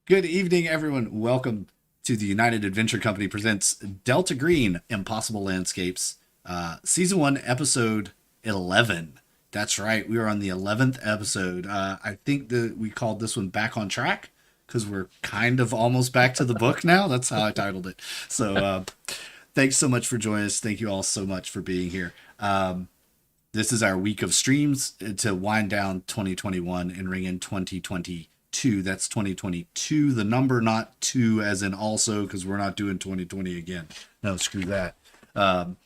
Good evening, everyone. Welcome to the United Adventure Company presents Delta Green Impossible Landscapes, Season 1, Episode 11. That's right, we are on the 11th episode. I think that we called this one Back on Track because we're kind of almost back to the book now. That's how I titled it. So, thanks so much for joining us. Thank you all so much for being here. This is our week of streams to wind down 2021 and ring in 2022. That's 2022, the number, not two as in also, because we're not doing 2020 again. No, screw that. Um,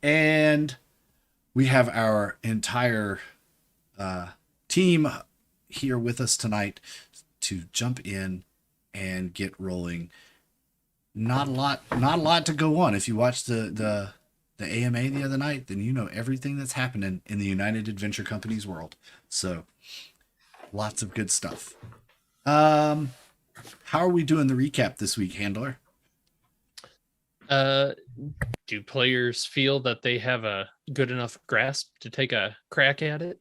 and we have our entire team here with us tonight to jump in and get rolling. Not a lot to go on. If you watch the AMA the other night, then you know everything that's happening in the United Adventure Company's world. So lots of good stuff. How are we doing the recap this week, Handler? Uh, do players feel that they have a good enough grasp to take a crack at it?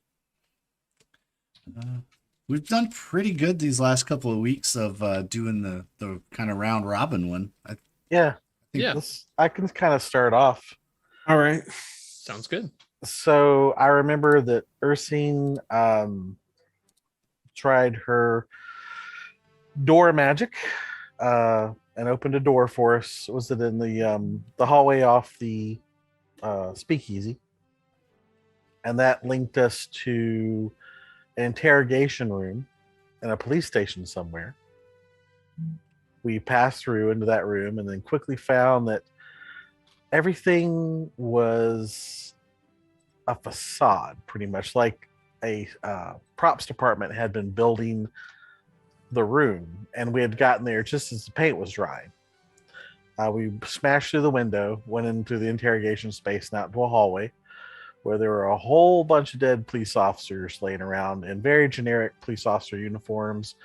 We've done pretty good these last couple of weeks of doing the kind of round robin one. Yeah, think Yeah, I can kind of start off. All right. sounds good. So I remember that Ursine tried her door magic and opened a door for us. Was it in the hallway off the speakeasy? And that linked us to an interrogation room in a police station somewhere. We passed through into that room and then quickly found that everything was a facade, pretty much like a props department had been building the room, and we had gotten there just as the paint was drying. We smashed through the window, went into the interrogation space and out to a hallway where there were a whole bunch of dead police officers laying around in very generic police officer uniforms.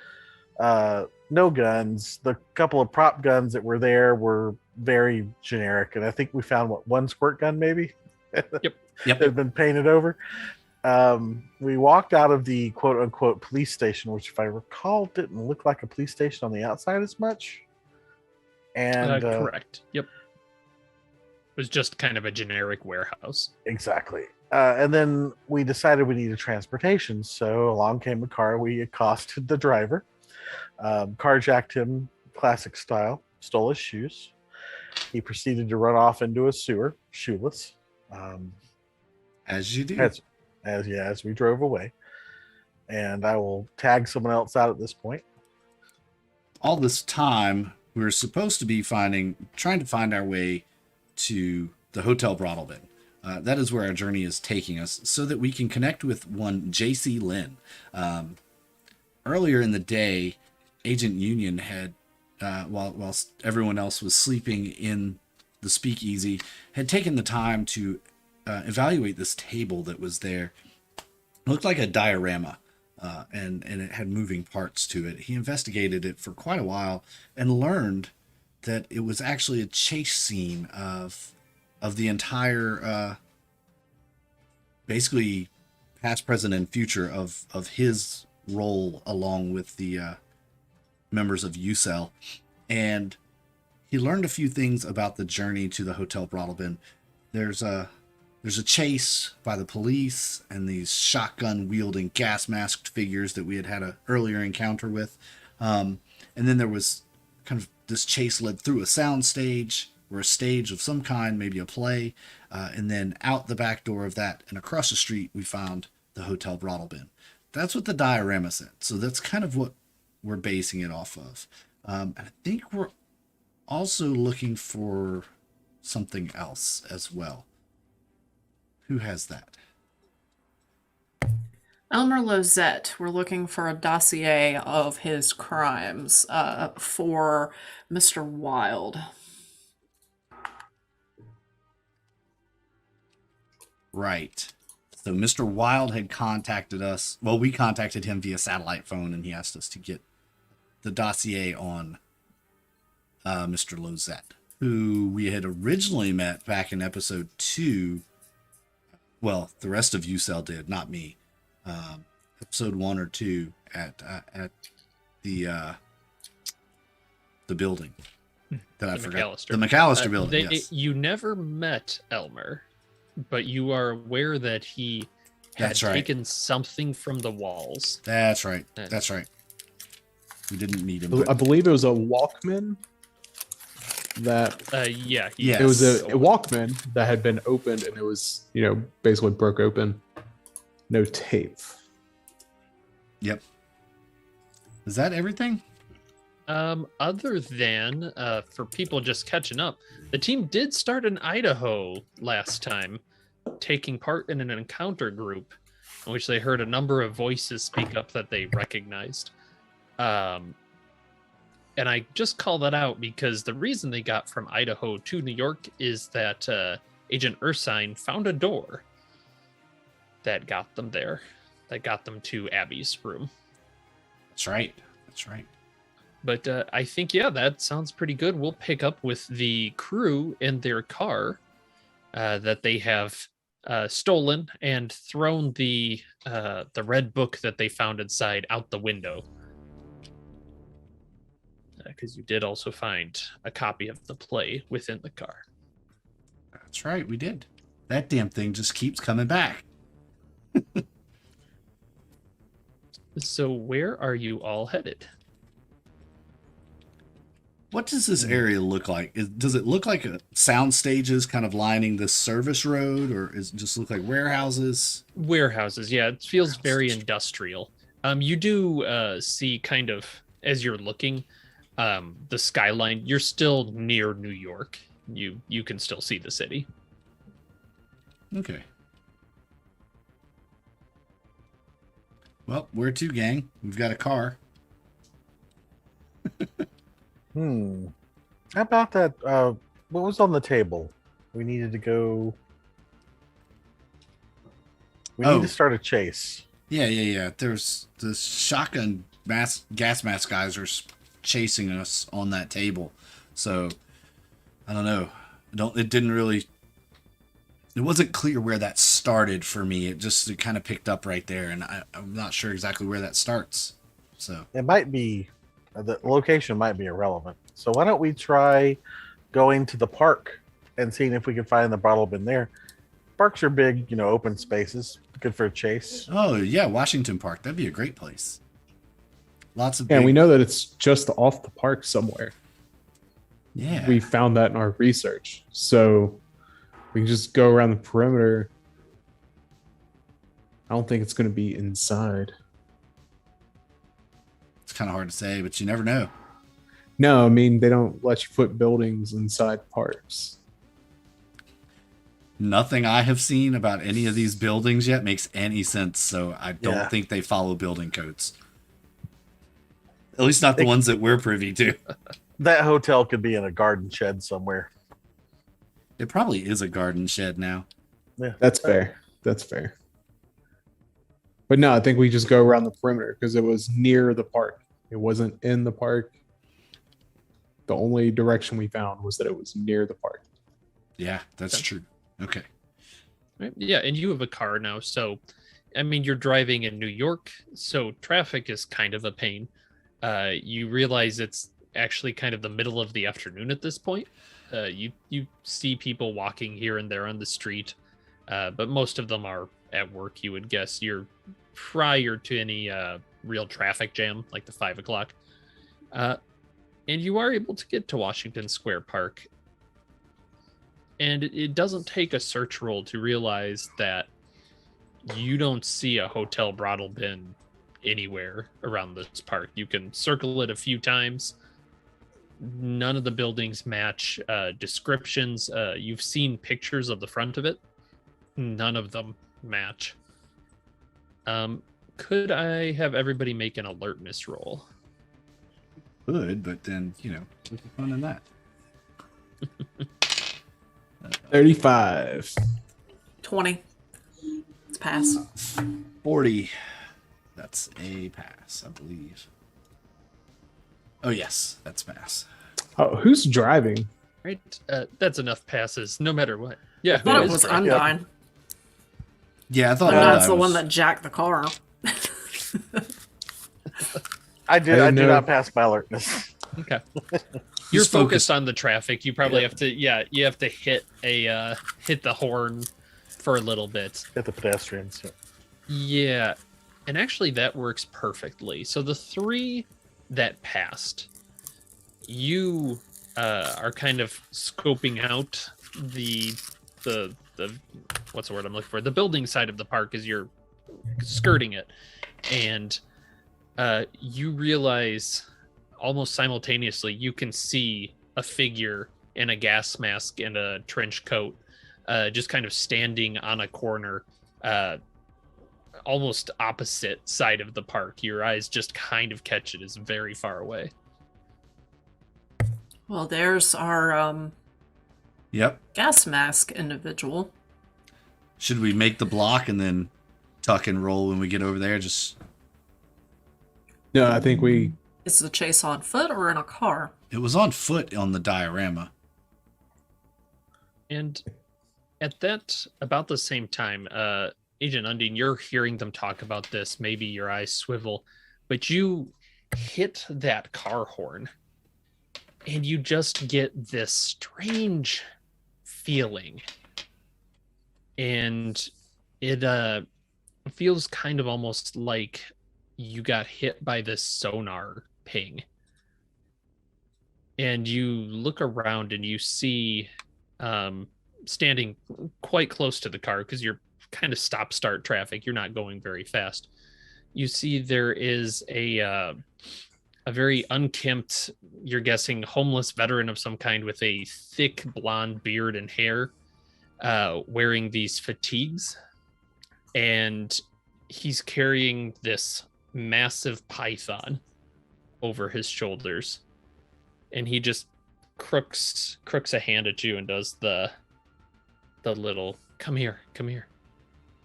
No guns. The couple of prop guns that were there were very generic, and I think we found one squirt gun maybe. Yep. Yep. That had been painted over. We walked out of the quote unquote police station, which, if I recall, didn't look like a police station on the outside as much. And Correct. Yep. It was just kind of a generic warehouse. exactly. And then we decided we needed transportation, so along came a car. We accosted the driver, carjacked him, classic style, stole his shoes. He proceeded to run off into a sewer, shoeless. As you do. As we drove away. And I will tag someone else out at this point. All this time, we were supposed to be trying to find our way to the Hotel Broadalbin. That is where our journey is taking us, so that we can connect with one JC Lynn. Earlier in the day, Agent Union had, while everyone else was sleeping in the speakeasy, had taken the time to evaluate this table that was there. It looked like a diorama, and it had moving parts to it. He investigated it for quite a while and learned that it was actually a chase scene of the entire, basically past, present, and future of his role along with the members of UCell. And he learned a few things about the journey to the Hotel Broadalbin. There's a chase by the police and these shotgun wielding gas masked figures that we had a earlier encounter with. And then there was kind of this chase led through a sound stage or a stage of some kind, maybe a play. And then out the back door of that and across the street, we found the Hotel Broadalbin. That's what the diorama said. So that's kind of what we're basing it off of. And I think we're also looking for something else as well. Who has that? Elmer Lozette, we're looking for a dossier of his crimes for Mr. Wilde. Right. So Mr. Wilde had contacted us. Well, we contacted him via satellite phone, and he asked us to get the dossier on Mr. Lozette, who we had originally met back in episode 2. Well, the rest of UCell did, not me. Episode 1 or 2 at the building that I The forgot. McAllister. The McAllister building. Yes. You never met Elmer, but you are aware that he had That's right. taken something from the walls. That's right. Yeah. That's right. We didn't meet him. I But believe it was a Walkman that Yeah. Yes. it was a Walkman that had been opened and it was, basically broke open. No tape. Yep. Is that everything? Other than for people just catching up, the team did start in Idaho last time, taking part in an encounter group in which they heard a number of voices speak up that they recognized. And I just call that out because the reason they got from Idaho to New York is that Agent Ursine found a door that got them there, that got them to Abby's room. That's right. That's right. But I think, yeah, that sounds pretty good. We'll pick up with the crew in their car that they have stolen and thrown the red book that they found inside out the window. Because you did also find a copy of the play within the car. That's right. We did. That damn thing just keeps coming back. So where are you all headed? What does this area look like? Does it look like a sound stages kind of lining this service road, or is it just look like warehouses? Warehouses, yeah, it feels very industrial. You do see kind of as you're looking, the skyline. You're still near New York. You can still see the city. Okay. Well, where to, gang? We've got a car. How about that? What was on the table? We needed to go. We Oh. need to start a chase. Yeah. There's the shotgun gas mask guys are chasing us on that table. So I don't know. It wasn't clear where that started for me. It kind of picked up right there, and I'm not sure exactly where that starts. So It might be the location might be irrelevant. So why don't we try going to the park and seeing if we can find the bottle bin there? Parks are big, open spaces, good for a chase. oh yeah, Washington Park. That'd be a great place. Lots of Yeah, big- we know that it's just off the park somewhere. Yeah. We found that in our research. So we can just go around the perimeter. I don't think it's going to be inside. It's kind of hard to say, but you never know. No, I mean, they don't let you put buildings inside parks. Nothing I have seen about any of these buildings yet makes any sense, so I don't Yeah. think they follow building codes. At least not the ones that we're privy to. That hotel could be in a garden shed somewhere. It probably is a garden shed now. Yeah, That's fair. That's fair. But no, I think we just go around the perimeter because it was near the park. It wasn't in the park. The only direction we found was that it was near the park. Yeah, that's Okay. true. Okay. Right? Yeah, and you have a car now, so I mean you're driving in New York, so traffic is kind of a pain. You realize it's actually kind of the middle of the afternoon at this point. You see people walking here and there on the street, but most of them are at work. You would guess you're prior to any real traffic jam like the 5 o'clock, and you are able to get to Washington Square Park. And it doesn't take a search roll to realize that you don't see a hotel bottle bin anywhere around this park. You can circle it a few times. None of the buildings match descriptions. You've seen pictures of the front of it. None of them match. Could I have everybody make an alertness roll? Good, but then, what's the fun in that? 35. 20. It's pass. 40. That's a pass, I believe. Oh, yes, that's pass. Oh, who's driving? Right? That's enough passes, no matter what. Yeah, I thought who it is was driving? Undyne. Yeah, I thought That's the was- one that jacked the car. I didn't do know- not pass my alertness. Okay. You're He's focused focused. on the traffic. You probably have to, you have to hit the horn for a little bit. Hit the pedestrians. Yeah. Yeah. And actually that works perfectly. So the 3 that passed, you are kind of scoping out the what's the word I'm looking for? The building side of the park as you're skirting it. And you realize almost simultaneously you can see a figure in a gas mask and a trench coat just kind of standing on a corner almost opposite side of the park. Your eyes just kind of catch it as very far away. Well, there's our Yep. gas mask individual. Should we make the block and then tuck and roll when we get over there? Just No, I think we. Is the chase on foot or in a car? it was on foot on the diorama. And at that, about the same time, Agent Undine, you're hearing them talk about this. Maybe your eyes swivel, but you hit that car horn and you just get this strange feeling. And it feels kind of almost like you got hit by this sonar ping. And you look around and you see standing quite close to the car, because you're kind of stop-start traffic. You're not going very fast. You see there is a very unkempt, you're guessing homeless veteran of some kind with a thick blonde beard and hair, wearing these fatigues. And he's carrying this massive python over his shoulders. And he just crooks a hand at you and does the little come here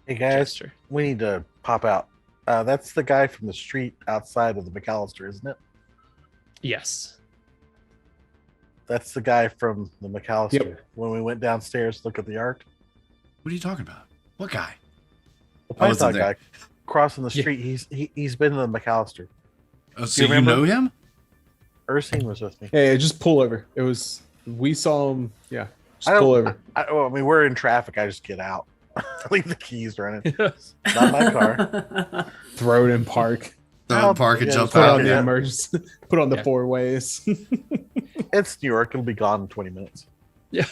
Hey guys, gesture. we need to pop out. That's the guy from the street outside of the McAllister, isn't it? Yes. That's the guy from the McAllister. Yep. When we went downstairs to look at the art. What are you talking about? What guy? The I wasn't Python there. guy crossing the Yeah. street. He's been in the McAllister. Oh, so you you remember? know him? Ursine was with me. Hey, just pull over. It was. We saw him. Yeah. Just I don't- pull over. I mean, we're in traffic. I just get out. Leave the keys running. Not my car. Throw it in park. Throw in park and Yeah, jump Put out. on the yeah. emergency. Put on the Yeah. 4 ways. It's New York. It'll be gone in 20 minutes. Yeah.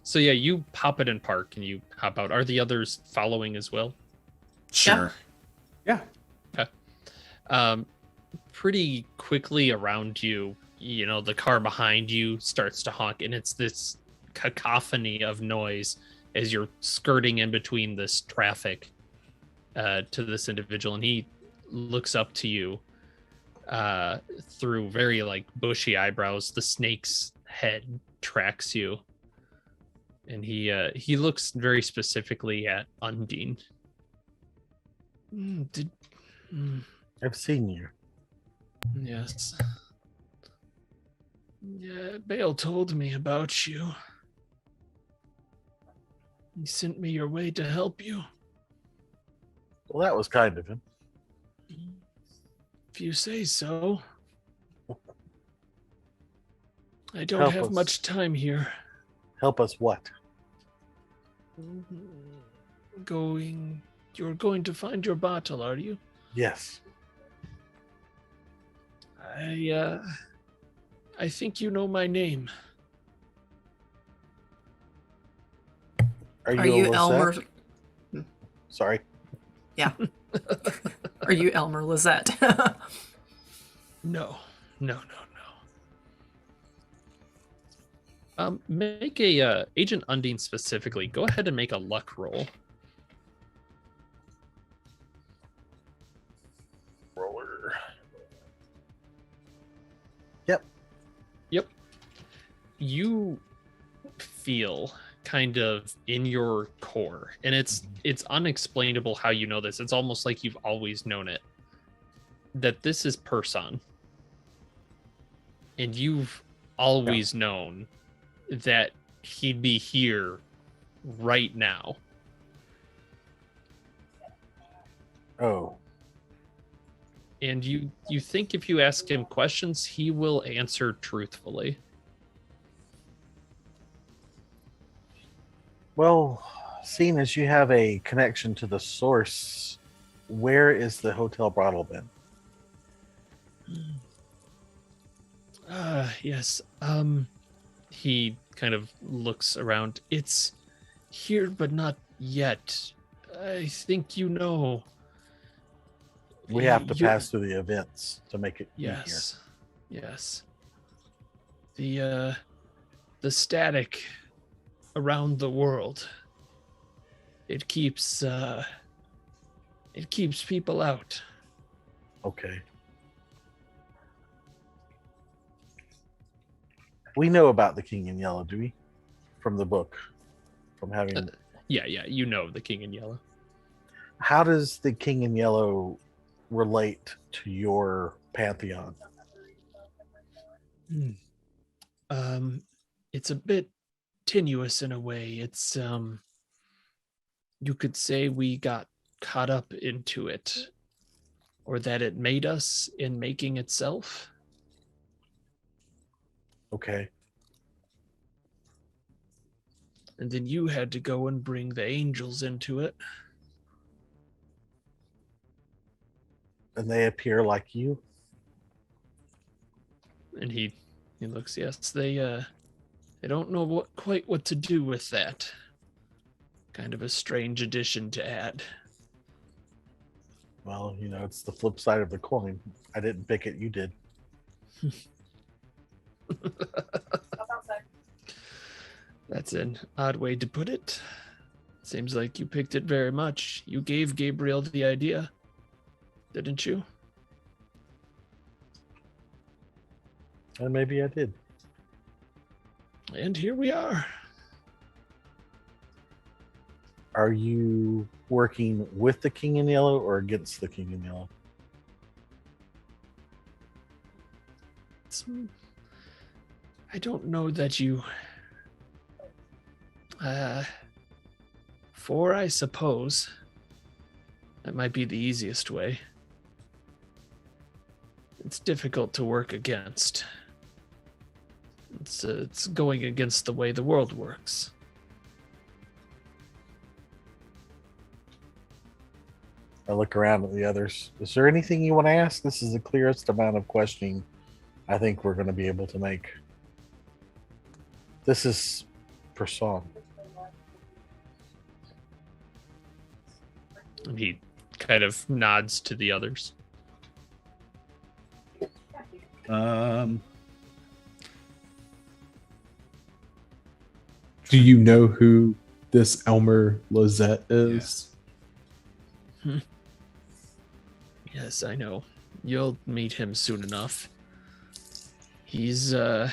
So yeah, you pop it in park and you hop out. Are the others following as well? Sure. Yeah. Pretty quickly around you, you know, the car behind you starts to honk, and it's this cacophony of noise as you're skirting in between this traffic to this individual, and he looks up to you through very like bushy eyebrows. The snake's head tracks you, and he looks very specifically at Undine. I've seen you. Yes. Yeah, Bale told me about you. He sent me your way to help you. Well, that was kind of him. If you say so. I don't Help have us. much time here. Help us what? You're going to find your bottle, are you? Yes. I think you know my name. Are Are you Lizette? Elmer? Sorry. Are you Elmer Lizette? No. Make a Agent Undine specifically. Go ahead and make a luck roll. Roller. Yep. You feel kind of in your core, and it's unexplainable how you know this. It's almost like you've always known it, that this is Person. And you've always known that he'd be here right now. Oh. and you think if you ask him questions, he will answer truthfully. Well, seeing as you have a connection to the source, where is the Hotel Broadalbin? Yes. He kind of looks around. It's here, but not yet. I think you know. We have to You- pass through the events to make it Yes. Yes. The static around the world. It keeps people out. Okay. We know about the King in Yellow, do we? From the book. From having Yeah, you know the King in Yellow. how does the King in Yellow relate to your pantheon? It's a bit tenuous in a way. It's you could say we got caught up into it, or that it made us in making itself. Okay. And then you had to go and bring the angels into it. And they appear like you? And he looks, yes, they don't know quite what to do with that. Kind of a strange addition to add. Well, it's the flip side of the coin. I didn't pick it, you did. That's an odd way to put it. Seems like you picked it very much. You gave Gabriel the idea, didn't you? And maybe I did. And here we are. Are you working with the King in Yellow or against the King in Yellow? I don't know that you... for, I suppose. That might be the easiest way. It's difficult to work against. It's going against the way the world works. I look around at the others. Is there anything you want to ask? This is the clearest amount of questioning I think we're going to be able to make. This is for song. And he kind of nods to the others. Do you know who this Elmer Lozette is? Yes, I know. You'll meet him soon enough. He's, how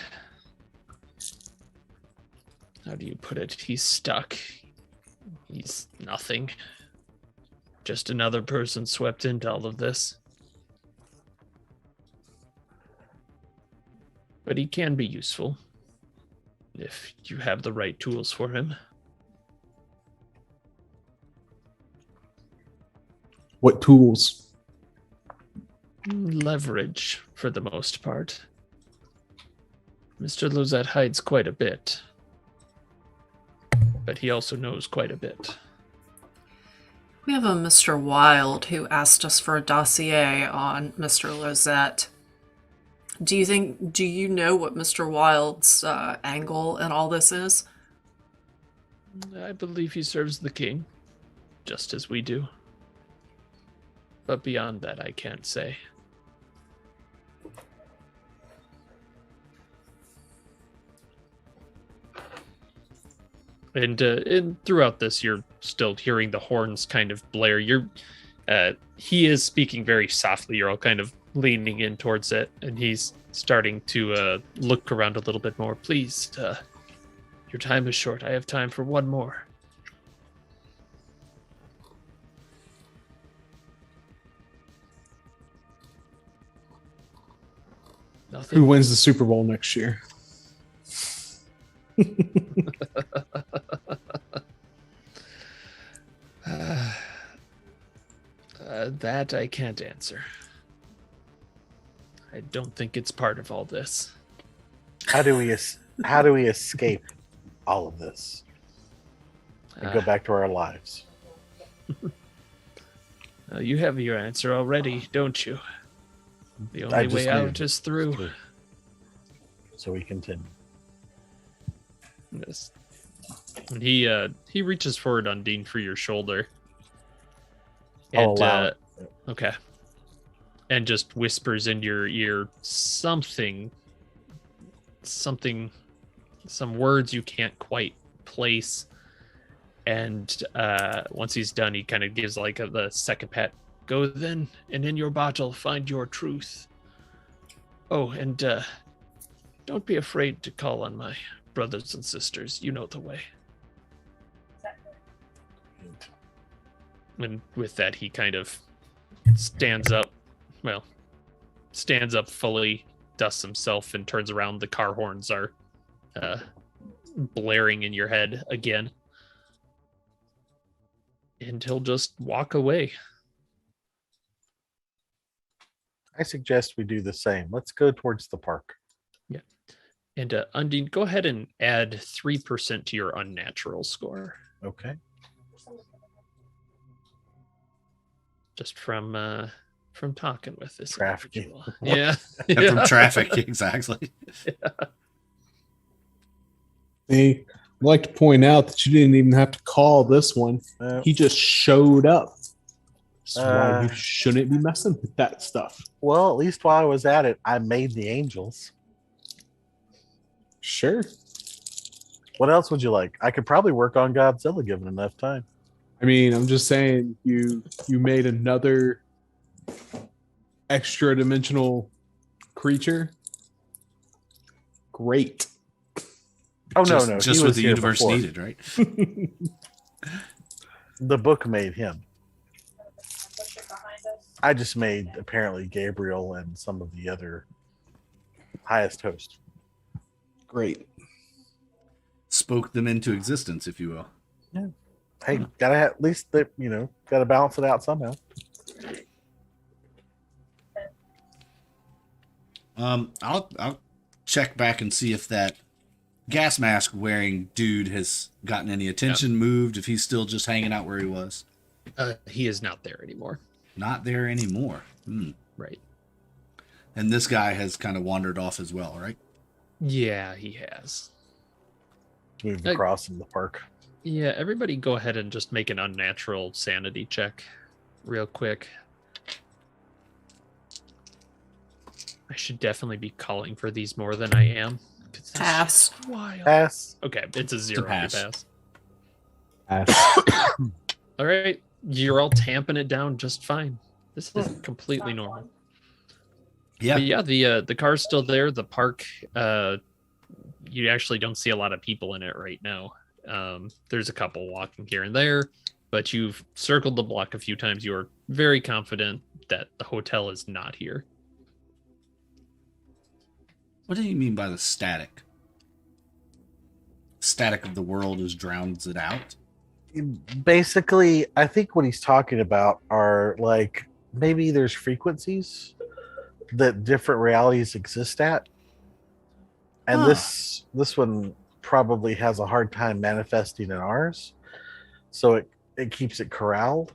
do you put it? He's stuck. He's nothing. Just another person swept into all of this. But he can be useful if you have the right tools for him. What tools? Leverage, for the most part. Mr. Lozette hides quite a bit. But he also knows quite a bit. We have a Mr. Wild who asked us for a dossier on Mr. Lozette. Do you know what Mr. Wild's angle in all this is? I believe he serves the king, just as we do. But beyond that, I can't say. And throughout this, you're still hearing the horns kind of blare. He is speaking very softly. You're all kind of leaning in towards it, and he's starting to look around a little bit more. Please, your time is short. I have time for one more. Nothing. Who wins the Super Bowl next year? That I can't answer. I don't think it's part of all this. How do we escape all of this and go Uh, back to our lives? You have your answer already, don't you? The I only just way out needed is through. So we continue. Yes. And he reaches forward, Undine, for your shoulder. I'll And allow it. okay. And just whispers in your ear something, some words you can't quite place. And once he's done, he kind of gives like the second pat. Go then, and in your bottle find your truth. Oh, and don't be afraid to call on my brothers and sisters. You know the way. And with that, he kind of stands up. Well, stands up fully, dusts himself, and turns around. The car horns are blaring in your head again. And he'll just walk away. I suggest we do the same. Let's go towards the park. And Undine, go ahead and add 3% to your unnatural score. Okay. Just from talking with this Trafficking. individual. Yeah. And from Yeah. traffic, exactly. Hey, I'd like to point out that you didn't even have to call this one. He just showed up. That's why you shouldn't be messing with that stuff. Well, at least while I was at it, I made the angels. Sure. What else would you like? I could probably work on Godzilla given enough time. I mean, I'm just saying you made another extra dimensional creature. Great. Oh just, no, just he what was the here universe before. needed, right? The book made him. I just made apparently Gabriel and some of the other highest hosts. Great. Spoke them into existence, if you will. Hey, gotta have, at least that gotta balance it out somehow. I'll check back and see if that gas mask wearing dude has gotten any attention, moved, if he's still just hanging out where he was. He is not there anymore. Not there anymore. Right. And this guy has kind of wandered off as well, right? Yeah, he has. Moved across in the park. Yeah, everybody go ahead and just make an unnatural sanity check real quick. I should definitely be calling for these more than I am. 'Cause that's Pass. just wild. Pass. Okay, it's a 0 pass. pass. All right, you're all tamping it down just fine. This is completely normal. Yeah. But yeah, the car's still there. The park, you actually don't see a lot of people in it right now. There's a couple walking here and there, but you've circled the block a few times. You're very confident that the hotel is not here. What do you mean by the static? Static of the world is drowns it out? Basically, I think what he's talking about are like maybe there's frequencies that different realities exist at, and Huh. this one probably has a hard time manifesting in ours, so it keeps it corralled.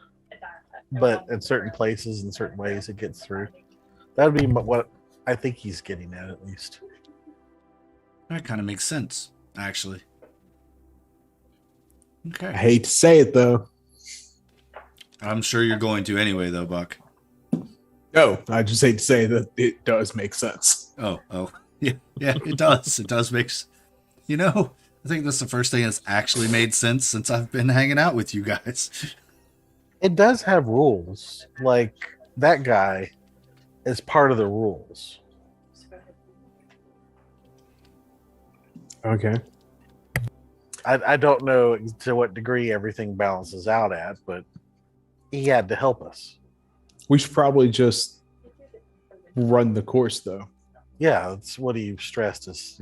But in certain places, in certain ways, it gets through. That would be what I think he's getting at least. That kind of makes sense, actually. I Okay. hate to say it though. I'm sure you're going to anyway, though, Buck. No, I just hate to say that it does make sense. Oh. Yeah, it does. It does make I think that's the first thing that's actually made sense since I've been hanging out with you guys. It does have rules. Like that guy is part of the rules. Okay. I don't know to what degree everything balances out at, but he had to help us. We should probably just run the course though. Yeah, that's what he stressed is,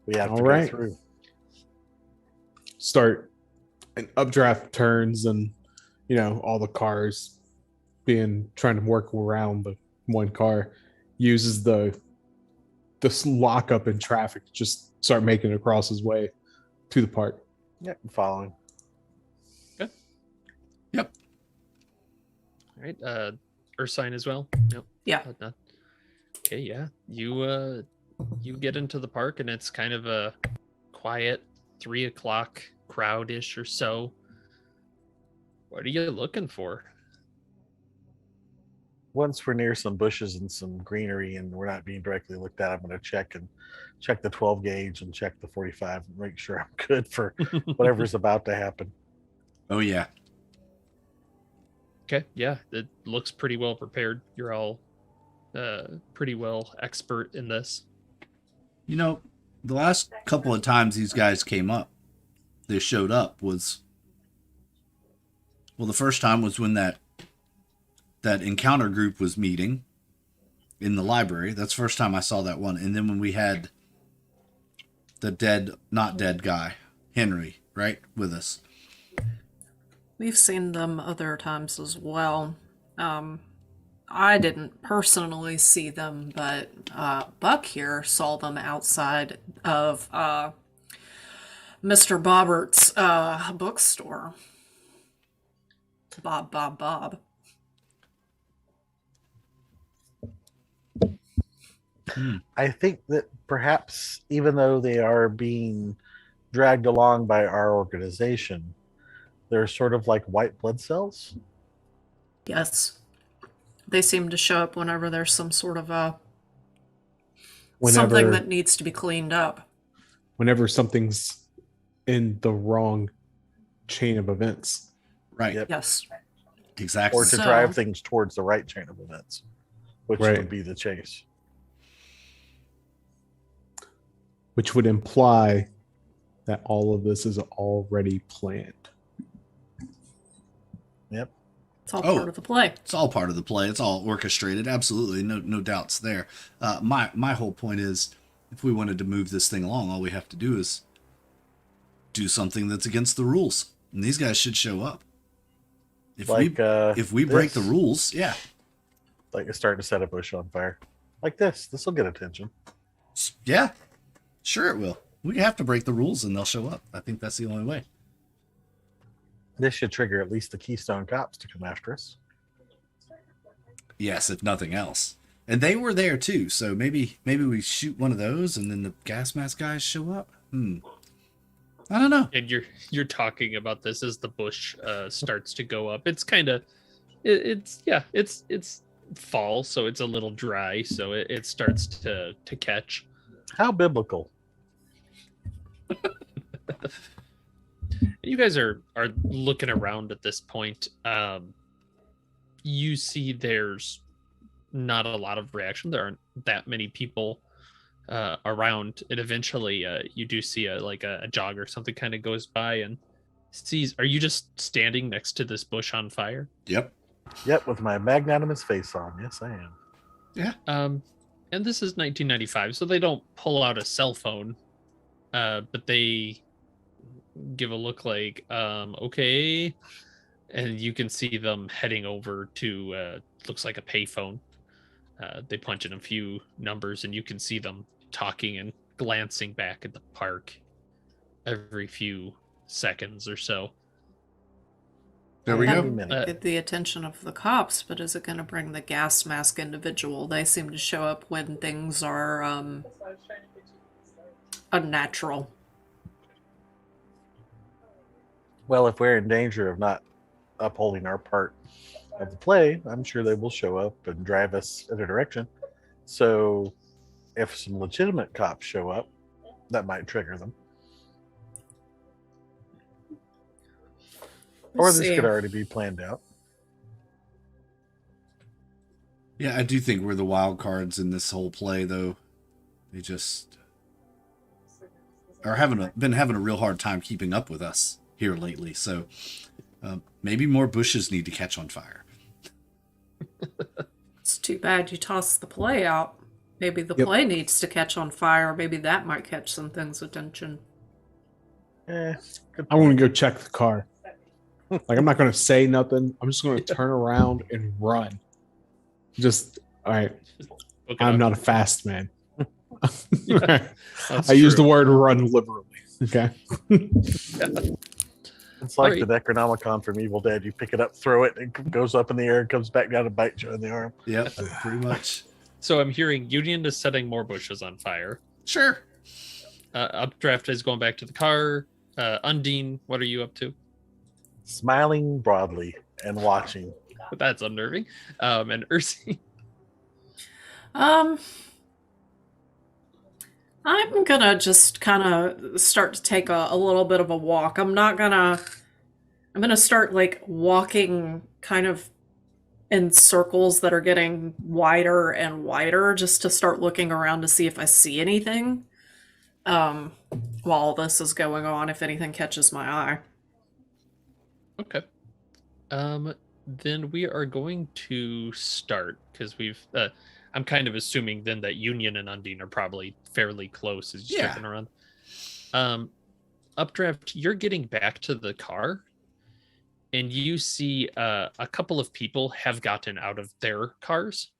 we have to All right. go through. Start an updraft turns and all the cars trying to work around the one car. uses the lockup in traffic to just start making it across his way to the park. Yep, I'm following. Yep. All right. Ursine as well. Yep. Yeah. Okay. Yeah. You get into the park and it's kind of a quiet 3 o'clock crowd-ish or so. What are you looking for? Once we're near some bushes and some greenery and we're not being directly looked at, I'm going to check the 12 gauge and check the 45 and make sure I'm good for whatever's about to happen. Oh yeah. Okay. Yeah. It looks pretty well prepared. You're all pretty well expert in this. You know, the last couple of times these guys they showed up was, well, the first time was when that encounter group was meeting in the library. That's the first time I saw that one. And then when we had the not dead guy, Henry, right, with us. We've seen them other times as well. I didn't personally see them, but Buck here saw them outside of Mr. Bobbert's bookstore. Bob. I think that perhaps even though they are being dragged along by our organization, they're sort of like white blood cells. Yes. They seem to show up whenever there's some sort of Whenever something that needs to be cleaned up. whenever something's in the wrong chain of events. Right. Yep. Yes. Exactly. Or to So- drive things towards the right chain of events, which Right. would be the chase. Which would imply that all of this is already planned. Yep. It's all Oh. part of the play. It's all part of the play. It's all orchestrated. Absolutely. No doubts there. My whole point is, if we wanted to move this thing along, all we have to do is do something that's against the rules. And these guys should show up. If we break the this. rules, yeah. Like starting to set a bush on fire. Like this. This will get attention. Yeah. Sure it will. We have to break the rules and they'll show up. I think that's the only way. This should trigger at least the Keystone Cops to come after us. Yes, if nothing else. And they were there too, so maybe we shoot one of those and then the gas mask guys show up. I don't know. And you're talking about this as the bush starts to go up. It's kind of it's fall, so it's a little dry, so it starts to catch. How biblical. You guys are looking around at this point. You see there's not a lot of reaction. There aren't that many people around, and eventually you do see a jog or something kind of goes by and sees. Are you just standing next to this bush on fire? Yep. Yep, with my magnanimous face on. Yes, I am. And this is 1995, so they don't pull out a cell phone, but they give a look like okay, and you can see them heading over to looks like a payphone. They punch in a few numbers and you can see them talking and glancing back at the park every few seconds or so. There we Every go. minute. Get the attention of the cops, but is it going to bring the gas mask individual? They seem to show up when things are unnatural. Well, if we're in danger of not upholding our part of the play, I'm sure they will show up and drive us in a direction. So if some legitimate cops show up, that might trigger them. Or Let's this see. could already be planned out. Yeah, I do think we're the wild cards in this whole play, though. They just are been having a real hard time keeping up with us here lately. So maybe more bushes need to catch on fire. It's too bad you tossed the play out. Maybe the Yep. play needs to catch on fire. Maybe that might catch some things' attention. Good I want to go check the car. Like, I'm not going to say nothing. I'm just going to turn around and run. Just, all right. Book it I'm up. not a fast man. That's I use the true. word run liberally. Okay. It's like Alright. the Necronomicon from Evil Dead. You pick it up, throw it, and it goes up in the air and comes back down and bites you in the arm. Yep, pretty much. So I'm hearing Union is setting more bushes on fire. Sure. Updraft is going back to the car. Undine, what are you up to? Smiling broadly and watching. That's unnerving. And Ursi. Um, I'm gonna just kind of start to take a little bit of a walk. I'm gonna start like walking kind of in circles that are getting wider and wider just to start looking around to see if I see anything. While this is going on, if anything catches my eye. Okay. Then we are going to start because I'm kind of assuming then that Union and Undine are probably fairly close as you're Yeah. checking around. Updraft, you're getting back to the car, and you see a couple of people have gotten out of their cars,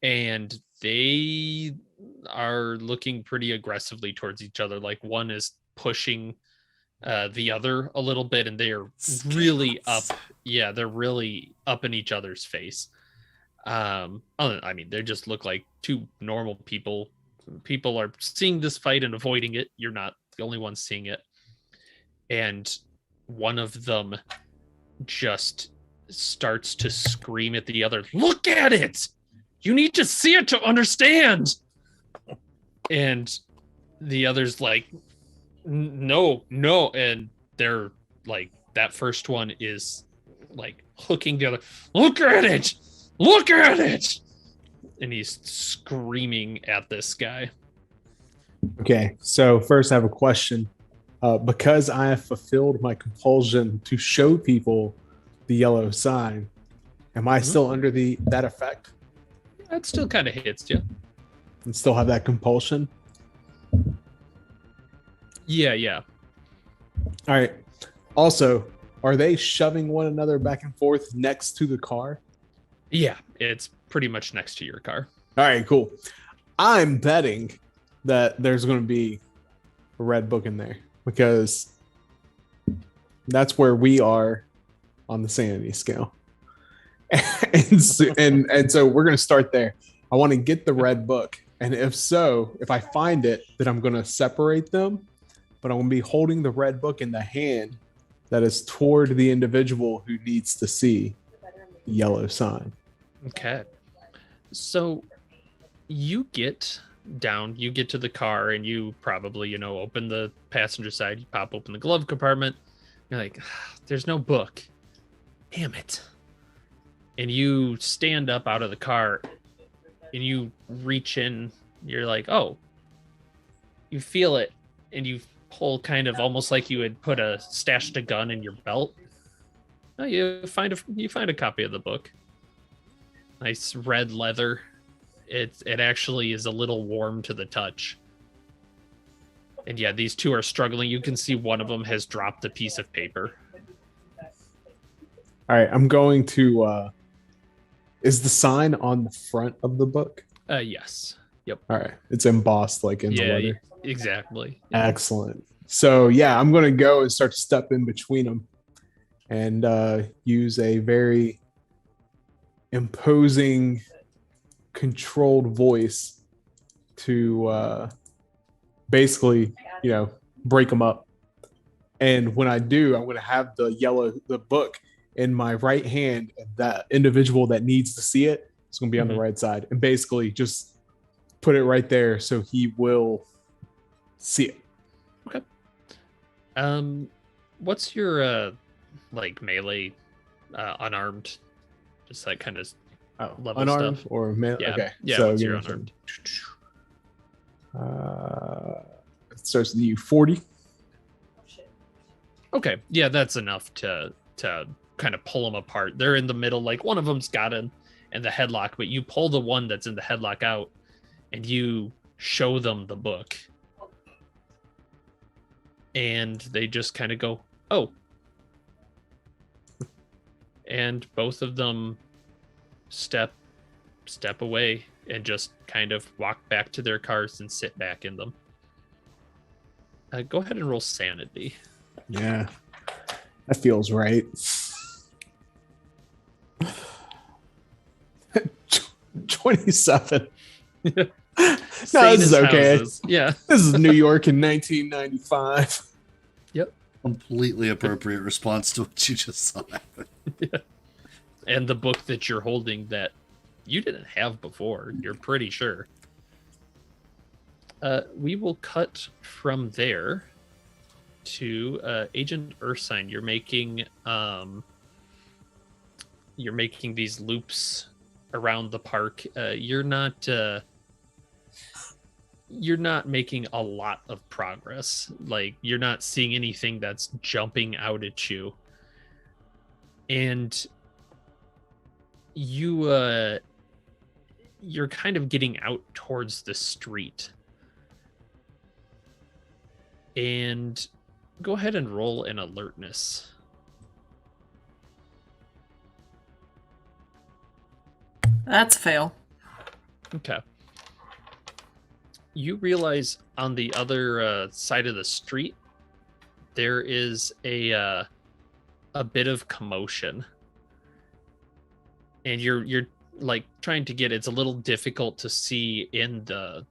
and they are looking pretty aggressively towards each other. Like one is pushing the other a little bit, and they're really up. Yeah, they're really up in each other's face. I mean, they just look like two normal people. People are seeing this fight and avoiding it. You're not the only one seeing it. And one of them just starts to scream at the other, "Look at it! You need to see it to understand!" And the other's like, no. And they're like, that first one is like hooking the other, "Look at it! Look at it!" And he's screaming at this guy. Okay. So first, I have a question. Because I have fulfilled my compulsion to show people the yellow sign, am I still under that effect That still kind of hits you. and still have that compulsion? Yeah. All right. Also, are they shoving one another back and forth next to the car? Yeah, it's pretty much next to your car. All right, cool. I'm betting that there's going to be a red book in there because that's where we are on the sanity scale. and so we're going to start there. I want to get the red book. And if so, if I find it, then I'm going to separate them. But I'm going to be holding the red book in the hand that is toward the individual who needs to see the yellow sign. Okay. So you get down, you get to the car, and you probably, open the passenger side, you pop open the glove compartment. You're like, there's no book. Damn it. And you stand up out of the car and you reach in. You're like, oh, you feel it. And you pull kind of almost like you had stashed a gun in your belt. Oh, you find a copy of the book. Nice red leather. It actually is a little warm to the touch. And yeah, these two are struggling. You can see one of them has dropped a piece of paper. All right, I'm going to. Is the sign on the front of the book? Yes. Yep. All right, it's embossed like in the leather. Exactly. Excellent. So yeah, I'm going to go and start to step in between them, and use a very imposing, controlled voice to basically, break them up. And when I do, I'm going to have the book in my right hand, and that individual that needs to see it is going to be on the right side, and basically just put it right there so he will see it. Okay. What's your melee unarmed, just like kind of level unarmed stuff? or melee? Yeah. Okay. Yeah. So What's your give me unarmed? it starts with you 40. Okay. Yeah, that's enough to kind of pull them apart. They're in the middle, like one of them's got in the headlock, but you pull the one that's in the headlock out and you show them the book. And they just kind of go, "Oh." And both of them step away and just kind of walk back to their cars and sit back in them. Go ahead and roll sanity. Yeah, that feels right. 27. No, this is okay. Houses. Yeah. This is New York in 1995. Completely appropriate response to what you just saw happen. And the book that you're holding that you didn't have before, you're pretty sure. We will cut from there to Agent Ursine. You're making these loops around the park. You're not making a lot of progress. Like, you're not seeing anything that's jumping out at you. And you're kind of getting out towards the street. And go ahead and roll an alertness. That's a fail. Okay. You realize on the other side of the street, there is a bit of commotion, and you're like trying to get. It's a little difficult to see in the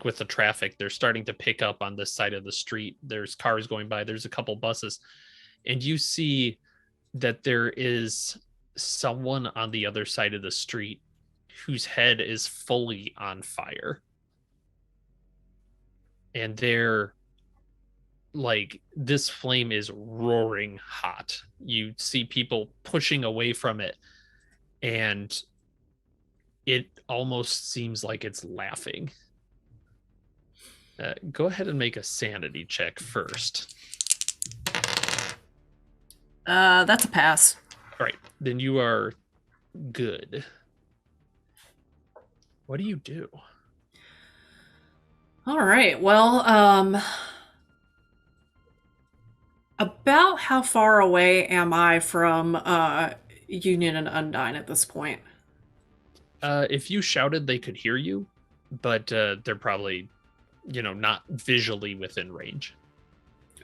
with the traffic. They're starting to pick up on this side of the street. There's cars going by. There's a couple buses, and you see that there is someone on the other side of the street whose head is fully on fire. And they're this flame is roaring hot. You see people pushing away from it, and it almost seems like it's laughing. Go ahead and make a sanity check first. That's a pass. All right, then you are good. What do you do? All right. Well, about how far away am I from Union and Undine at this point? If you shouted, they could hear you, but they're probably, not visually within range.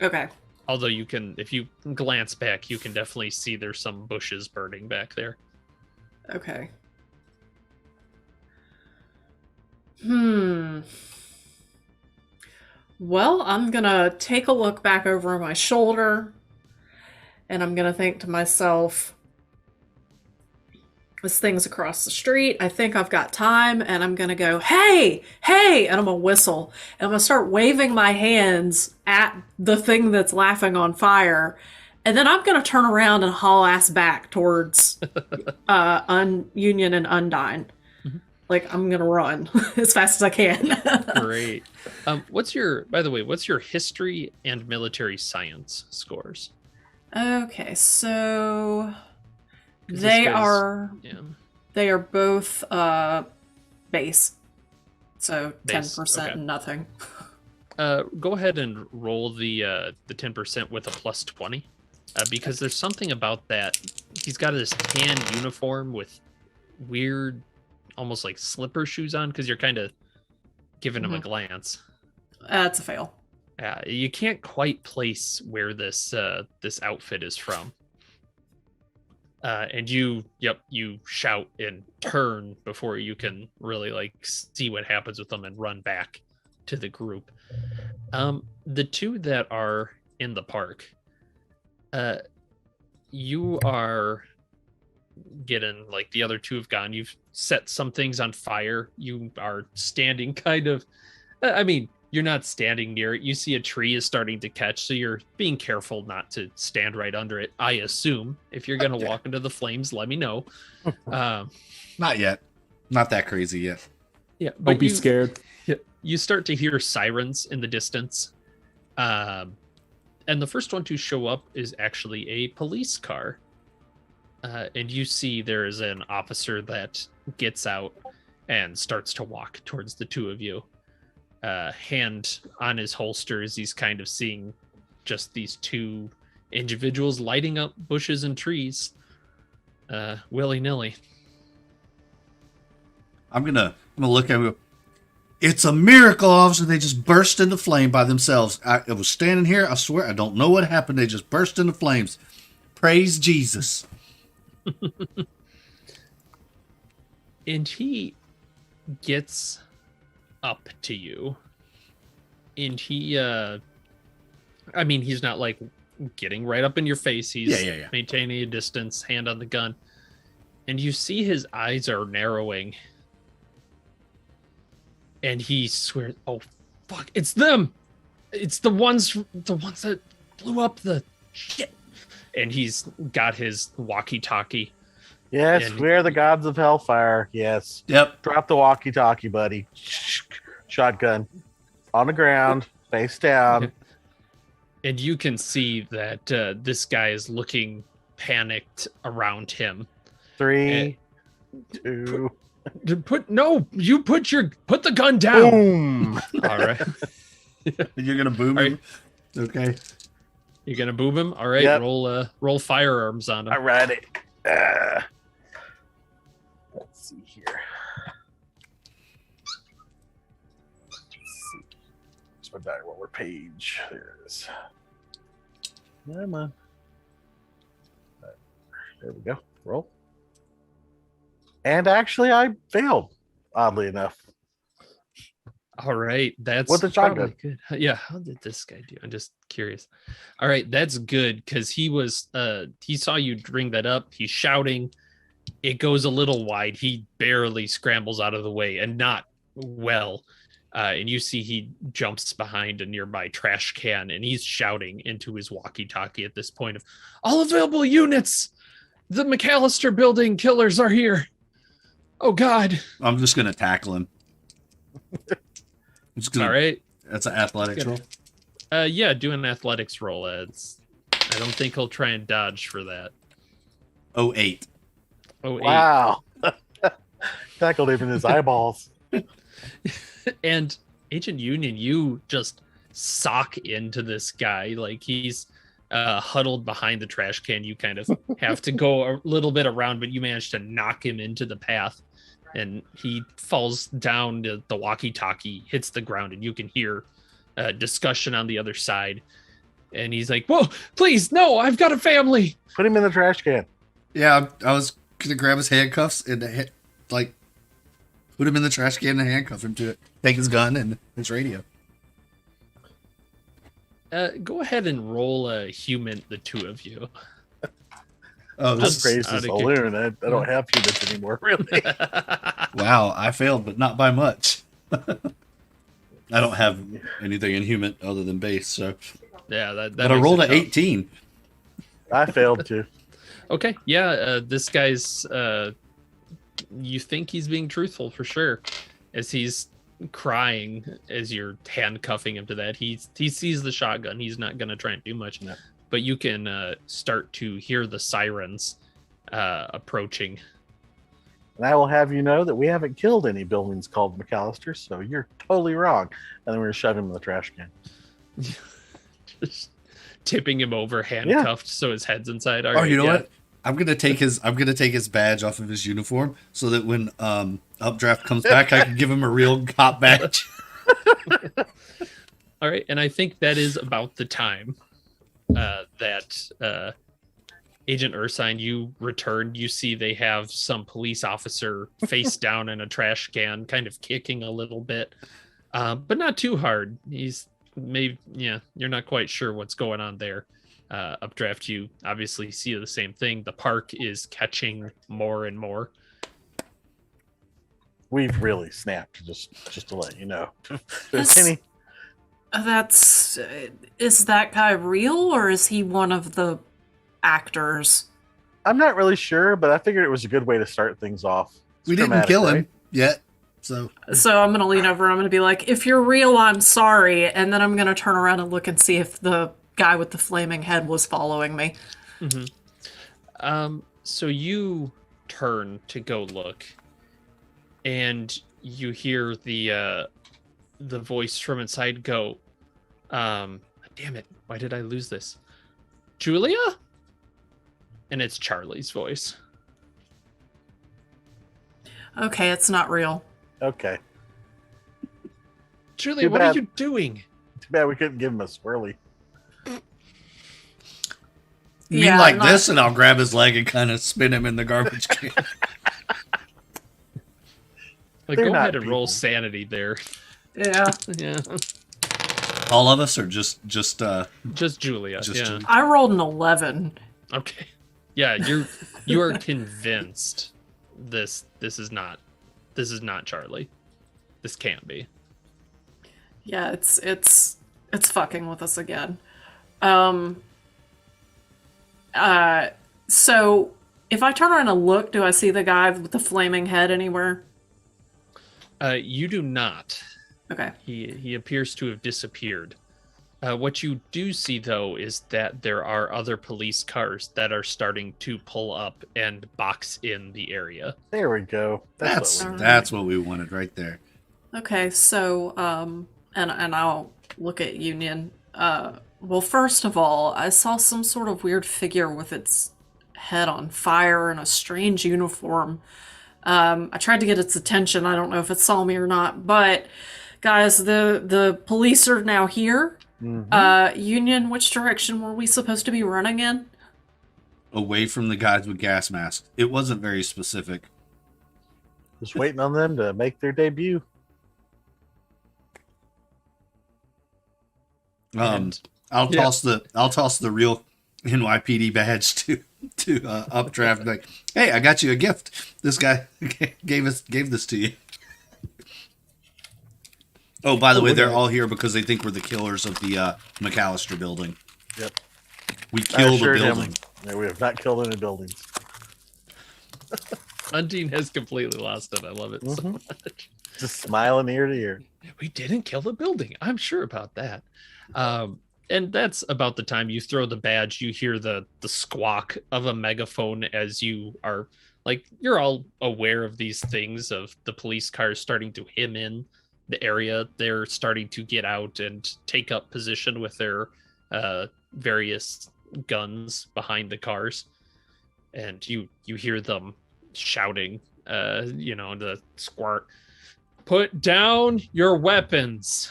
Okay. Although you can, if you glance back, you can definitely see there's some bushes burning back there. Okay. Well, I'm gonna take a look back over my shoulder, and I'm gonna think to myself, this thing's across the street. I think I've got time, and I'm gonna go, hey, hey, and I'm gonna whistle. And I'm gonna start waving my hands at the thing that's laughing on fire. And then I'm gonna turn around and haul ass back towards Union and Undine. I'm gonna run as fast as I can. Great. What's your history and military science scores? Okay, so 'Cause they this guy's- are Yeah. they are both base. So Base, 10% okay. and nothing. Go ahead and roll the 10% with a plus 20, because there's something about that. He's got this tan uniform with weird, almost like slipper shoes on, because you're kind of giving him a glance. That's a fail. You can't quite place where this outfit is from. And you shout and turn before you can really see what happens with them and run back to the group. The two that are in the park, you are getting the other two have gone. You've set some things on fire. You are standing kind of, you're not standing near it. You see a tree is starting to catch, so you're being careful not to stand right under it, I assume. If you're going to walk into the flames, let me know. Not yet. Not that crazy yet. Yeah, Don't be scared. You start to hear sirens in the distance. And the first one to show up is actually a police car. And you see there is an officer that gets out and starts to walk towards the two of you. Hand on his holster as he's kind of seeing just these two individuals lighting up bushes and trees willy-nilly. I'm gonna I'm gonna look at him and go, it's a miracle, officer. They just burst into flame by themselves. I was standing here. I swear, I don't know what happened. They just burst into flames. Praise Jesus. And he gets up to you. And he, I mean, he's not like getting right up in your face. He's Yeah. maintaining a distance, hand on the gun. And you see his eyes are narrowing. And he swears, oh, fuck, it's them. It's the ones that blew up the shit. And he's got his walkie-talkie. Yes, And- we're the gods of hellfire. Yes. Yep. Drop the walkie-talkie, buddy. Shotgun on the ground, face down. And you can see that this guy is looking panicked around him. 3, 2, You put the gun down. boom. All right. You're gonna boom Are him. Okay. You're gonna boom him. All right. Yep. Roll firearms on him. I read it. Let's see here. Let's see. It's my die roller page. There it is. Come on. There we go. Roll. And actually, I failed, oddly enough. All right, that's With the probably shotgun. good. Yeah, how did this guy do? I'm just curious. All right, that's good because he saw you bring that up. He's shouting. It goes a little wide. He barely scrambles out of the way, and not well. And you see he jumps behind a nearby trash can, and he's shouting into his walkie-talkie at this point of, all available units! The McAllister building killers are here! Oh, God! I'm just gonna tackle him. I'm just gonna, All right. That's an athletics roll. Yeah, do an athletics roll. I don't think he'll try and dodge for that. 08. Oh, eight. Wow. Tackled him in his eyeballs. And Agent Union, you just sock into this guy like he's huddled behind the trash can. You kind of have to go a little bit around, but you manage to knock him into the path, and he falls down. The walkie-talkie hits the ground, and you can hear discussion on the other side. And he's like, "Whoa, please, no! I've got a family." Put him in the trash can. Yeah, I was gonna grab his handcuffs and put him in the trash can and handcuff him to it. Take his gun and his radio. Go ahead and roll a human, the two of you. Oh, Just this is, praise out this of balloon. I don't have humans anymore, really. wow! I failed, but not by much. I don't have anything in human other than base, so. Yeah, that But I makes rolled it an tough. 18. I failed too. Okay, yeah, this guy's you think he's being truthful for sure, as he's crying as you're handcuffing him to that. He sees the shotgun. He's not gonna try and do much, No. but you can start to hear the sirens approaching. And I will have you know that we haven't killed any buildings called McAllister, so you're totally wrong. And then we're going to shove him in the trash can. Just tipping him over, handcuffed, so his head's inside. All Oh, right, you know yeah. what? I'm gonna take his badge off of his uniform so that when Updraft comes back, I can give him a real cop badge. All right, and I think that is about the time that Agent Ursine, you returned. You see they have some police officer face down in a trash can, kind of kicking a little bit, but not too hard. He's maybe, yeah, you're not quite sure what's going on there. Updraft, you obviously see the same thing. The park is catching more and more. We've really snapped, just to let you know. This- Penny, Is that guy real, or is he one of the actors? I'm not really sure, but I figured it was a good way to start things off. It's We didn't dramatic, kill him right? yet, so So I'm gonna lean over. I'm gonna be like, "If you're real, I'm sorry," and then I'm gonna turn around and look and see if the guy with the flaming head was following me. So you turn to go look, and you hear the voice from inside go, damn it, why did I lose this? Julia? And it's Charlie's voice. Okay, it's not real. Okay. Julia, Too what are bad. you doing? Too bad we couldn't give him a swirly. You Yeah, mean like not- this, and I'll grab his leg and kind of spin him in the garbage can. Like, They're go not ahead and roll people. sanity there. Yeah. Yeah, All of us, or just just Julia. Just yeah. Julia. I rolled an 11. Okay. Yeah, you are convinced this is not Charlie. This can't be. Yeah, it's fucking with us again. So if I turn around and look, do I see the guy with the flaming head anywhere? You do not. Okay. He appears to have disappeared. What you do see, though, is that there are other police cars that are starting to pull up and box in the area. There we go. that's what we- that's what we wanted right there. Okay, so and I'll look at Union. Well, first of all, I saw some sort of weird figure with its head on fire and a strange uniform. I tried to get its attention. I don't know if it saw me or not, but guys, the police are now here. Mhm. Union, which direction were we supposed to be running in? Away from the guys with gas masks. It wasn't very specific. Just waiting on them to make their debut. And- I'll Yeah. toss the real NYPD badge to Updraft. Like, hey, I got you a gift. This guy gave this to you. Oh, by the way, they're okay. all here because they think we're the killers of the McAllister building. Yep. We I killed the assured him, building. yeah, we have not killed any buildings. Undine has completely lost it. I love it so Mhm. much. Just smiling ear to ear. We didn't kill the building. I'm sure about that. And that's about the time you throw the badge. You hear the squawk of a megaphone as you are like, you're all aware of these things of the police cars starting to hem in the area. They're starting to get out and take up position with their various guns behind the cars. And you hear them shouting, the squirt, put down your weapons.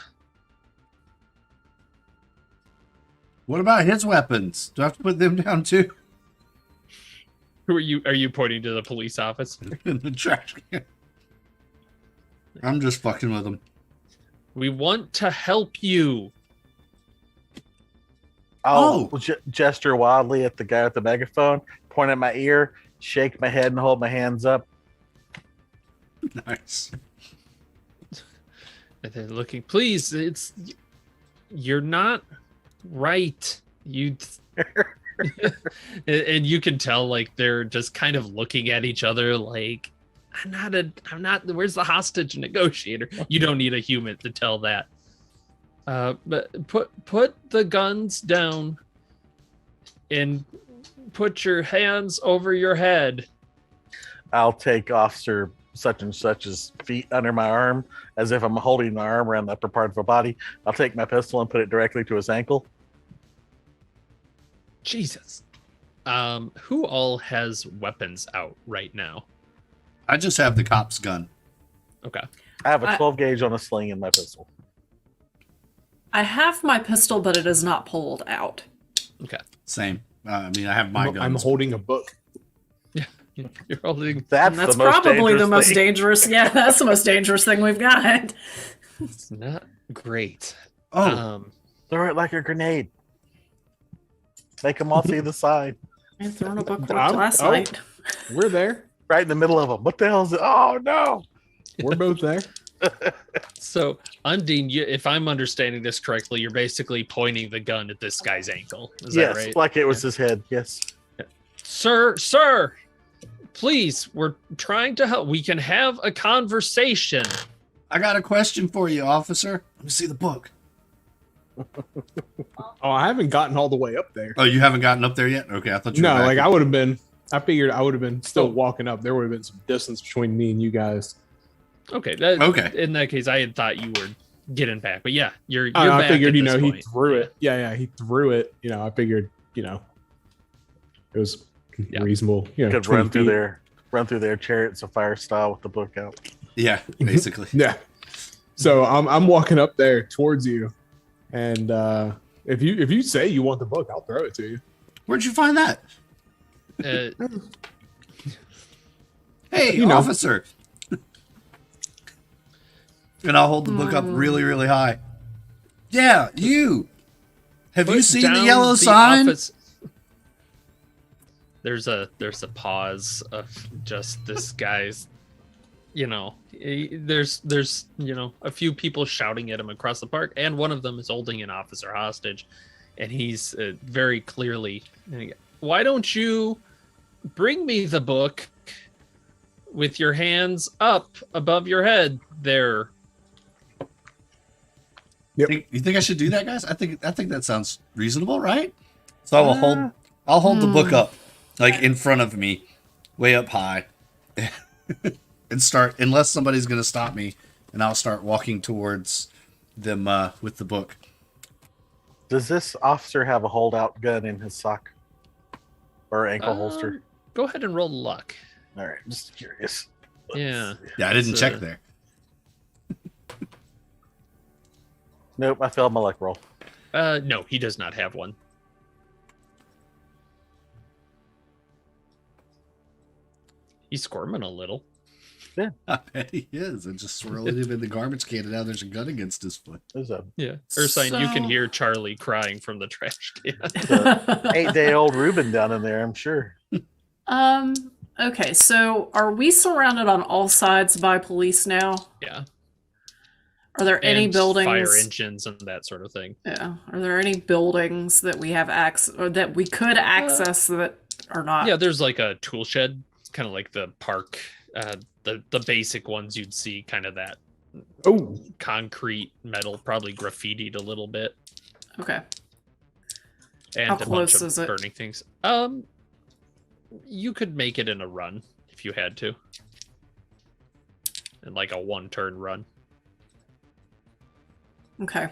What about his weapons? Do I have to put them down too? Who are you? Are you pointing to the police office? In the trash can. I'm just fucking with them. We want to help you. I'll Oh. gesture wildly at the guy with the megaphone, point at my ear, shake my head, and hold my hands up. Nice. And they're looking. Please, you're not right. And you can tell like they're just kind of looking at each other like, I'm not. Where's the hostage negotiator? You don't need a human to tell that. But put the guns down and put your hands over your head. I'll take Officer such and such's feet under my arm as if I'm holding my arm around the upper part of her body. I'll take my pistol and put it directly to his ankle. Jesus. Who all has weapons out right now? I just have the cop's gun. Okay. I have a I- 12 gauge on a sling in my pistol. I have my pistol, but it is not pulled out. Okay. Same. I mean, I have my guns. I'm holding a book. You're holding. That's, And that's the most probably the dangerous most thing. dangerous. Yeah, that's the most dangerous thing we've got. It's not great. Oh, Throw it like a grenade. Make them all see the sign. I've thrown a book worked I'm- last oh. night. We're there. Right in the middle of them. What the hell is it? Oh, no. We're both there. So, Undine, if I'm understanding this correctly, you're basically pointing the gun at this guy's ankle. Is Yes, that right? like it was his head. Yes. Sir, please, we're trying to help. We can have a conversation. I got a question for you, officer. Let me see the book. Oh, I haven't gotten all the way up there. Oh, you haven't gotten up there yet? Okay, I thought you No, were back. like I would have been. I figured I would have been still Oh. walking up. There would have been some distance between me and you guys. Okay. Okay. In that case, I had thought you were getting back, but yeah, you're I back figured, at this he point. threw it. Yeah, he threw it. I figured, it was Yeah. reasonable. Could 20 run through feet. their Chariots of Fire style with the book out. Yeah, basically. Yeah. So I'm walking up there towards you, and if you say you want the book, I'll throw it to you. Where'd you find that? Uh, Hey, You know. officer. And I'll hold the book up really, really high. Yeah, you. Have you put seen the down yellow sign? office- There's a pause of just this guy's, there's a few people shouting at him across the park, and one of them is holding an officer hostage, and he's very clearly, why don't you bring me the book with your hands up above your head there? You think I should do that, guys? I think that sounds reasonable, right? So I'll hold the book up, like in front of me, way up high, and start, unless somebody's gonna stop me, and I'll start walking towards them with the book. Does this officer have a holdout gun in his sock or ankle holster? Go ahead and roll luck. All right, just curious. Yeah. Yeah, I didn't It's, check there. Nope, I failed my luck roll. No, he does not have one. He's squirming a little. I bet he is. And just swirling him in the garbage can, and now there's a gun against his foot. There's a Yeah. Ursine, you can So- hear Charlie crying from the trash can. 8-day-old Reuben down in there, I'm sure. Okay, so are we surrounded on all sides by police now? Yeah. Are there any And buildings? fire engines and that sort of thing. Yeah. Are there any buildings that we have access or that we could access that are not? Yeah, there's like a tool shed, kind of like the park, the basic ones you'd see, kind of that Oh, concrete metal, probably graffitied a little bit, Okay. and How a bunch close of is it? burning things. You could make it in a run if you had to, in like a one-turn run. Okay.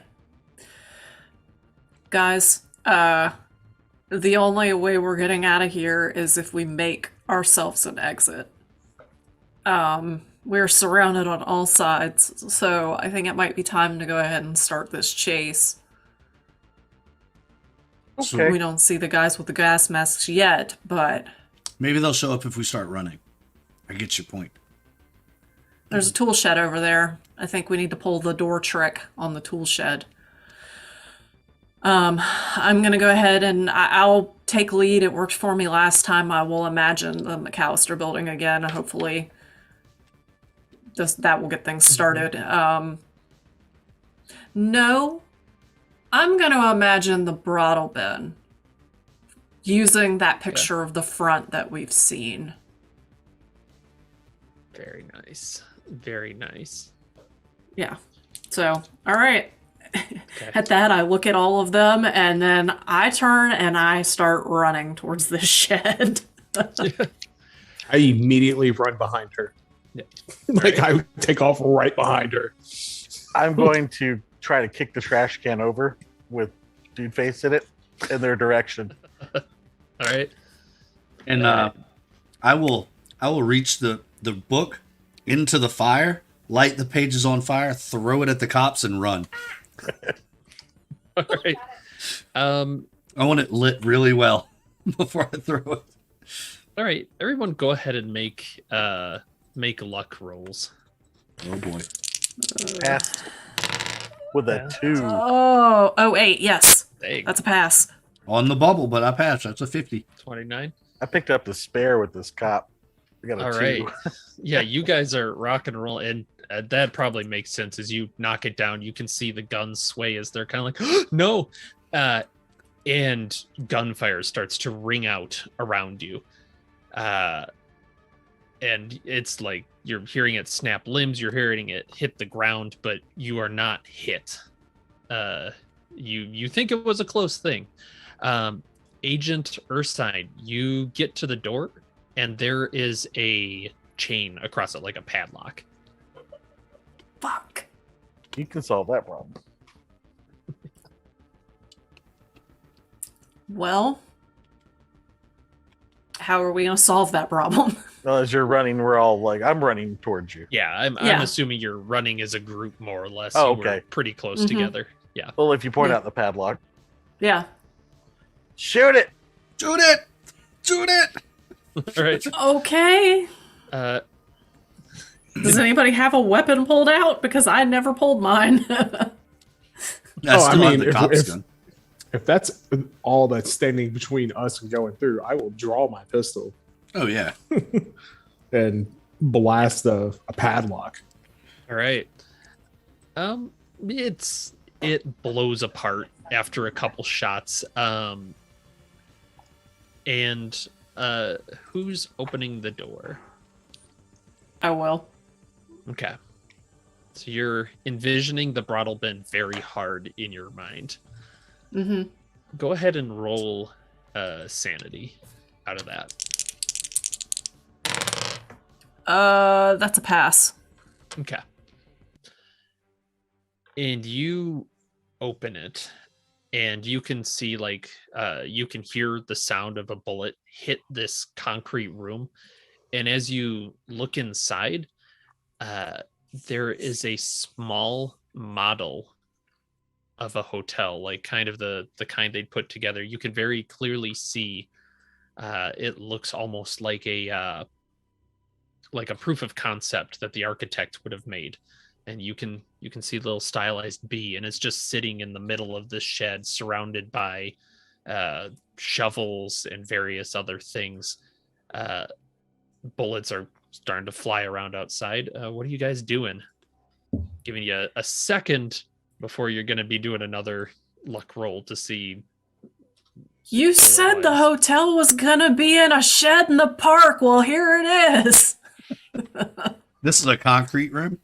Guys, the only way we're getting out of here is if we make ourselves an exit. We're surrounded on all sides, so I think it might be time to go ahead and start this chase. So Okay. We don't see the guys with the gas masks yet, but maybe they'll show up if we start running. I get your point. there's a tool shed over there. I think we need to pull the door trick on the tool shed. I'm gonna go ahead and I'll take lead. It worked for me last time. I will imagine the McAllister building again, and hopefully that will get things started. No, I'm gonna imagine the brothel bin, using that picture of the front that we've seen. Very nice. Very nice. Yeah. So, all right. Okay. At that, I look at all of them, and then I turn and I start running towards the shed. I immediately run behind her. Yeah. Like I take off right behind her. I'm going to try to kick the trash can over with dude face in it in their direction. All right. And I will reach the book into the fire, light the pages on fire, throw it at the cops, and run. All right. I want it lit really well before I throw it. All right. Everyone, go ahead and make luck rolls. Oh boy. Passed with a 2. Oh, 8, yes. Dang. That's a pass. On the bubble, but I passed. That's a 50. 29. I picked up the spare with this cop. I got a All 2. right. Yeah, you guys are rock and roll, and that probably makes sense. As you knock it down, you can see the guns sway as they're kind of like, no, and gunfire starts to ring out around you, and it's like you're hearing it snap limbs, you're hearing it hit the ground, but you are not hit. You think it was a close thing. Agent Ursine, you get to the door, and there is a chain across it, like a padlock. Fuck. You can solve that problem. Well, how are we going to solve that problem? Well, as you're running, we're all like, I'm running towards you. Yeah, I'm Yeah. assuming you're running as a group more or less. Oh, You were okay. pretty close Mhm. together. Yeah. Well, if you point Yeah. out the padlock, Yeah. shoot it. Shoot it! Shoot it! All right. Okay. Uh, Does anybody have a weapon pulled out? Because I never pulled mine. I still have the if- cop's if- gun. If that's all that's standing between us and going through, I will draw my pistol Oh yeah. and blast a padlock. all right. It blows apart after a couple shots. And who's opening the door? I will. Okay. So you're envisioning the brothel bin very hard in your mind. Mm-hmm. Go ahead and roll sanity out of that. That's a pass. Okay. And you open it, and you can see you can hear the sound of a bullet hit this concrete room. And as you look inside, there is a small model of a hotel, like kind of the kind they'd put together. You can very clearly see it looks almost like a proof of concept that the architect would have made. And you can see the little stylized bee, and it's just sitting in the middle of this shed surrounded by shovels and various other things. Bullets are starting to fly around outside. What are you guys doing? Giving you a second before you're going to be doing another luck roll to see. You said the hotel was gonna be in a shed in the park. Well, here it is. This is a concrete room.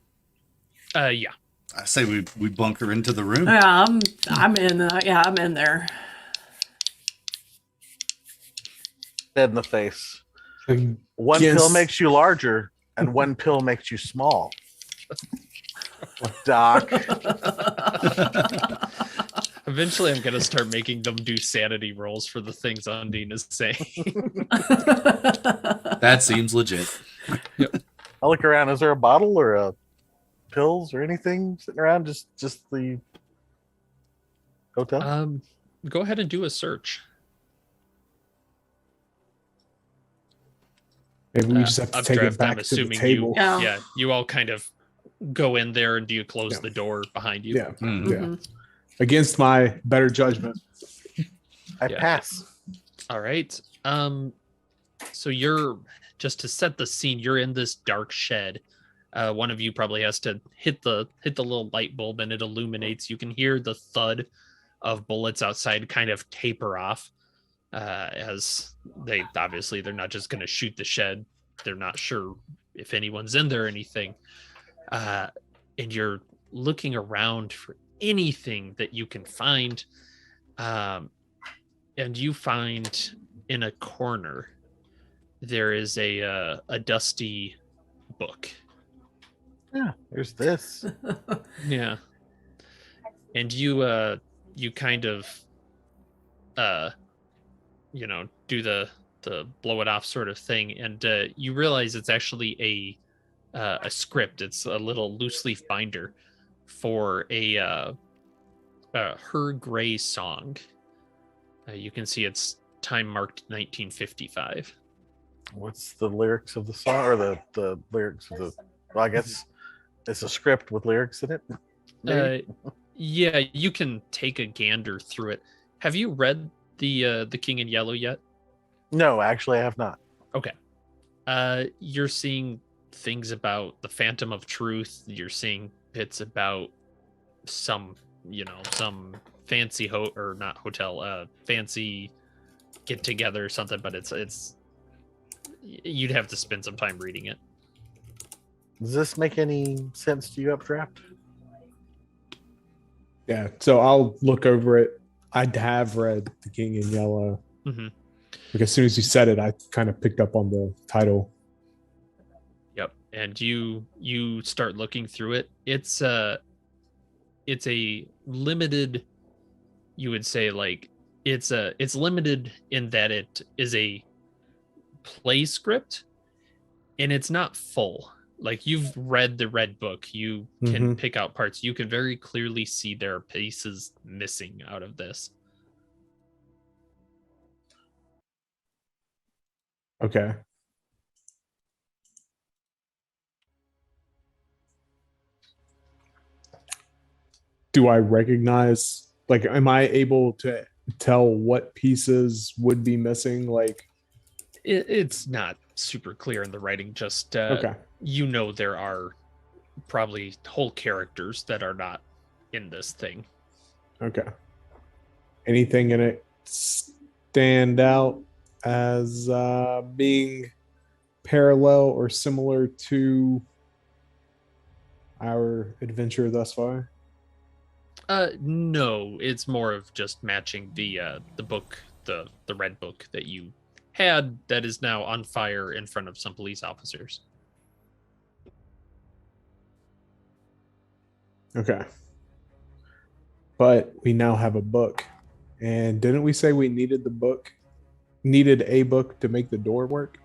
Yeah. I say we bunker into the room. Yeah, I'm in. Yeah, I'm in there. Dead in the face. One Against- pill makes you larger, and one pill makes you small. Doc. Eventually, I'm going to start making them do sanity rolls for the things Undine is saying. That seems legit. I'll look around. Is there a bottle or a pills or anything sitting around? Just the hotel? Go ahead and do a search. Maybe we just have to take Updraft, it back I'm to the assuming table. Yeah. Yeah, you all kind of go in there, and do you close Yeah. the door behind you? Yeah, Mm. Mhm. against my better judgment. I yeah. pass. All right. So you're, just to set the scene, you're in this dark shed. One of you probably has to hit the little light bulb, and it illuminates. You can hear the thud of bullets outside kind of taper off, as they're not just going to shoot the shed. They're not sure if anyone's in there or anything. And you're looking around for anything that you can find. And you find in a corner there is a dusty book. Yeah, there's this. Yeah. And you kind of do the blow it off sort of thing, and you realize it's actually a script. It's a little loose leaf binder for a Her Gray song. You can see it's time marked 1955. What's the lyrics of the song, or the lyrics of the? Well, I guess it's a script with lyrics in it. Maybe? Yeah, you can take a gander through it. Have you read the King in Yellow yet? No, actually, I have not. Okay. You're seeing things about the Phantom of Truth. You're seeing bits about some fancy fancy get together or something, but it's you'd have to spend some time reading it. Does this make any sense to you, Updraft? Yeah, so I'll look over it. I have read The King in Yellow. Mm-hmm. Like as soon as you said it, I kind of picked up on the title. Yep. And you start looking through it. It's a limited, you would say, like it's limited in that it is a play script, and it's not full. Like, you've read the red book, you can Mhm. pick out parts. You can very clearly see there are pieces missing out of this. Okay. Do I recognize, like, am I able to tell what pieces would be missing? Like, It's not super clear in the writing. Just okay. you know, there are probably whole characters that are not in this thing. Okay. Anything in it stand out as being parallel or similar to our adventure thus far? No, it's more of just matching the book, the red book that you had that is now on fire in front of some police officers. Okay. But we now have a book. And didn't we say we needed needed a book to make the door work?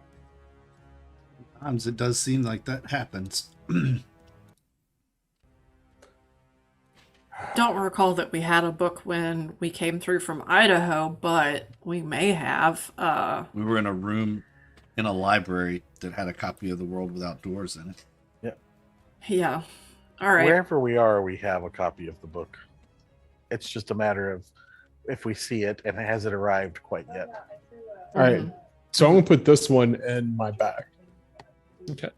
Sometimes it does seem like that happens. Don't recall that we had a book when we came through from Idaho, but we may have. We were in a room in a library that had a copy of The World Without Doors in it. Yeah. All right. Wherever we are, we have a copy of the book. It's just a matter of if we see it and has it arrived quite yet. All right. Mhm. So I'm gonna put this one in my bag. Okay.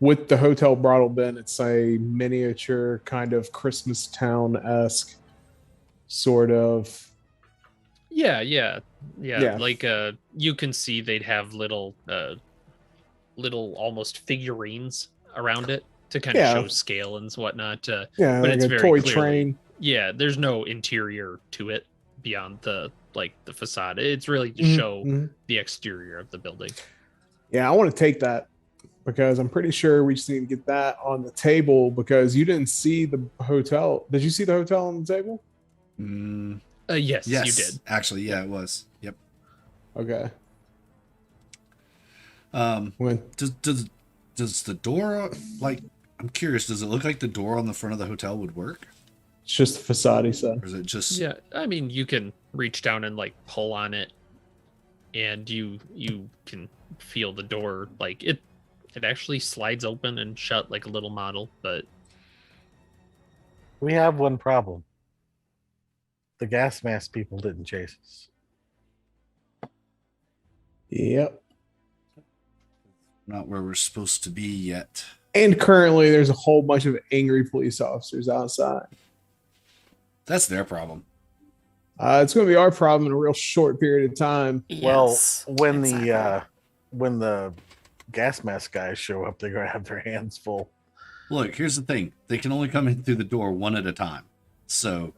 With the hotel bottle bin, it's a miniature kind of Christmas town-esque sort of. Yeah. Yeah. Like you can see they'd have little almost figurines around it to kind of Yeah. show scale and whatnot. Yeah, But like it's a very toy clearly- train. Yeah, there's no interior to it beyond the facade. It's really to Mhm, show mhm. the exterior of the building. Yeah, I want to take that because I'm pretty sure we just need to get that on the table because you didn't see the hotel. Did you see the hotel on the table? Yes, Yes, you did. actually, yeah, it was. Yep. Okay. Does the door, like, I'm curious, does it look like the door on the front of the hotel would work? It's just the facade, he said. Or is it just Yeah, I mean, you can reach down and like pull on it, and you can feel the door. Like it actually slides open and shut like a little model. But We have one problem. The gas mask people didn't chase us. Yep. not where we're supposed to be yet? And currently, there's a whole bunch of angry police officers outside. That's their problem. It's going to be our problem in a real short period of time. Yes, Well, when exactly. when the gas mask guys show up, they're gonna have their hands full. Look, here's the thing. They can only come in through the door one at a time. So,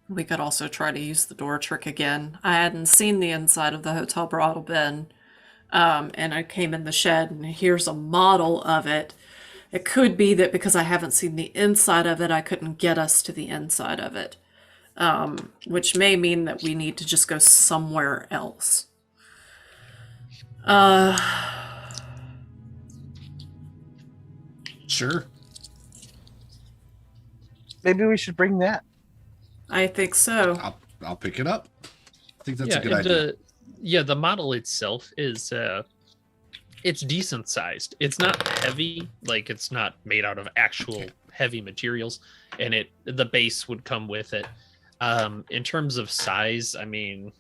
We could also try to use the door trick again. I hadn't seen the inside of the hotel bottle bin, and I came in the shed, and here's a model of it. It could be that because I haven't seen the inside of it, I couldn't get us to the inside of it, which may mean that we need to just go somewhere else. sure. Maybe we should bring that. I think so. I'll pick it up. I think that's a good idea. The model itself is it's decent sized. It's not heavy, like it's not made out of actual heavy materials, and the base would come with it. In terms of size, I mean,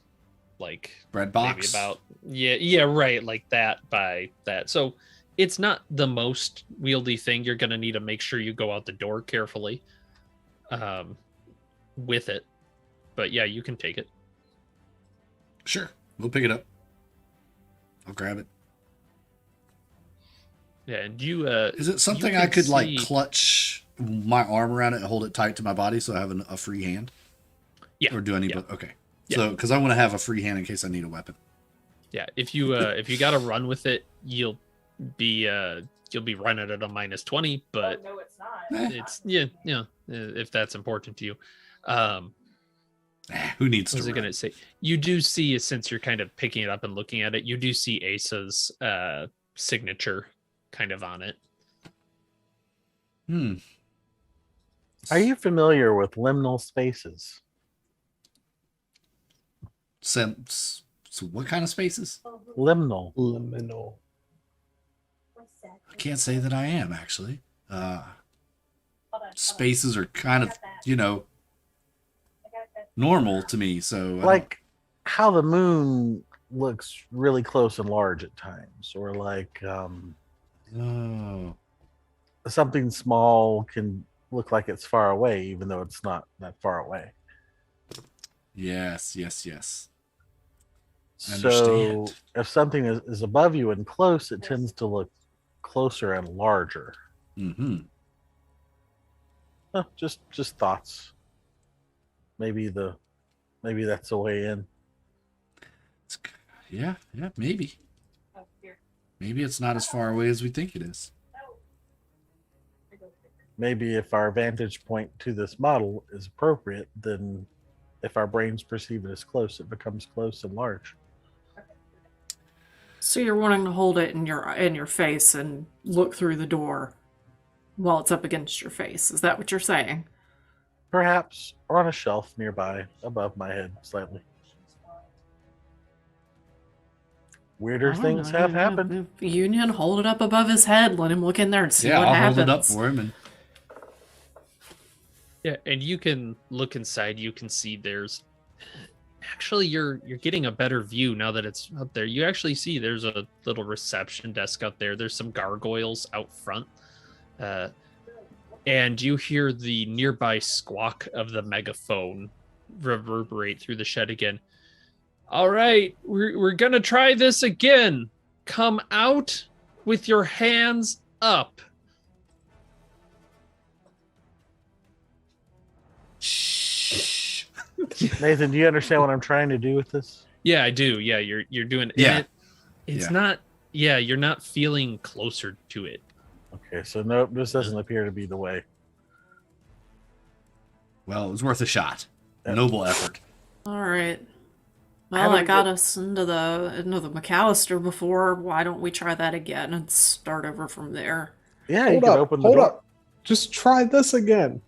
like Bread maybe box. about right, like that by that. So it's not the most wieldy thing. You're gonna need to make sure you go out the door carefully with it. But yeah, you can take it. Sure. We'll pick it up. I'll grab it. Yeah, and you Is it something you I can could like see- clutch my arm around it and hold it tight to my body so I have a free hand? Yeah. Or do I need yeah. okay. Yeah. So because I want to have a free hand in case I need a weapon. Yeah, if you got to run with it, you'll be running at a -20, but no, it's not. Eh, it's if that's important to you. Who needs What was to I run? gonna say? You do see, since you're kind of picking it up and looking at it, you do see Asa's signature kind of on it. Hmm. Are you familiar with liminal spaces? So what kind of spaces? Liminal. Liminal. I can't say that I am actually. Spaces are kind of, normal to me. So I don't- Like how the moon looks really close and large at times, or like oh, something small can look like it's far away, even though it's not that far away. yes. I So understand. if something is above you and close, it tends to look closer and larger. Mm-hmm. Just thoughts. Maybe that's the way in. Yeah, maybe. Maybe it's not as far away as we think it is. Maybe if our vantage point to this model is appropriate, then if our brains perceive it as close, it becomes close and large. So you're wanting to hold it in your face and look through the door while it's up against your face. Is that what you're saying? Perhaps, or on a shelf nearby, above my head slightly. Weirder I don't things know. have happened. Union, hold it up above his head. Let him look in there and see Yeah, what I'll happens. hold it up for him. And Yeah, and you can look inside. You can see there's actually you're getting a better view now that it's up there. You actually see there's a little reception desk out there. There's some gargoyles out front, and you hear the nearby squawk of the megaphone reverberate through the shed again. All right, we're gonna try this again. Come out with your hands up. shh. Nathan, do you understand what I'm trying to do with this? Yeah, I do. Yeah, you're doing Yeah. it's Yeah. not yeah, you're not feeling closer to it. Okay, so nope, this doesn't appear to be the way. Well, it was worth a shot. Yep. Noble effort. All right. How Well, do I we got get- us into the McAllister before. Why don't we try that again and start over from there? Yeah, you Hold can up. open the Hold door. up. Just try this again.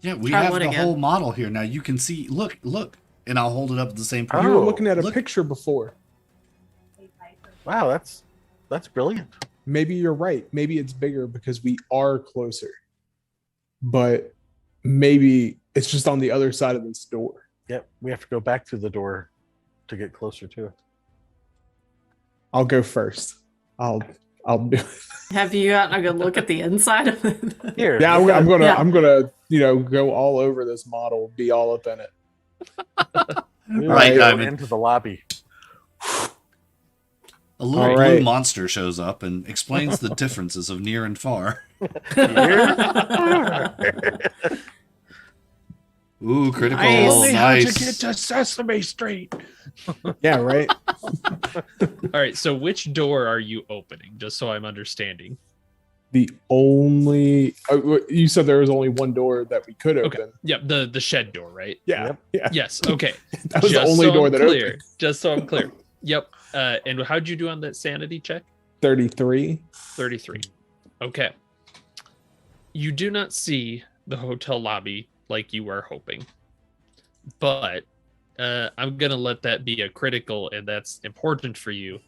Yeah, we Try have what the again? whole model here now. You can see. Look, and I'll hold it up at the same point. You were Oh, looking at a look. picture before. Wow, that's brilliant. Maybe you're right. Maybe it's bigger because we are closer. But maybe it's just on the other side of this door. Yep, we have to go back through the door to get closer to it. I'll go first. I'll do it. Have you gotten a good look at the inside of it? Here, Yeah, look I'm at- gonna Yeah. I'm gonna go all over this model, be all up in it. we Right, will go Diamond. into the lobby. A little All blue right. monster shows up and explains the differences of near and far. Ooh, critical. Nice. Only Nice. to Sesame Street. Yeah, right. All right, so which door are you opening? Just so I'm understanding. The only you said there was only one door that we could Okay. open. Yep, the shed door, right? Yeah, Yep. yeah. Yes. Okay. That was the Just only so door I'm that clear. opened. Just so I'm clear. Yep. And how'd you do on that sanity check? 33. 33. Okay. You do not see the hotel lobby like you were hoping, but I'm gonna let that be a critical, and that's important for you,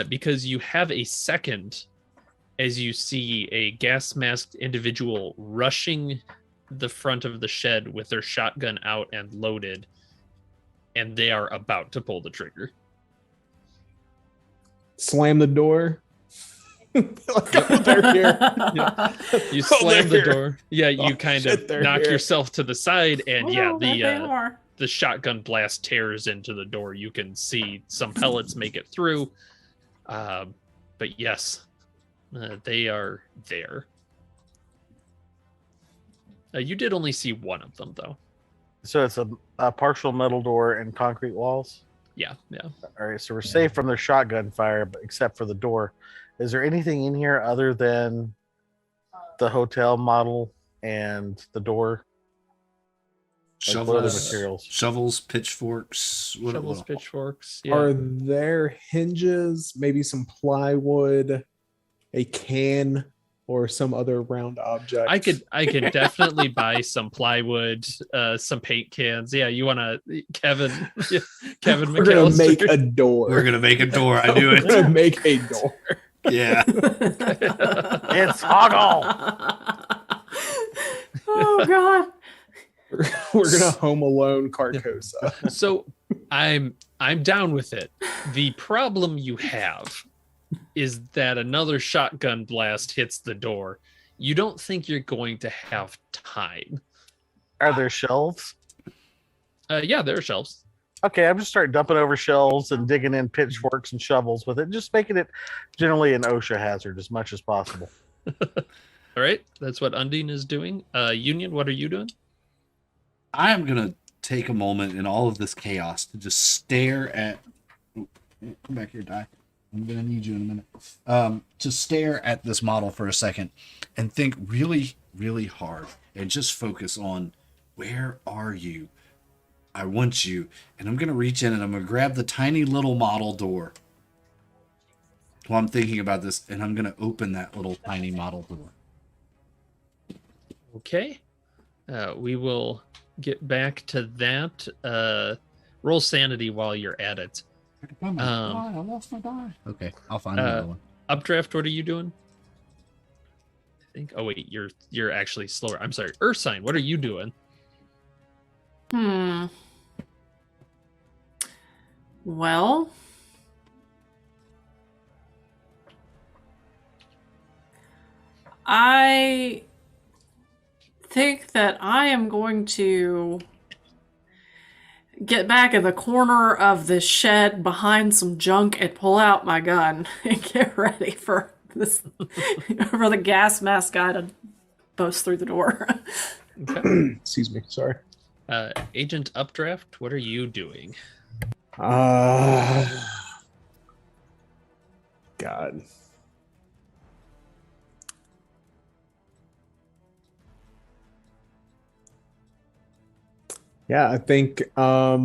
because you have a second as you see a gas masked individual rushing the front of the shed with their shotgun out and loaded, and they are about to pull the trigger. Slam the door. Like, oh, they're here. You Oh, slam the they're here. door. Yeah, you Oh, kind shit, of they're knock here. yourself to the side, and yeah, Oh, there they are. the shotgun blast tears into the door. You can see some pellets make it through, but yes, they are there. You did only see one of them, though. So it's a partial metal door and concrete walls. Yeah. All right, so we're safe from their shotgun fire, but except for the door. Is there anything in here other than the hotel model and the door? Like what other Shovels, materials? shovels, pitchforks. Shovels, what- pitchforks. Yeah. Are there hinges, maybe some plywood, a can, or some other round object? I could definitely buy some plywood, some paint cans. Yeah, you wanna Kevin yeah, Kevin We're gonna McAllister. make a door. We're gonna make a door. I knew We're it. gonna make a door. Yeah. It's Hoggle. Oh God. We're gonna Home Alone Carcosa. So I'm down with it. The problem you have is that another shotgun blast hits the door. You don't think you're going to have time. Are there shelves? Yeah, there are shelves. Okay, I'm just start dumping over shelves and digging in pitchforks and shovels with it, just making it generally an OSHA hazard as much as possible. All right, that's what Undine is doing. Union, what are you doing? I am gonna take a moment in all of this chaos to just stare at. Come back here, Die. I'm gonna need you in a minute. To stare at this model for a second and think really, really hard and just focus on where are you? I want you, and I'm gonna reach in and I'm gonna grab the tiny little model door while I'm thinking about this, and I'm gonna open that little tiny model door. Okay. We will get back to that. Roll sanity while you're at it. I lost my die. Okay, I'll find another one. Updraft, what are you doing? I think. Oh wait, you're actually slower. I'm sorry. Ursine, what are you doing? Well, I think that I am going to get back in the corner of the shed behind some junk and pull out my gun and get ready for this for the gas mask guy to bust through the door. Okay. Excuse me. Sorry. Agent Updraft, what are you doing? God. Yeah, I think a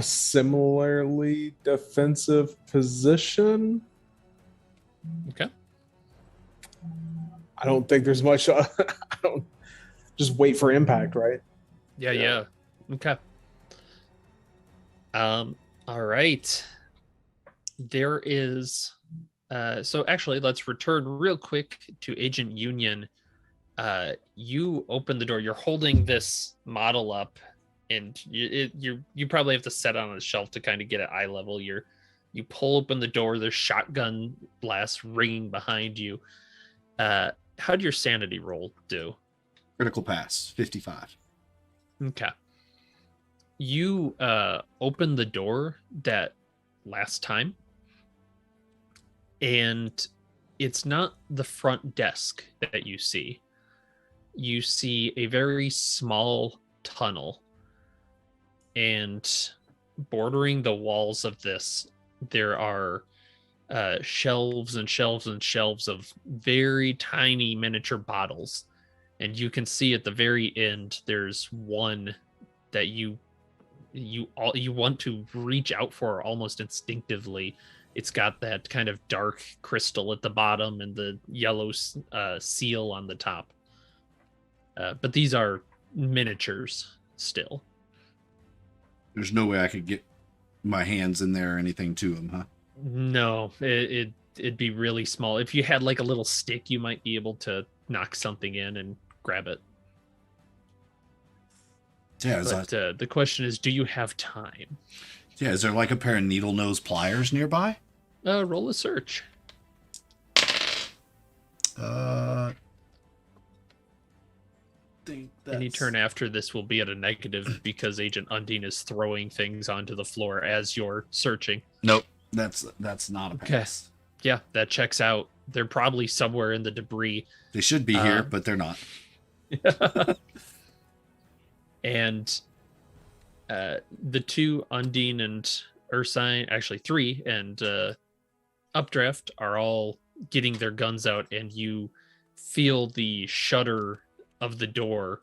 similarly defensive position. Okay. I don't think there's much. I don't just wait for impact, right? Yeah. Okay. All right. There is so actually let's return real quick to Agent Union. You open the door, you're holding this model up, and you probably have to set it on a shelf to kind of get at eye level. You pull open the door, there's shotgun blasts ringing behind you. How'd your sanity roll do? Critical pass, 55. Okay. You opened the door that last time, and it's not the front desk that you see. You see a very small tunnel, and bordering the walls of this, there are shelves and shelves and shelves of very tiny miniature bottles. And you can see at the very end, there's one that you want to reach out for almost instinctively. It's got that kind of dark crystal at the bottom and the yellow seal on the top. But these are miniatures still. There's no way I could get my hands in there or anything to them, huh? No, it'd be really small. If you had like a little stick, you might be able to knock something in and grab it. Yeah, But the question is, do you have time? is there like a pair of needle nose pliers nearby? Roll a search. Think Any turn after this will be at a negative because Agent Undine is throwing things onto the floor as you're searching. Nope, that's not a Okay. pass. Yeah, that checks out. They're probably somewhere in the debris. They should be here, but they're not. And the two, Undine and Ursine, actually three, and Updraft are all getting their guns out, and you feel the shudder of the door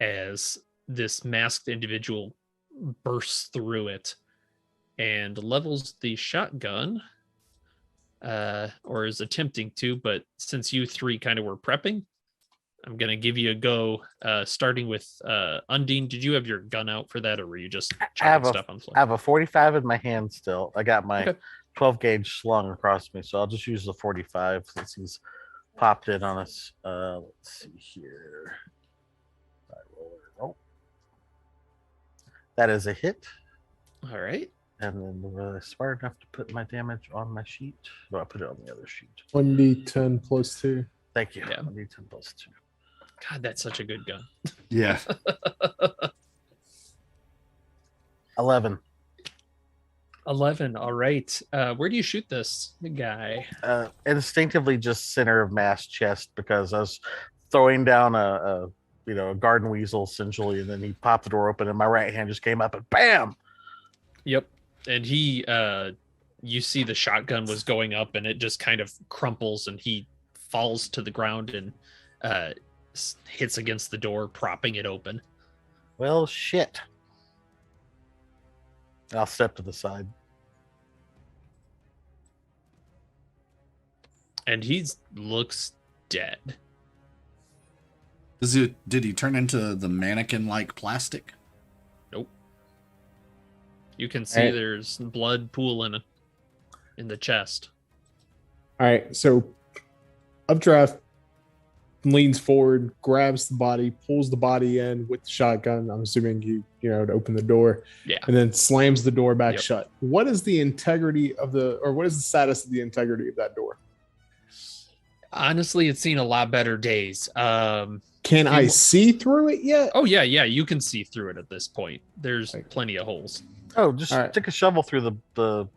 as this masked individual bursts through it and levels the shotgun, or is attempting to. But since you three kind of were prepping, I'm going to give you a go, starting with Undine. Did you have your gun out for that, or were you just chucking stuff on the floor? I have a 45 in my hand still. I got my Okay. 12 gauge slung across me, so I'll just use the 45 since he's popped in on us. Let's see here. Oh, that is a hit. All right. And then was I smart enough to put my damage on my sheet? No, I put it on the other sheet. 1d10 plus 2. Thank you. Yeah. 1d10 plus 2. God, that's such a good gun. Yeah. 11. 11. All right. Where do you shoot this guy? Instinctively just center of mass chest because I was throwing down a garden weasel essentially, and then he popped the door open and my right hand just came up and bam. Yep. And he, you see the shotgun was going up and it just kind of crumples and he falls to the ground and hits against the door, propping it open. Well, shit. I'll step to the side. And he looks dead. Did he turn into the mannequin-like plastic? Nope. You can see Hey. there's blood pooling in the chest. All right, so Updraft leans forward, grabs the body, pulls the body in with the shotgun. I'm assuming to open the door, Yeah. and then slams the door back Yep. shut. What is the integrity of what is the status of the integrity of that door? Honestly, it's seen a lot better days. Can I see through it yet? Oh yeah, you can see through it at this point. There's Okay. plenty of holes. Oh, just All right. stick a shovel through the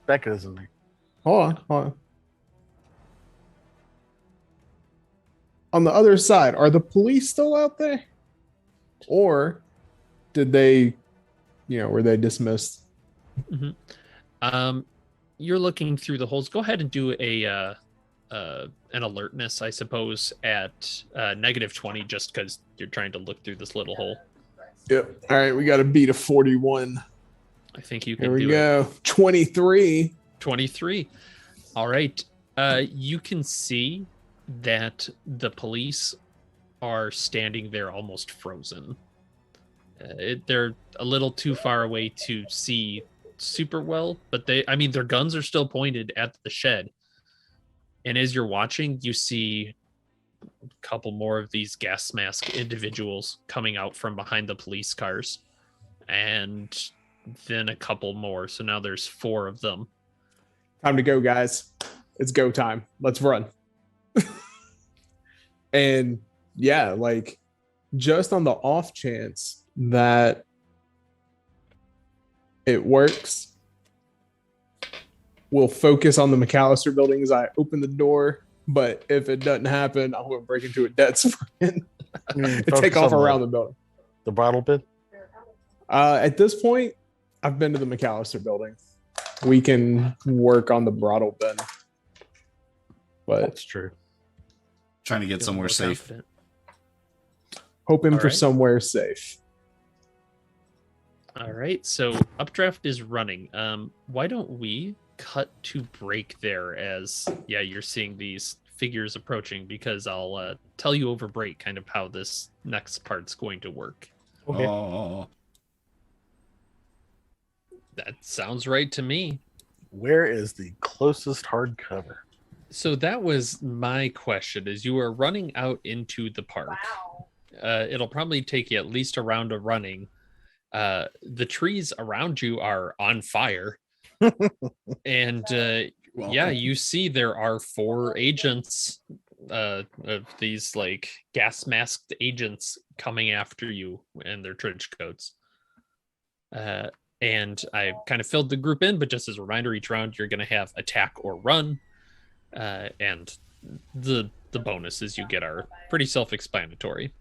mechanism there. Hold on. On the other side, are the police still out there? Or did they, were they dismissed? You're looking through the holes. Go ahead and do an alertness, I suppose, at -20, just because you're trying to look through this little hole. Yep. All right, we got to beat a 41. I think you Here can we do it. go. 23. 23. All right. You can see that the police are standing there almost frozen. They're a little too far away to see super well, but their guns are still pointed at the shed. And as you're watching, you see a couple more of these gas mask individuals coming out from behind the police cars, and then a couple more. So now there's 4 of them. Time to go, guys. It's go time. Let's run. And yeah, just on the off chance that it works, we'll focus on the McAllister building as I open the door. But if it doesn't happen, I'm going to break into a dead sprint and take off around the building. The bottle bin. At this point, I've been to the McAllister building. We can work on the Brattle bin. But That's true. Trying to get Feeling somewhere more safe. confident. hoping All for right. somewhere safe. All right, so Updraft is running. Why don't we cut to break there as you're seeing these figures approaching, because I'll tell you over break kind of how this next part's going to work. Okay. Oh, That sounds right to me. Where is the closest hardcover? So that was my question: is you are running out into the park. It'll probably take you at least a round of running. The trees around you are on fire. And welcome. you see there are 4 agents of these like gas masked agents coming after you in their trench coats. And I kind of filled the group in, but just as a reminder, each round you're going to have attack or run. And the bonuses you get are pretty self-explanatory.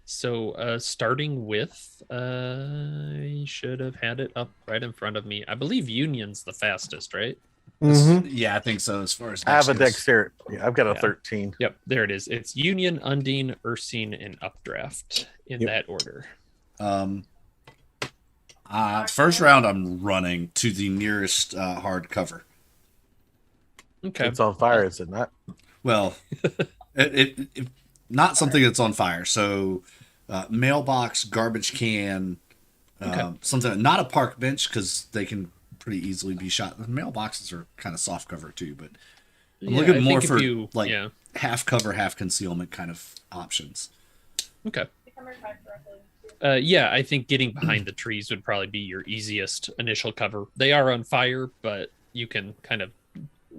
So starting with, I should have had it up right in front of me. I believe Union's the fastest, right? Mhm. Yeah, I think so. As far as I have a dex goes. dexterity. Yeah, I've got a Yeah. 13. Yep, there it is. It's Union, Undine, Ursine, and Updraft in Yep. that order. First round, I'm running to the nearest hard cover. Okay. It's on fire, is it not? Well, it not something that's on fire. So, mailbox, garbage can, Okay. something not a park bench because they can pretty easily be shot. The mailboxes are kind of soft cover too, but I'm Yeah, looking I more think for if you, like yeah. half cover, half concealment kind of options. Okay. Yeah, I think getting behind the trees would probably be your easiest initial cover. They are on fire, but you can kind of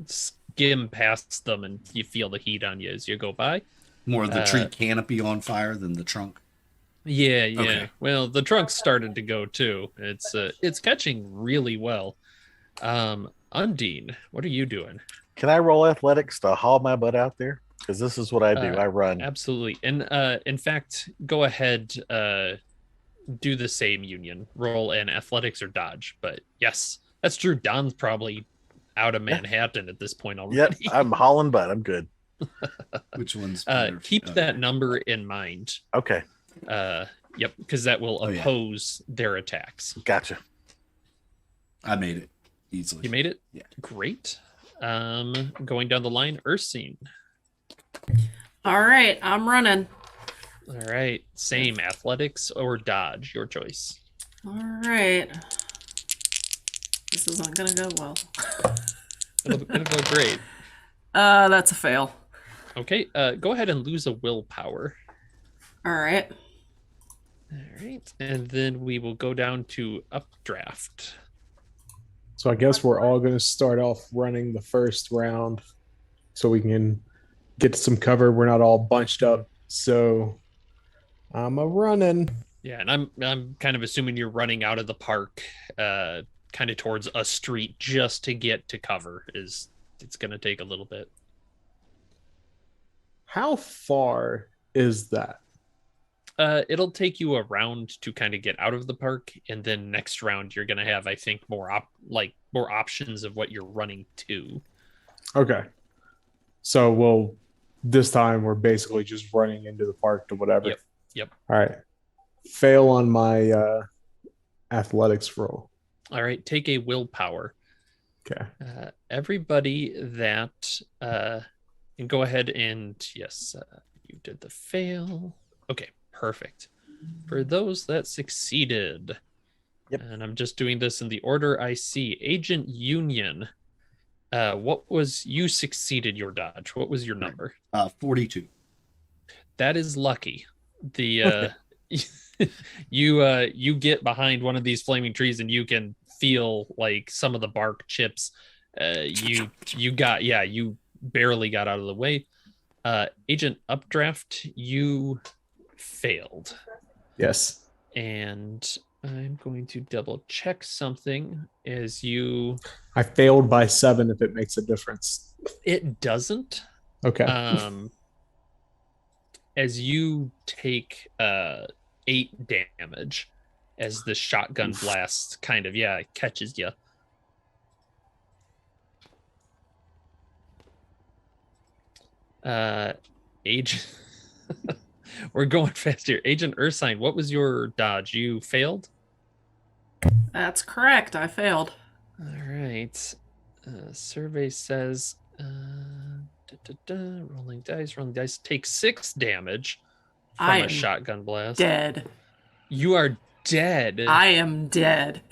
skim past them and you feel the heat on you as you go by. More of the tree canopy on fire than the trunk. Yeah. Okay. Well, the trunk's started to go too. It's catching really well. Undine, what are you doing? Can I roll athletics to haul my butt out there? Because this is what I do. I run. Absolutely. And in fact, go ahead, do the same, Union. Roll in athletics or dodge. But yes, that's true. Don's probably out of Manhattan at this point already. Yep, I'm hauling butt. I'm good. Which one's better? Keep that number in mind. Okay, Yep, because that will Oh, yeah. oppose their attacks. gotcha. I made it easily. You made it? Yeah. Great. Going down the line, Ursine. All right, I'm running. All right. Same athletics or dodge, your choice. All right. This isn't gonna go well. It'll go great. That's a fail. Okay, go ahead and lose a willpower. All right. All right, and then we will go down to updraft. So I guess we're all going to start off running the first round so we can get some cover. We're not all bunched up. So I'm a running. Yeah, and I'm kind of assuming you're running out of the park, kind of towards a street just to get to cover. It's going to take a little bit. How far is that? It'll take you a round to kind of get out of the park, and then next round you're going to have, I think, more options of what you're running to. Okay. So this time we're basically just running into the park to whatever. Yep. All right. Fail on my athletics roll. All right, take a willpower. Okay. Everybody that and go ahead and yes, you did the fail. Okay, perfect. For those that succeeded, Yep. and I'm just doing this in the order I see. Agent Union, what was you succeeded your dodge? What was your number? 42. That is lucky. The you get behind one of these flaming trees and you can feel like some of the bark chips. You barely got out of the way. Agent Updraft, you failed. Yes. And I'm going to double check something as you. I failed by 7 if it makes a difference. It doesn't. Okay. As you take 8 damage as the shotgun blast kind of catches you. Agent we're going fast here. Agent Ursine, what was your dodge? You failed? That's correct. I failed. All right. Survey says rolling dice. Take 6 damage from I a am shotgun blast. Dead. You are dead. I am dead.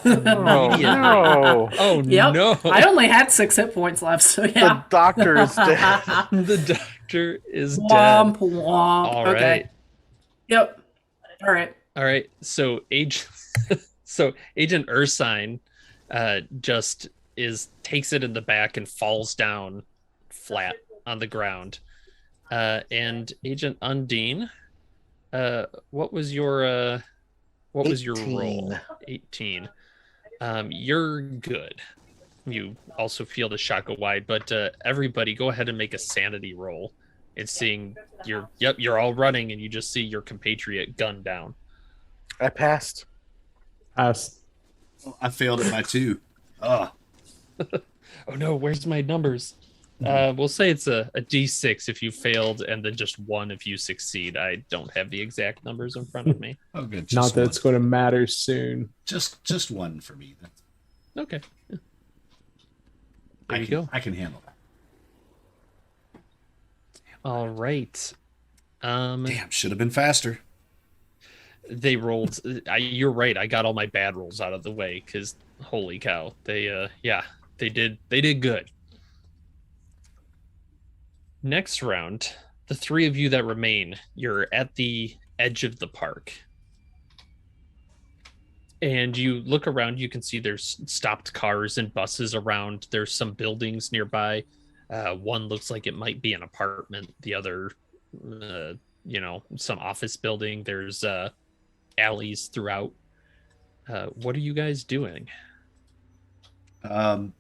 Oh Immediately. no! Oh Yep. no. I only had 6 hit points left, so The yeah. doctor is dead. The doctor is dead. Womp womp. All Okay. right. Yep. All right. All right. So Agent Ursine just takes it in the back and falls down flat on the ground. And Agent Undine, what was your roll? 18. You're good. You also feel the shock go wide, but everybody go ahead and make a sanity roll. It's seeing you're all running and you just see your compatriot gunned down. I passed. Pass. I failed it by 2. Ugh. Oh no, where's my numbers? We'll say it's a D6 if you failed, and then just 1 if you succeed. I don't have the exact numbers in front of me. Oh, good. Not Just that one. it's going to matter soon. Just one for me. Okay. Yeah. I There you can, go. I can handle that. All right. Damn, should have been faster. They rolled. You're right. I got all my bad rolls out of the way because holy cow, they did good. Next round, the 3 of you that remain, you're at the edge of the park. And you look around, you can see there's stopped cars and buses around. There's some buildings nearby. One looks like it might be an apartment. The other, some office building. There's alleys throughout. What are you guys doing? Take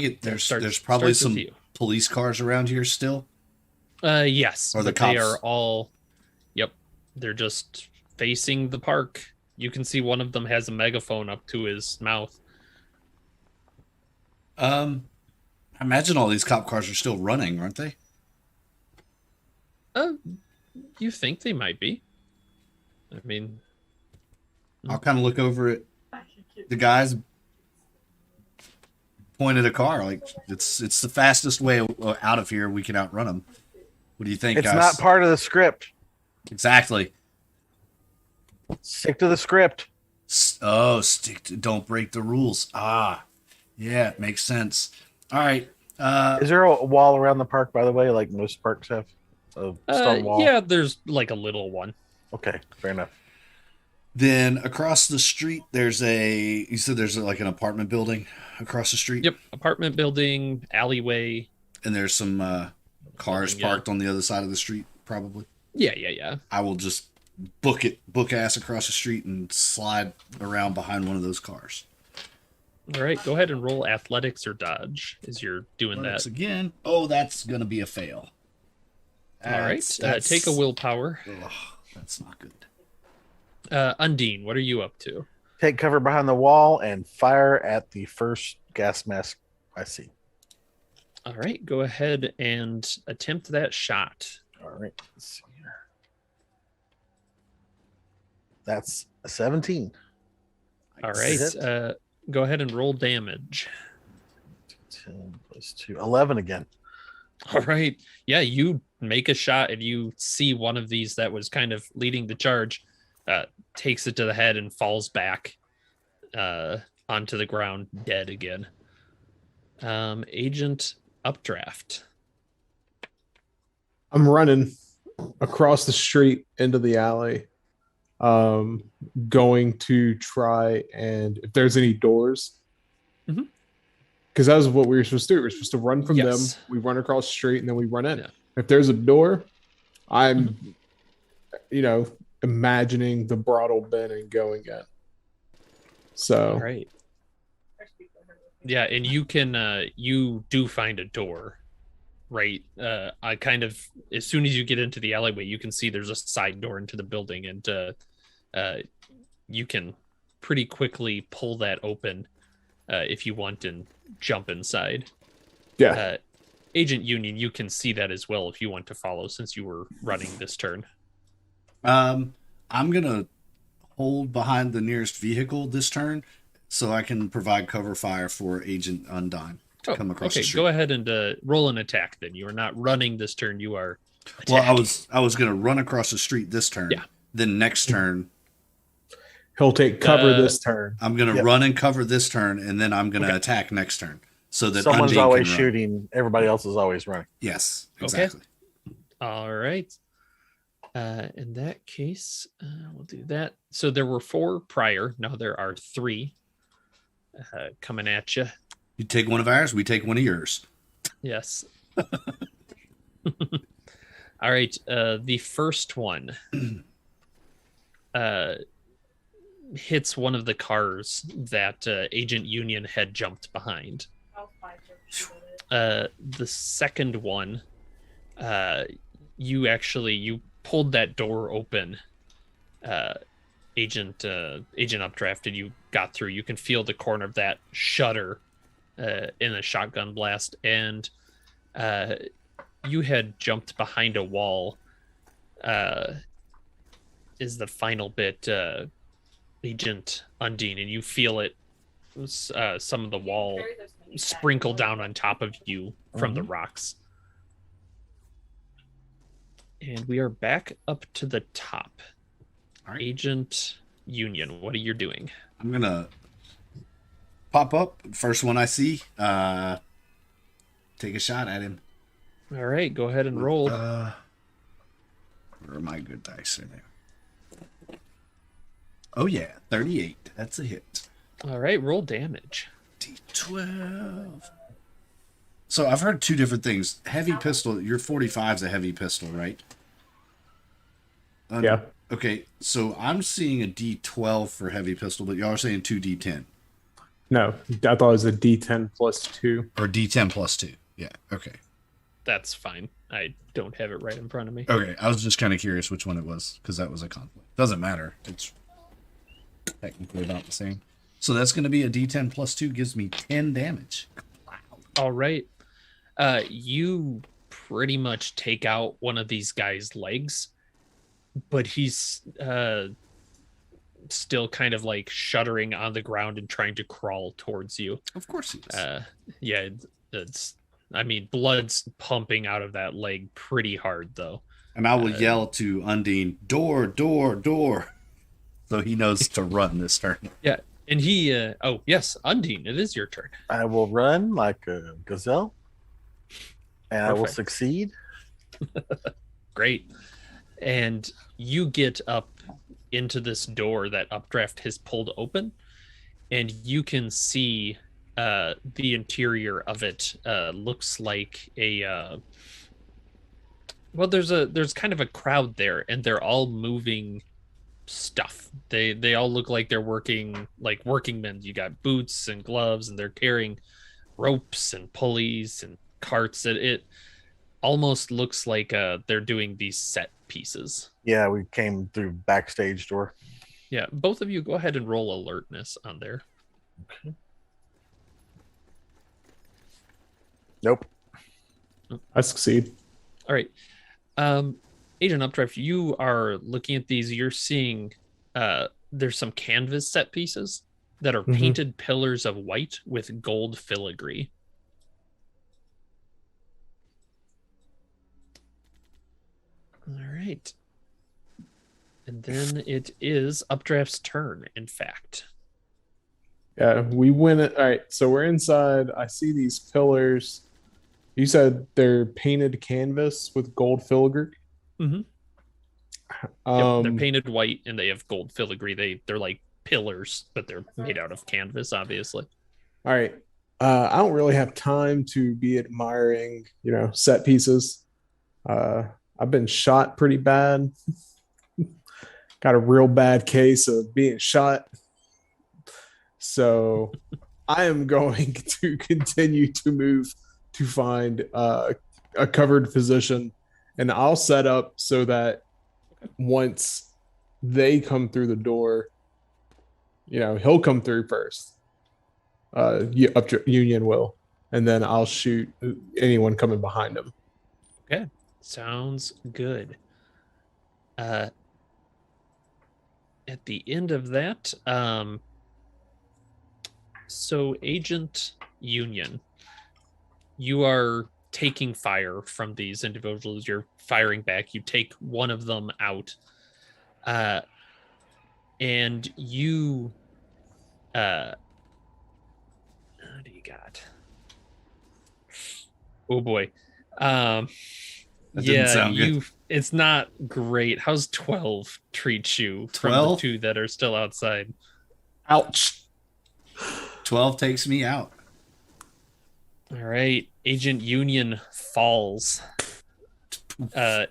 it. There's Starts probably with some you. police cars around here still. Yes, Or the but they cops. are all. Yep, they're just facing the park. You can see one of them has a megaphone up to his mouth. I imagine all these cop cars are still running, aren't they? You think they might be? I mean, I'll kind of look over at the guys, point at a car like it's the fastest way out of here. We can outrun them. What do you think, It's guys? not part of the script. Exactly. Stick to the script. Don't break the rules. Yeah, it makes sense. All right. Is there a wall around the park, by the way, like most parks have? A stone wall? yeah, there's like a little one. Okay, fair enough. Then across the street, you said there's like an apartment building across the street? Yep, apartment building, alleyway. And there's some cars Building, yeah. parked on the other side of the street, probably. Yeah. I will just book ass across the street and slide around behind one of those cars. All right, go ahead and roll athletics or dodge as you're doing Once that. again. Oh, that's going to be a fail. All right, take a willpower. Ugh, that's not good. Undine, what are you up to? Take cover behind the wall and fire at the first gas mask I see. All right, go ahead and attempt that shot. All right, let's see here. That's a 17. All Hit. right, go ahead and roll damage. 10 plus 2. 11 again. All right, yeah, you make a shot and you see one of these that was kind of leading the charge, takes it to the head and falls back onto the ground, dead again. Agent Updraft. I'm running across the street into the alley, going to try and if there's any doors, Mhm. because that was what we were supposed to do. We were supposed to run from Yes. them. We run across the street and then we run in. Yeah. If there's a door, I'm, imagining the brothel bin and going in. So All right. Yeah, and you can you do find a door, right? I kind of as soon as you get into the alleyway, you can see there's a side door into the building, and you can pretty quickly pull that open if you want and jump inside. yeah, Agent Union, you can see that as well if you want to follow, since you were running this turn. I'm going to hold behind the nearest vehicle this turn so I can provide cover fire for Agent Undine to come across okay, the street. go ahead and roll an attack then. You are not running this turn, you are Well, attacking. I was going to run across the street this turn. Yeah. Then next turn, he'll take cover Uh, this turn. I'm going to Yep. run and cover this turn, and then I'm going to attack next turn. So that Someone's Undine always can run. shooting. Everybody else is always running. Yes, Okay. exactly. All right. In that case, we'll do that. So there were 4 prior. Now there are 3 coming at you. You take one of ours, we take one of yours. Yes. All right. The first one hits one of the cars that Agent Union had jumped behind. The second one, you pulled that door open. Agent Updraft, and you got through. You can feel the corner of that shutter in a shotgun blast, and you had jumped behind a wall. Is the final bit, Agent Undine, and you feel it. Some of the wall sprinkle down on top of you from the rocks. And we are back up to the top. All right. Agent Union, what are you doing? I'm gonna pop up first one I see. Take a shot at him. All right, go ahead and roll. Where are my good dice in there? Oh yeah, 38. That's a hit. All right, roll damage. D12. So I've heard two different things. Heavy pistol. Your 45 is a heavy pistol, right? Yeah. Okay, so I'm seeing a D12 for heavy pistol, but y'all are saying 2D10 No, I thought it was a D10 plus 2. or D10 plus 2. Yeah. Okay. That's fine. I don't have it right in front of me. Okay. I was just kind of curious which one it was because that was a conflict. Doesn't matter. It's technically about the same. So that's going to be a D10 plus 2 gives me 10 damage. All right. You pretty much take out one of these guys' legs, but he's still kind of like shuddering on the ground and trying to crawl towards you. Of course he is. Yeah, it's. I mean, blood's pumping out of that leg pretty hard, though. And I will yell to Undine, door, door, door. So he knows to run this turn. Yeah, and he. Oh yes, Undine, it is your turn. I will run like a gazelle, and I will Perfect. succeed. Great. And you get up into this door that Updraft has pulled open, and you can see the interior of it. Looks like a well, there's kind of a crowd there, and they're all moving stuff. They all look like they're working like working men. You got boots and gloves, and they're carrying ropes and pulleys and carts. It almost looks like they're doing these set pieces. Yeah, we came through backstage door. Yeah, both of you go ahead and roll alertness on there. Nope. I succeed. All right. Agent Updraft, you are looking at these. You're seeing there's some canvas set pieces that are Mhm. painted pillars of white with gold filigree. All right. And then it is Updraft's turn, in fact. Yeah, we win it. All right, so we're inside. I see these pillars. You said they're painted canvas with gold filigree. Mhm. Yep, they're painted white and they have gold filigree. They're like pillars, but they're made out of canvas, obviously. All right. I don't really have time to be admiring, set pieces. I've been shot pretty bad. Got a real bad case of being shot. So I am going to continue to move to find a covered position, and I'll set up so that once they come through the door, he'll come through first. Union will, and then I'll shoot anyone coming behind him. Okay, sounds good. At the end of that, so Agent Union, you are taking fire from these individuals. You're firing back. You take one of them out, and you what do you got? Oh boy. That didn't sound good. It's not great. How's 12 treat you from 12? the two that are still outside? Ouch. 12 takes me out. All right. Agent Union falls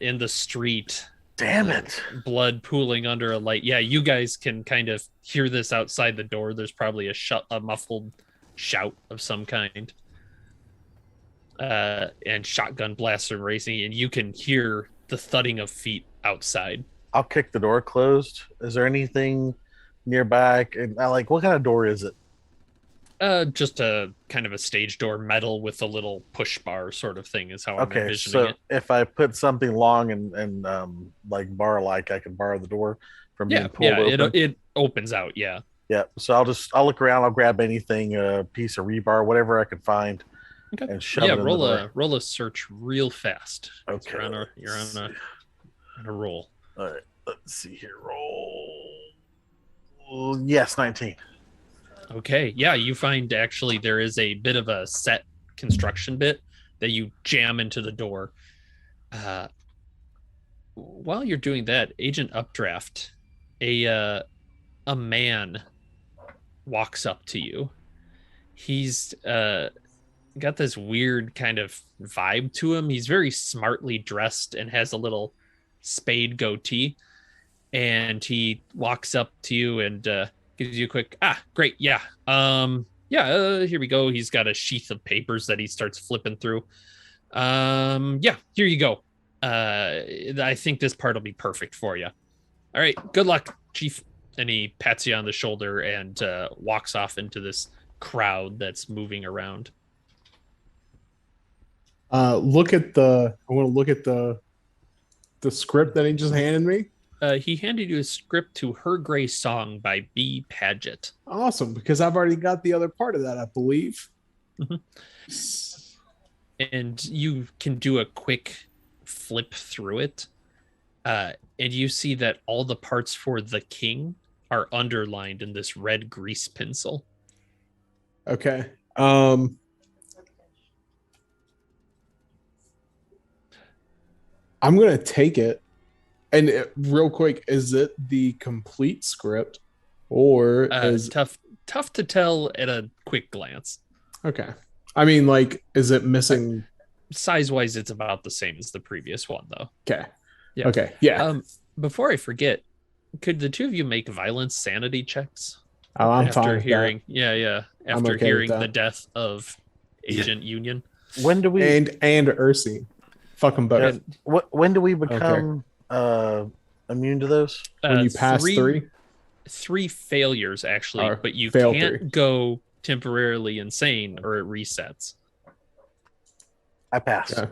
in the street. Damn it. Blood pooling under a light. Yeah, you guys can kind of hear this outside the door. There's probably a muffled shout of some kind. And shotgun blasts are racing, and you can hear the thudding of feet outside. I'll kick the door closed. Is there anything nearby? And I what kind of door is it? Just a kind of a stage door, metal with a little push bar sort of thing is how I'm Okay, envisioning so it. if I put something long and like bar like, I can bar the door from Yeah, being pulled yeah, it open. it opens out. Yeah. Yeah. So I'll look around. I'll grab anything, a piece of rebar, whatever I can find, Okay. and shove Yeah, it in the door. roll a search real fast. 'Cause Okay. You're on a roll. All right. Let's see here. Roll. Yes, 19. Okay. Yeah, you find actually there is a bit of a set construction bit that you jam into the door. Uh, while you're doing that, Agent Updraft, a man walks up to you. He's got this weird kind of vibe to him. He's very smartly dressed and has a little spade goatee. And he walks up to you and gives you a quick, great, yeah. Here we go. He's got a sheath of papers that he starts flipping through. Yeah, here you go. I think this part will be perfect for you. All right, good luck, Chief. And he pats you on the shoulder and walks off into this crowd that's moving around. I want to look at the script that he just handed me. He handed you a script to Her Grey Song by B. Paget. Awesome, because I've already got the other part of that, I believe. And you can do a quick flip through it. And you see that all the parts for the king are underlined in this red grease pencil. Okay. I'm gonna take it. And real quick, is it the complete script, or is tough to tell at a quick glance. okay? I mean, like, is it missing? Size wise, it's about the same as the previous one, though. Okay. Yeah. Okay. Yeah. Before I forget, could the two of you make violence sanity checks? Oh, I'm fine After with hearing, that. after okay hearing with the that. death of Agent Union. When do we? And Ursine. Fuck them both. When do we become immune to those? When you pass three failures actually, Or but you fail can't 3. go temporarily insane or it resets. I passed. Yeah.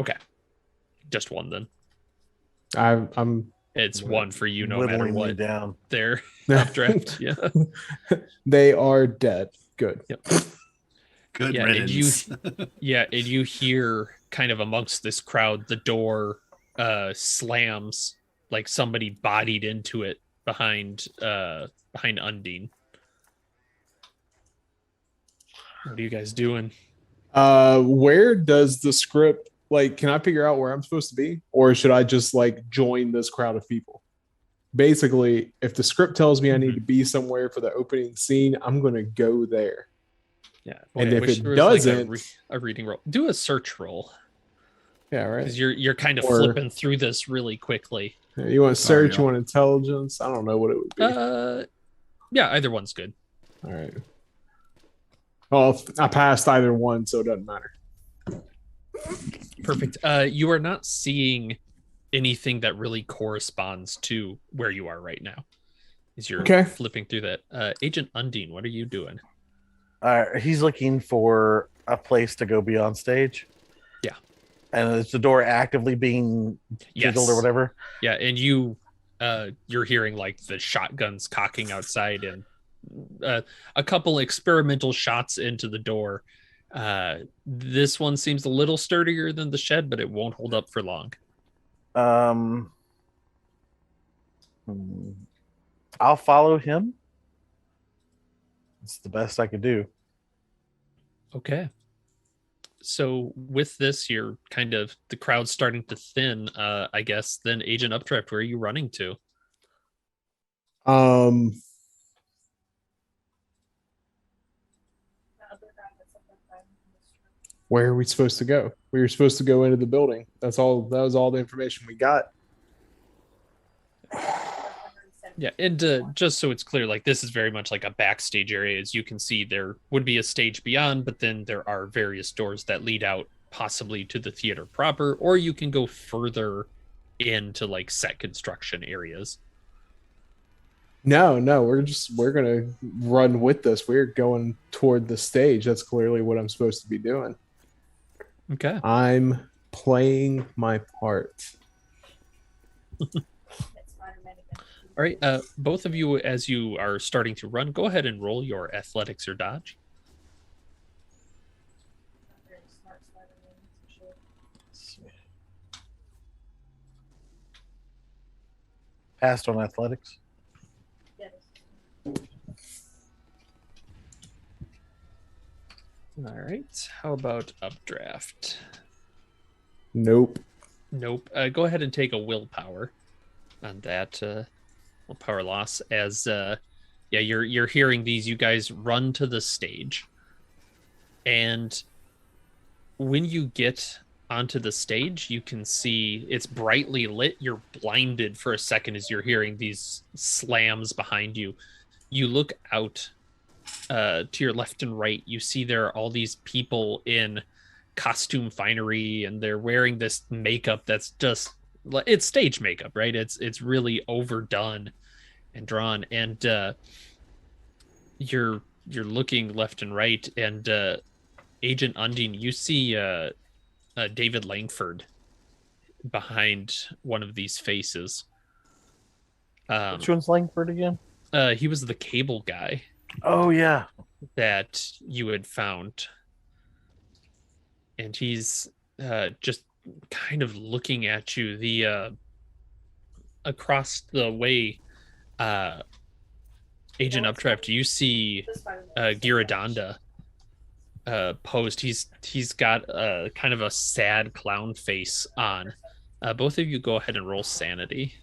Okay, just one then. I'm. It's one for you no matter Whittling me what. down. They're updraft. Yeah. They are dead. Good. Yep. Good Yeah, riddance. and you hear kind of amongst this crowd, the door slams like somebody bodied into it behind Undine. What are you guys doing? Where does the script, like, can I figure out where I'm supposed to be, or should I just like join this crowd of people? Basically, if the script tells me I need to be somewhere for the opening scene, I'm gonna go there. Yeah, And I if wish it there was, like, doesn't, a reading roll. Do a search roll yeah, right. because you're kind of Or- flipping through this really quickly. You want Sorry, search? You want intelligence? I don't know what it would be. Yeah, either one's good. All right. Well, I passed either one, so it doesn't matter. Perfect. You are not seeing anything that really corresponds to where you are right now. As you're Okay. flipping through that, Agent Undine, what are you doing? He's looking for a place to go be on stage. Yeah. And is the door actively being jiggled or whatever? Yeah, and you're hearing like the shotguns cocking outside and a couple experimental shots into the door. This one seems a little sturdier than the shed, but it won't hold up for long. I'll follow him. It's the best I could do. Okay. So with this, you're kind of the crowd's starting to thin. I guess then Agent Updraft, where are you running to? Where are we supposed to go? We were supposed to go into the building. That's all. That was all the information we got. Yeah, and just so it's clear, like this is very much like a backstage area. As you can see, there would be a stage beyond, but then there are various doors that lead out possibly to the theater proper, or you can go further into like set construction areas. No, we're gonna run with this. We're going toward the stage. That's clearly what I'm supposed to be doing. Okay. I'm playing my part. All right. Both of you, as you are starting to run, go ahead and roll your athletics or dodge. Passed on athletics. All right. How about updraft? Nope. Nope. Go ahead and take a willpower on that willpower loss. As yeah, you're hearing these. You guys run to the stage, and when you get onto the stage, you can see it's brightly lit. You're blinded for a second as you're hearing these slams behind you. You look out to your left and right. You see there are all these people in costume finery, and they're wearing this makeup that's just, it's stage makeup, right? It's really overdone and drawn, and you're looking left and right, and Agent Undine, you see David Langford behind one of these faces. Which one's Langford again? He was the cable guy Oh yeah. that you had found, and he's just kind of looking at you. The across the way, Agent Updraft, you see Giradonda posed. He's got kind of a sad clown face on. Both of you go ahead and roll sanity.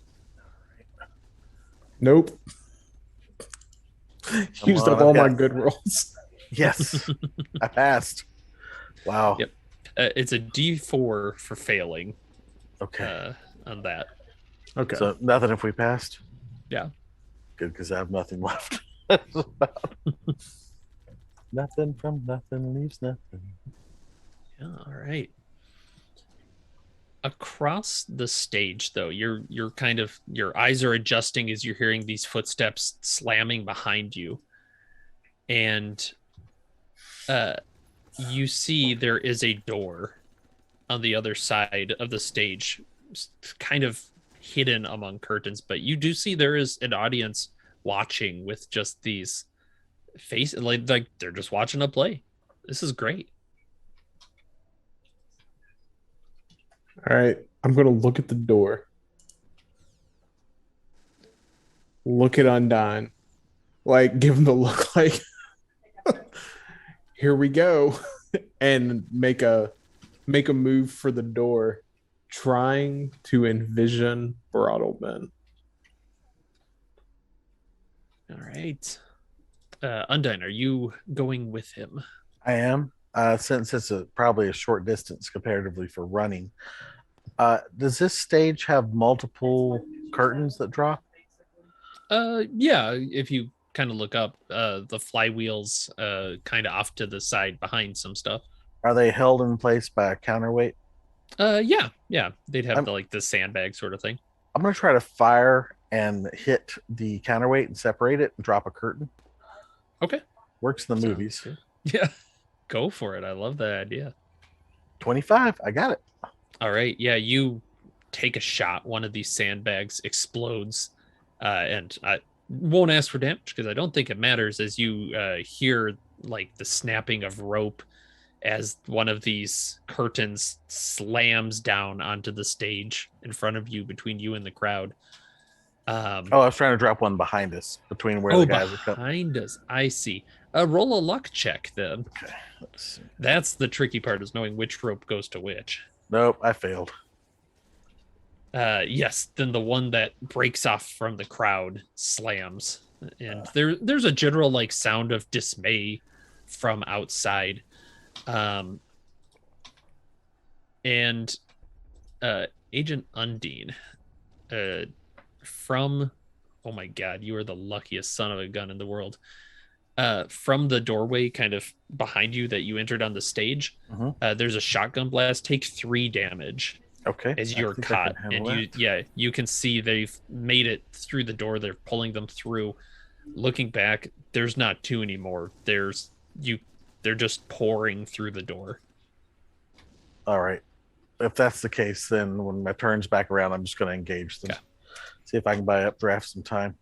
Nope. Used on, up all I've my got- good rolls. Yes. I passed. Wow. Yep. It's a D4 for failing Okay. on that. Okay. So nothing if we passed. Yeah. Good, because I have nothing left. Nothing from nothing leaves nothing. Yeah, all right. Across the stage, though, you're kind of, your eyes are adjusting as you're hearing these footsteps slamming behind you, and you see there is a door on the other side of the stage, kind of hidden among curtains, but you do see there is an audience watching with just these faces, like they're just watching a play. This is great. All right. I'm going to look at the door. Look at Undine. Like, give him the look like, here we go. And make a move for the door, trying to envision Broadalman. All right. Undine, are you going with him? I am. Since it's probably a short distance comparatively for running. Does this stage have multiple curtains that drop? Yeah, if you kind of look up, the flywheels kind of off to the side behind some stuff. Are they held in place by a counterweight? Yeah, they'd have I'm- the sandbag sort of thing. I'm going to try to fire and hit the counterweight and separate it and drop a curtain. Okay. Works in the Sounds movies. good. Yeah, go for it. I love that idea. 25. I got it. All right. Yeah, you take a shot. One of these sandbags explodes, and I won't ask for damage because I don't think it matters. As you hear like the snapping of rope as one of these curtains slams down onto the stage in front of you, between you and the crowd. I was trying to drop one behind us between where the guys are coming. Behind us. I see. Roll a luck check then. Okay. Let's see. That's the tricky part, is knowing which rope goes to which. Nope, I failed. Yes, then the one that breaks off from the crowd slams, and there's a general like sound of dismay from outside, and Agent Undine, from, oh my god, you are the luckiest son of a gun in the world. From the doorway kind of behind you that you entered on the stage, Mhm. there's a shotgun blast. Take 3 damage Okay. as I you're think I caught, can and handle you can see they've made it through the door. They're pulling them through. Looking back, there's not two anymore. They're just pouring through the door. that. All right. If that's the case, then when my turn's back around, I'm just going to engage them. Okay. See if I can buy updraft some time.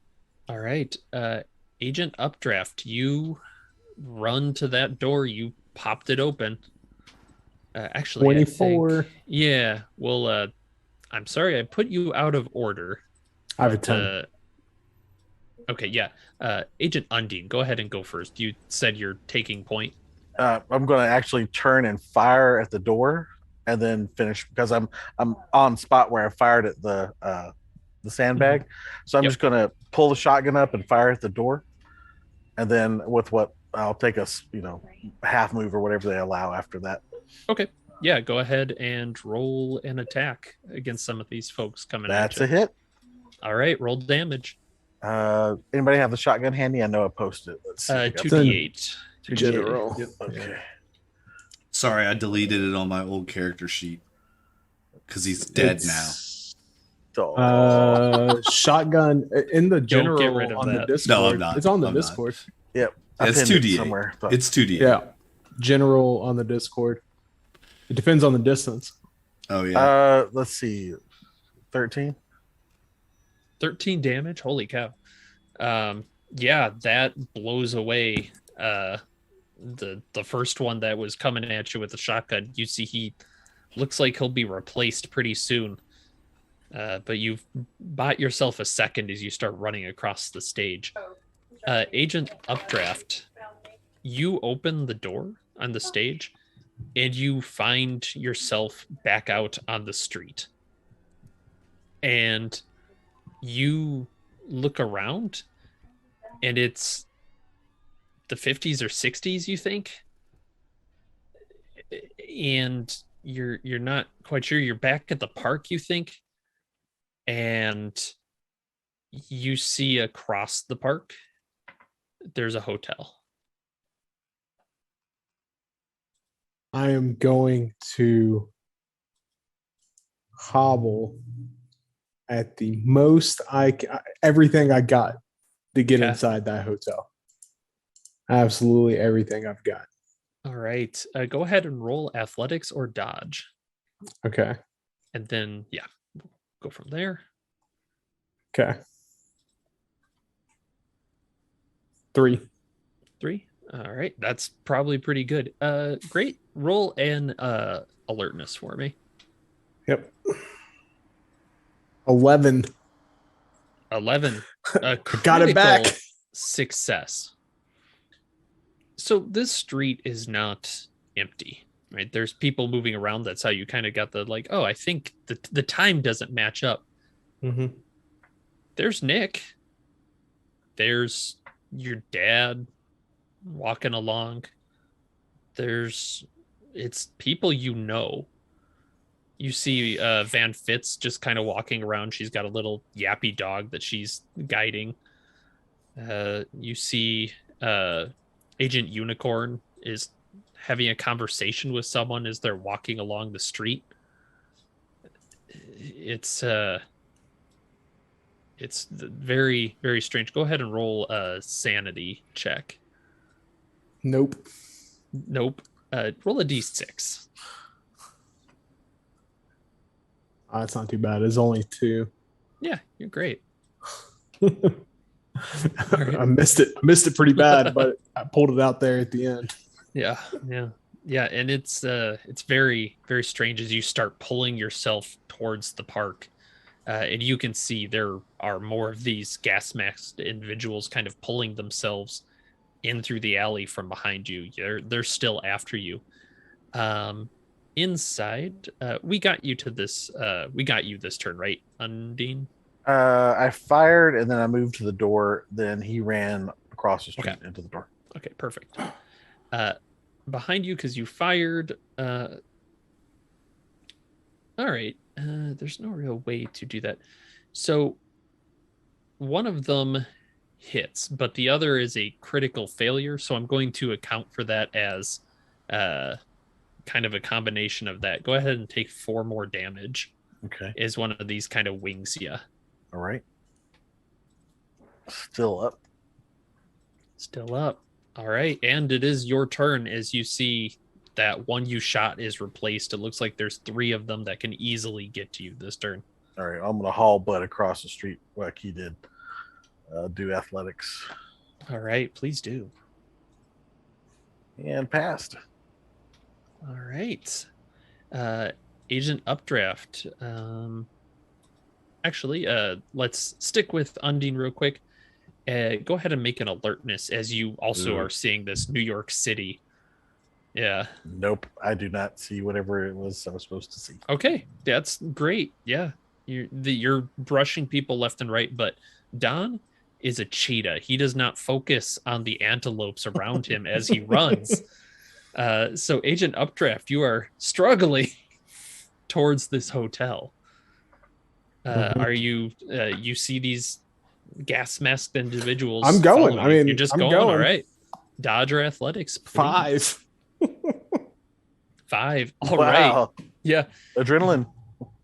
All right, Agent Updraft, you run to that door. You popped it open. Actually, I think, 24. yeah. Well, I'm sorry, I put you out of order. I have a but, 10. Okay, yeah. Agent Undine, go ahead and go first. You said you're taking point. I'm going to actually turn and fire at the door, and then finish because I'm on spot where I fired at the sandbag. So I'm Yep. just going to pull the shotgun up and fire at the door, and then with what I'll take a half move or whatever they allow after that. Okay. Yeah, go ahead and roll an attack against some of these folks coming That's at a you. hit. All right, roll damage. Anybody have the shotgun handy? I know I posted it. Let's see. if we got 2d8. 2d8. General. Yep. Okay. Sorry, I deleted it on my old character sheet because he's dead now. So, Shotgun in the Don't get general rid of on the that. Discord. No, I'm not. It's on the I'm not. Discord. yep. I It's pinned it 2d8. somewhere. but- It's 2d8. Yeah. General on the Discord. It depends on the distance. Oh yeah. Let's see. 13. 13 damage. Holy cow. Yeah, that blows away the first one that was coming at you with the shotgun. You see he looks like he'll be replaced pretty soon. But you've bought yourself a second as you start running across the stage. Agent Updraft, you open the door on the stage and you find yourself back out on the street. And you look around and it's the 50s or 60s, you think, and you're not quite sure. You're back at the park, you think, and you see across the park there's a hotel. I am going to hobble at the most everything I got to get Okay. inside that hotel. Absolutely everything I've got. All right, go ahead and roll athletics or dodge, Okay. and then yeah, we'll go from there. Okay. 3. 3. All right, that's probably pretty good. Great. Roll an alertness for me. Yep. 11. 11. Got it back. Critical success. So this street is not empty, right? There's people moving around. That's how you kind of got the like, oh, I think the time doesn't match up. Mm-hmm. There's Nick. There's your dad walking along. It's people you know. You see Van Fitz just kind of walking around. She's got a little yappy dog that she's guiding. You see Agent Unicorn is having a conversation with someone as they're walking along the street. It's very, very strange. Go ahead and roll a sanity check. Nope. Nope. Roll a d6. It's not too bad. It's only 2. Yeah, you're great. I missed it pretty bad, but I pulled it out there at the end. Yeah. And it's very, very strange as you start pulling yourself towards the park. And you can see there are more of these gas masked individuals kind of pulling themselves in through the alley from behind you. They're still after you. Inside, we got you this turn, right, Undine? I fired and then I moved to the door. Then he ran across the street into the door. Okay, perfect. Behind you, because you fired. All right. There's no real way to do that. So one of them hits, but the other is a critical failure. So I'm going to account for that as kind kind of a combination of that. Go ahead and take 4 more damage. Okay. Is one of these kind of wings you. All right. Still up. Still up. All right. And it is your turn as you see that one you shot is replaced. It looks like there's 3 of them that can easily get to you this turn. All right. I'm gonna haul Bud across the street like he did. Do athletics All right. Please do. and passed. All right. Agent Updraft. Actually, let's stick with Undine real quick. Go ahead and make an alertness as you also Ooh. are seeing this New York City. Yeah. Nope. I do not see whatever it was I was supposed to see. Okay. That's great. Yeah. You're brushing people left and right, but Don is a cheetah. He does not focus on the antelopes around him as he runs. So Agent Updraft, you are struggling towards this hotel. Are you you see these gas masked individuals? I'm going. following I you. mean, you're just I'm going. All going. right. Dodger athletics. Please. 5. 5. All right. Wow. Yeah. Adrenaline.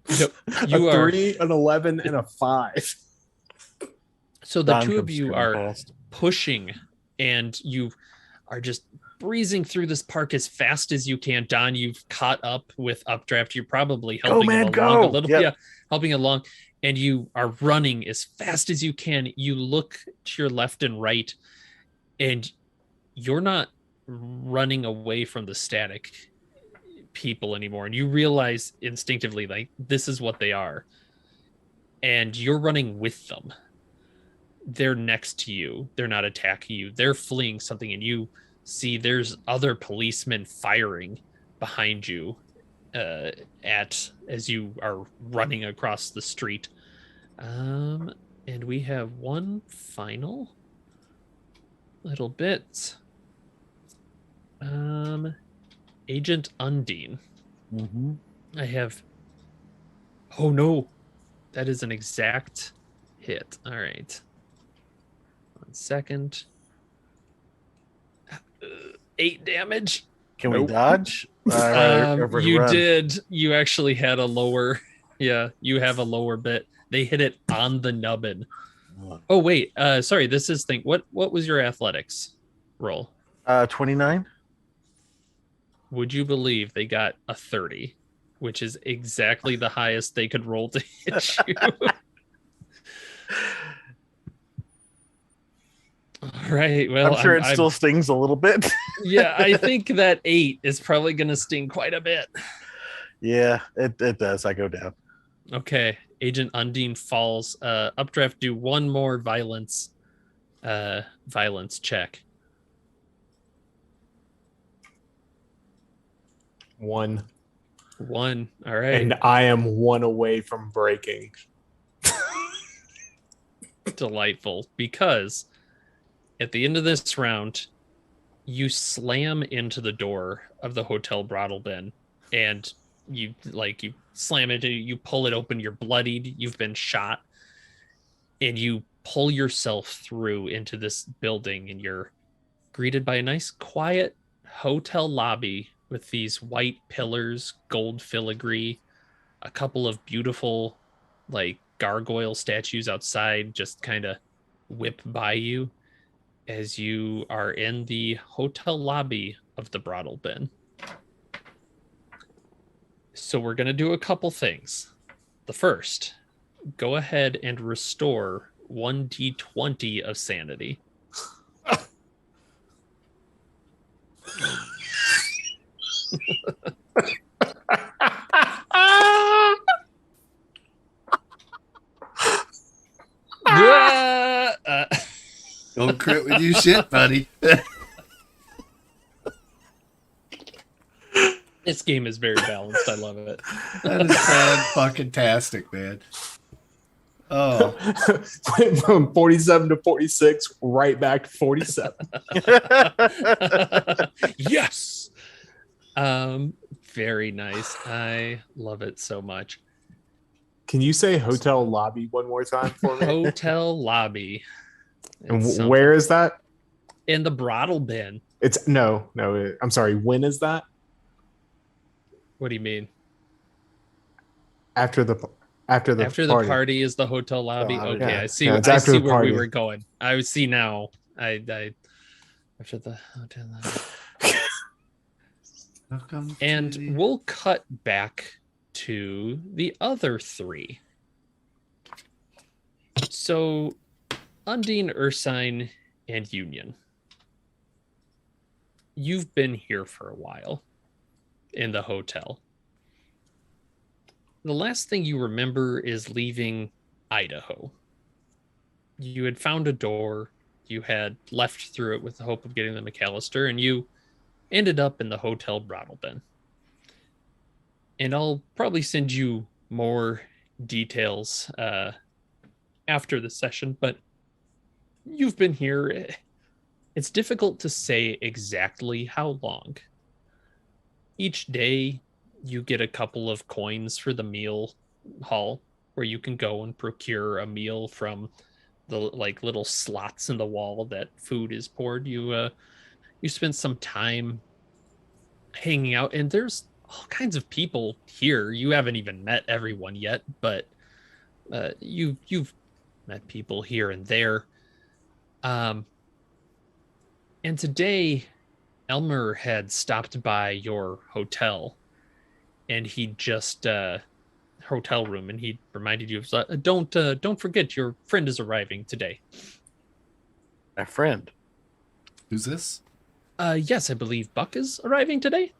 Yep. You a are 3, an 11, and a 5. so the Don 2 of comes you screaming are past. pushing and you are just breezing through this park as fast as you can. Don, you've caught up with Updraft. You're probably helping man, him along a go! little. Yep. Yeah, helping along. And you are running as fast as you can. You look to your left and right, and you're not running away from the static people anymore. And you realize instinctively, like, this is what they are. And you're running with them. They're next to you. They're not attacking you. They're fleeing something, and you see there's other policemen firing behind you as you are running across the street. And we have one final little bit. Agent Undine. Mm-hmm. I have. Oh no, that is an exact hit. All right. 1 second. 8 damage. Can Nope. we dodge? Or You run? did. You actually had a lower. Yeah, you have a lower bit. They hit it on the nubbin. Oh wait. Sorry. This is thing. What was your athletics roll? 29. Would you believe they got a 30, which is exactly the highest they could roll to hit you? All right. Well, I'm sure it still stings a little bit. Yeah, I think that 8 is probably going to sting quite a bit. Yeah, it does. I go down. Okay. Agent Undine falls. Updraft, do one more violence check. 1. 1. All right. And I am 1 away from breaking. Delightful, because at the end of this round, you slam into the door of the hotel brothel bin, and you slam it, you pull it open, you're bloodied, you've been shot, and you pull yourself through into this building, and you're greeted by a nice quiet hotel lobby with these white pillars, gold filigree, a couple of beautiful like gargoyle statues outside just kind of whip by you as you are in the hotel lobby of the brothel bin. So we're going to do a couple things. The first, go ahead and restore 1d20 of sanity. Don't crit with you shit, buddy. This game is very balanced. I love it. That is fan-fucking-tastic, man. Oh, Went from 47 to 46, right back to 47. Yes. Very nice. I love it so much. Can you say hotel lobby one more time for me? Hotel lobby. And It's something. where is that? In the brothel bin. It's no. I'm sorry. When is that? What do you mean? After the After the party. party is the hotel lobby. lobby, Okay, yeah. I see. Yeah, it's I after see the where we party. were going. I see now. I after the hotel lobby. Welcome to And the- we'll cut back to the other three. So, Undine, Ursine, and Union. You've been here for a while in the hotel. The last thing you remember is leaving Idaho. You had found a door, you had left through it with the hope of getting the McAllister, and you ended up in the Hotel Broadalbin. And I'll probably send you more details after the session, but you've been here. It's difficult to say exactly how long. Each day, you get a couple of coins for the meal hall, where you can go and procure a meal from the like little slots in the wall that food is poured. You spend some time hanging out, and there's all kinds of people here. You haven't even met everyone yet, but you've met people here and there. And today, Elmer had stopped by your hotel, and he just hotel room, and he reminded you of don't forget your friend is arriving today. My friend. Who's this? Yes, I believe Buck is arriving today.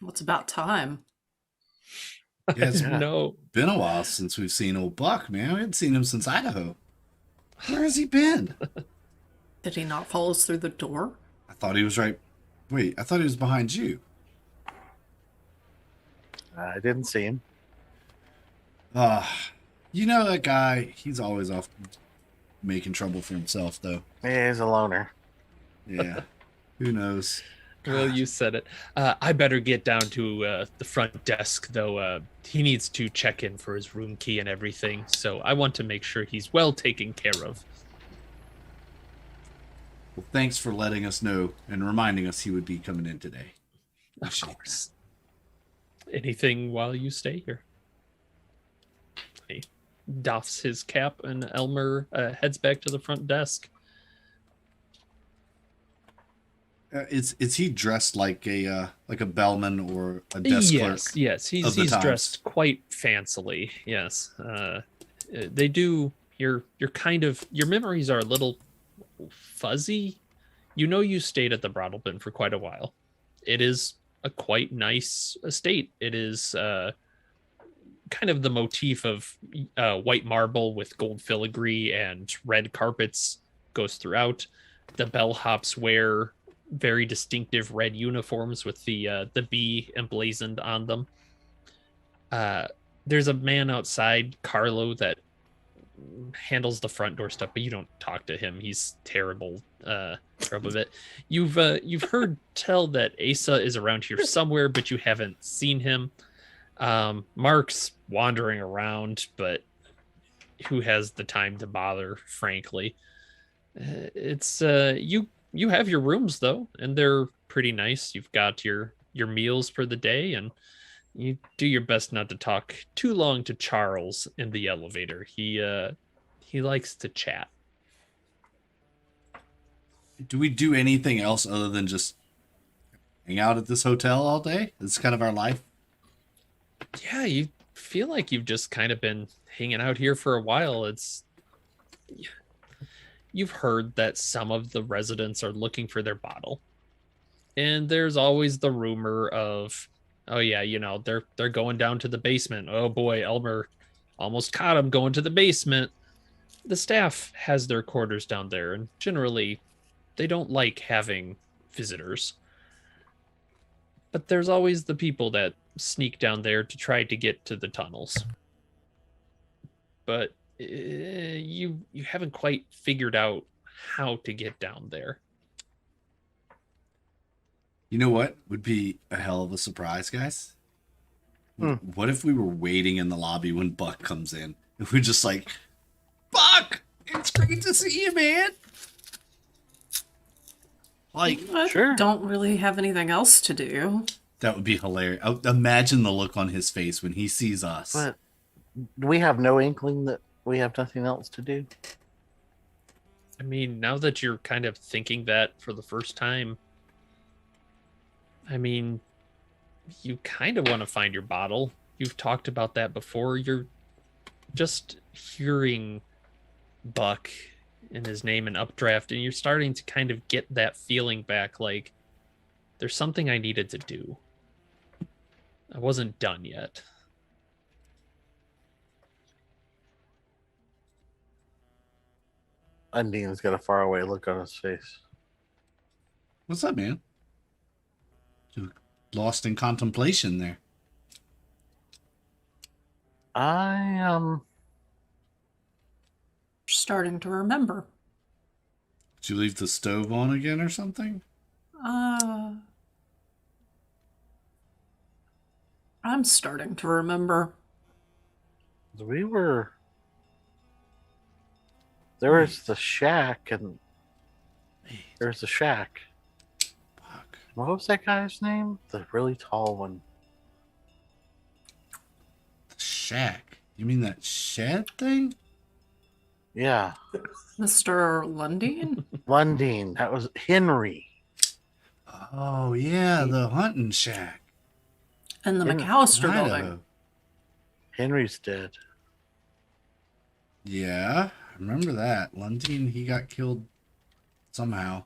What's about time? Yeah, it's Yeah. No, been a while since we've seen old Buck, man. We haven't seen him since Idaho. Where has he been? Did he not follow us through the door? I thought he was right. Wait, I thought he was behind you. I didn't see him. You know that guy, he's always off making trouble for himself, though. He's a loner. Yeah. Who knows? well, you said it. I better get down to the front desk, though. He needs to check in for his room key and everything, so I want to make sure he's well taken care of. Well, thanks for letting us know and reminding us he would be coming in today. Of course. Anything while you stay here? He doffs his cap, and Elmer heads back to the front desk. Is he dressed like a bellman or a desk clerk? Yes, of he's the times? dressed quite fancily. Yes, they do. You're kind of, your memories are a little fuzzy. You know, you stayed at the Broadalbin for quite a while. It is a quite nice estate. It is kind of the motif of white marble with gold filigree and red carpets goes throughout. The bellhops wear very distinctive red uniforms with the bee emblazoned on them. There's a man outside, Carlo, that handles the front door stuff, but you don't talk to him. He's terrible of it. You've heard tell that Asa is around here somewhere, but you haven't seen him. Mark's wandering around, but who has the time to bother, frankly? It's you have your rooms though, and they're pretty nice. You've got your meals for the day, and you do your best not to talk too long to Charles in the elevator. He likes to chat. Do we do anything else other than just hang out at this hotel all day? It's kind of our life. Yeah, you feel like you've just kind of been hanging out here for a while. You've heard that some of the residents are looking for their bottle. And there's always the rumor of, oh yeah, they're going down to the basement. Oh boy, Elmer almost caught him going to the basement. The staff has their quarters down there, and generally they don't like having visitors. But there's always the people that sneak down there to try to get to the tunnels. But you haven't quite figured out how to get down there. You know what would be a hell of a surprise, guys? Hmm. What if we were waiting in the lobby when Buck comes in? And we're just like, Buck, it's great to see you, man. Like, I Sure. don't really have anything else to do. that would be hilarious. Imagine the look on his face when he sees us. But we have no inkling that we have nothing else to do. I mean, now that you're kind of thinking that for the first time, I mean, you kind of want to find your bottle. You've talked about that before. You're just hearing Buck and his name in Updraft, and you're starting to kind of get that feeling back like there's something I needed to do. I wasn't done yet. Undine's got a faraway look on his face. What's up, man? You lost in contemplation there. I Starting to remember. Did you leave the stove on again or something? I'm starting to remember. we were there was the shack and Hey, there's the shack. fuck. What was that guy's name? The really tall one. The shack. You mean that shed thing? Yeah. Mr. Lundeen? Lundeen. That was Henry. Oh, yeah, the hunting shack. And the In McAllister Idaho. building. Henry's dead. Yeah, I remember that. Lundeen, he got killed somehow.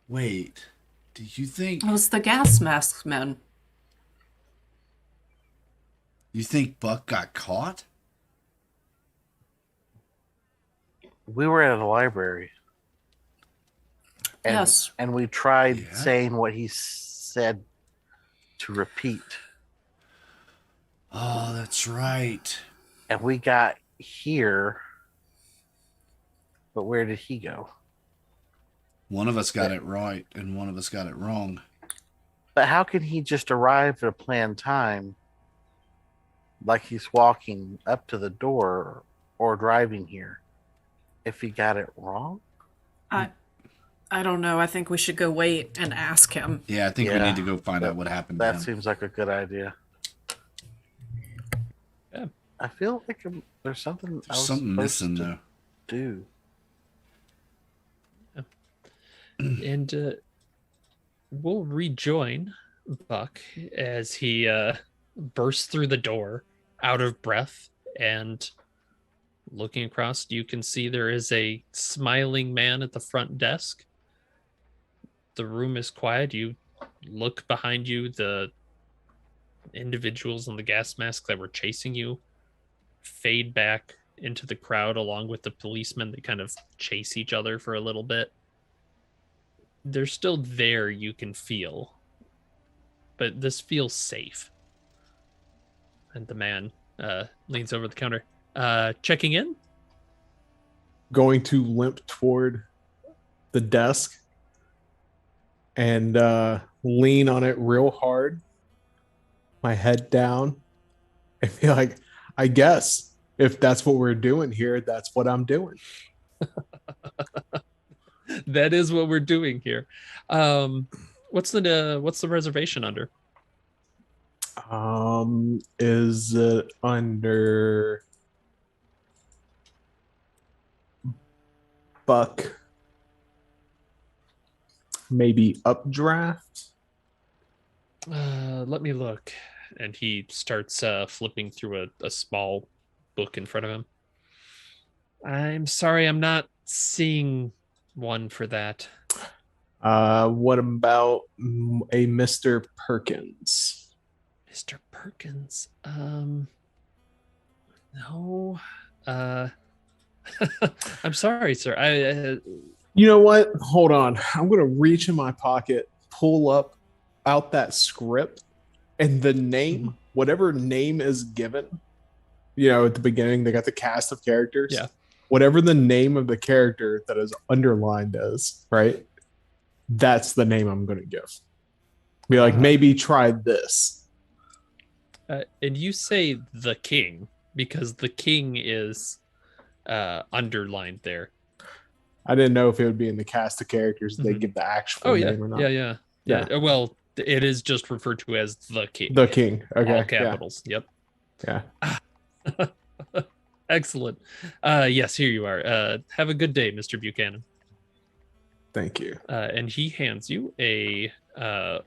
Wait, do you think It was the gas mask men. Buck got caught? We were at a library. And, Yes. And we tried Yeah. saying what he said to repeat. Oh, that's right. And we got here. But where did he go? One of us got it right and one of us got it wrong. But how can he just arrive at a planned time like he's walking up to the door or driving here if he got it wrong? I don't know. I think we should go wait and ask him. Yeah, I think we Yeah, need to go find out what happened to That him. seems like a good idea. Yeah. I feel like there's something I There's was something supposed missing, to though. do. And we'll rejoin Buck as he bursts through the door, out of breath, and looking across, you can see there is a smiling man at the front desk. The room is quiet. You look behind you, the individuals in the gas mask that were chasing you fade back into the crowd along with the policemen. They kind of chase each other for a little bit. They're still there, you can feel, but this feels safe. And the man leans over the counter. Checking in? Going to limp toward the desk and lean on it real hard, my head down, and be like, I guess if that's what we're doing here, that's what I'm doing. That is what we're doing here. What's the reservation under? Is it under Buck? Maybe Updraft? Let me look. And he starts flipping through a small book in front of him. I'm sorry, I'm not seeing one for that. What about a Mr. Perkins? Mr. Perkins. No. I'm sorry, sir. You know what? Hold on. I'm gonna reach in my pocket, pull out that script, and the name, whatever name is given. You know, at the beginning, they got the cast of characters. Yeah. Whatever the name of the character that is underlined is, right? That's the name I'm gonna give. Be like, maybe try this. And you say the king because the king is underlined there. I didn't know if it would be in the cast of characters they Mhm. give the actual Oh yeah, name or not. yeah. Well, it is just referred to as the king. The king. Okay. All Yeah. capitals. Yep. Yeah. Excellent. Yes, here you are. Have a good day, Mr. Buchanan. Thank you. And he hands you a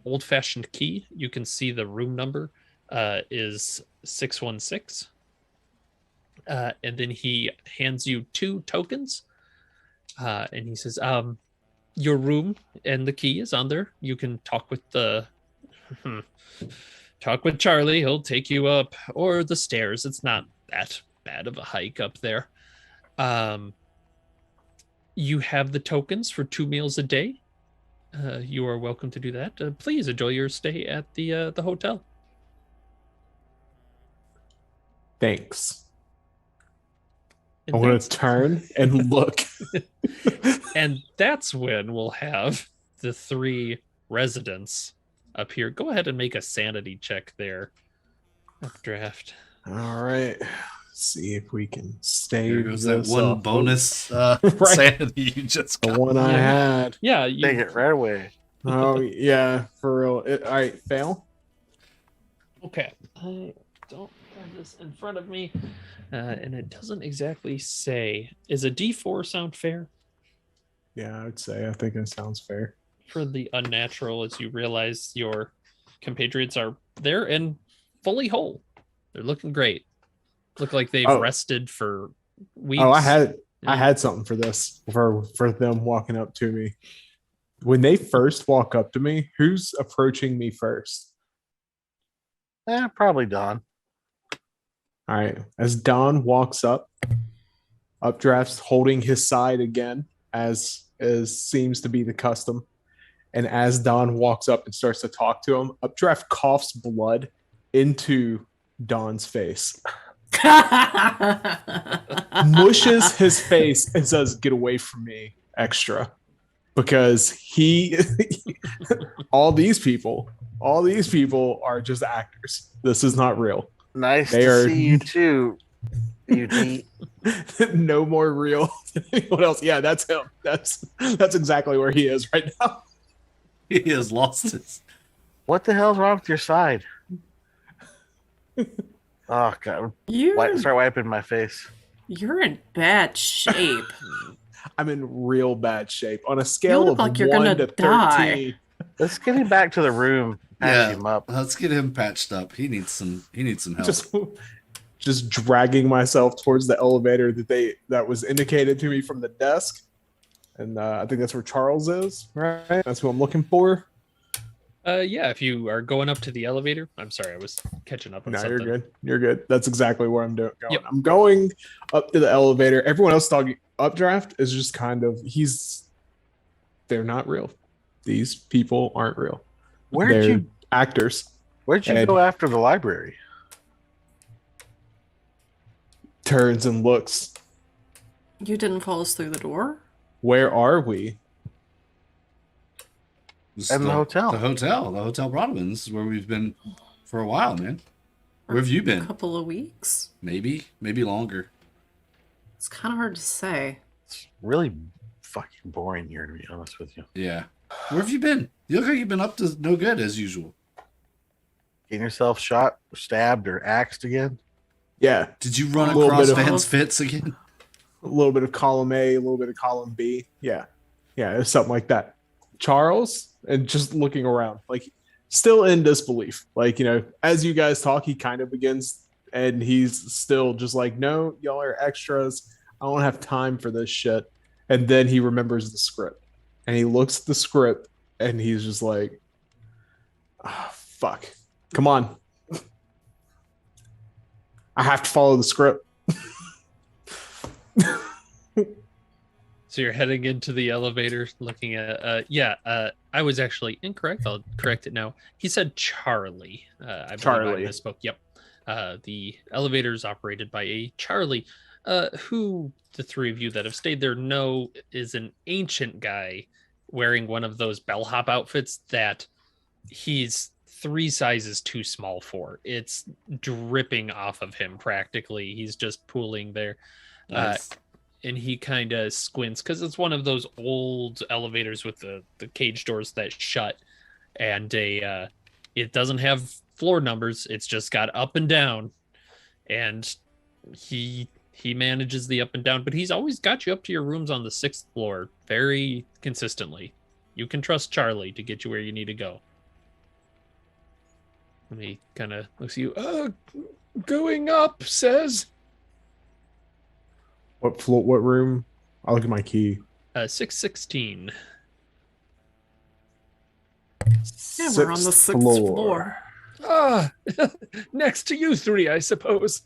old-fashioned key. You can see the room number is 616. And then he hands you 2 tokens. And he says, your room and the key is on there. You can talk with talk with Charlie. He'll take you up, or the stairs. It's not that bad of a hike up there. You have the tokens for 2 meals a day. You are welcome to do that. Please enjoy your stay at the hotel. Thanks. And I'm going that's- to turn and look. and that's when we'll have the 3 residents up here. Go ahead and make a sanity check there. Updraft. All right. See if we can stay. Here goes that this one up. bonus Right. sanity you just The got. one I Yeah. had. Yeah, you, Take it right away. Oh yeah, for real. All right, fail. okay. I don't have this in front of me, and it doesn't exactly say. Is a D4 sound fair? Yeah, I would say. I think it sounds fair. For the unnatural, as you realize your compatriots are there and fully whole. They're looking great. Look like they've Oh. rested for weeks. Oh, I had Yeah. something for this for them walking up to me. When they first walk up to me, who's approaching me first? Probably Don. All right. As Don walks up, Updraft's holding his side again, as seems to be the custom. And as Don walks up and starts to talk to him, Updraft coughs blood into Don's face, mushes his face, and says, "Get away from me, extra," because he, all these people are just actors. This is not real. Nice They to are- see you too, Eugene. No more real than anyone else. Yeah, that's him. That's exactly where he is right now. He has lost his. What the hell's wrong with your side? Oh god, start wiping my face. You're in bad shape. I'm in real bad shape. On a scale look of like you're 1 gonna to 13. die. Let's get him back to the room. Patch Yeah, him up. let's get him patched up. He needs some help. Just dragging myself towards the elevator that was indicated to me from the desk. And I think that's where Charles is, right? That's who I'm looking for. Yeah, if you are going up to the elevator. I'm sorry, I was catching up on No, something. you're good. You're good. That's exactly where I'm going. Yep. I'm going up to the elevator. Everyone else talking Updraft is just kind of they're not real. These people aren't real. Where'd They're you actors. go after the library? Turns and looks. You didn't follow us through the door? Where are we? This And is the hotel. The Hotel Broadman. This is where we've been for a while, man. Where have you A been? couple of weeks? Maybe longer. It's kind of hard to say. It's really fucking boring here, to be honest with you. Yeah. Where have you been? You look like you've been up to no good as usual. Getting yourself shot, stabbed, or axed again? Yeah. Did you run A little across bit of- Van's Fitz again? A little bit of column A, a little bit of column B. Yeah. Yeah, it's something like that. Charles, and just looking around, like still in disbelief. Like, as you guys talk, he kind of begins and he's still just like, no, y'all are extras. I don't have time for this shit. And then he remembers the script and he looks at the script and he's just like, oh, fuck. Come on. I have to follow the script. So you're heading into the elevator, looking at. I was actually incorrect. I'll correct it now. He said Charlie. I believe Charlie. I misspoke. Yep. The elevator is operated by a Charlie, who the 3 of you that have stayed there know is an ancient guy wearing one of those bellhop outfits that he's 3 sizes too small for. It's dripping off of him practically. He's just pooling there. Nice. and he kind of squints because it's one of those old elevators with the cage doors that shut, and it doesn't have floor numbers. It's just got up and down, and he manages the up and down, but he's always got you up to your rooms on the 6th floor very consistently. You can trust Charlie to get you where you need to go. And he kind of looks at you. Going up, says. What floor? What room? I'll look at my key. 616. Yeah, we're on the 6th floor. Ah, next to you three, I suppose.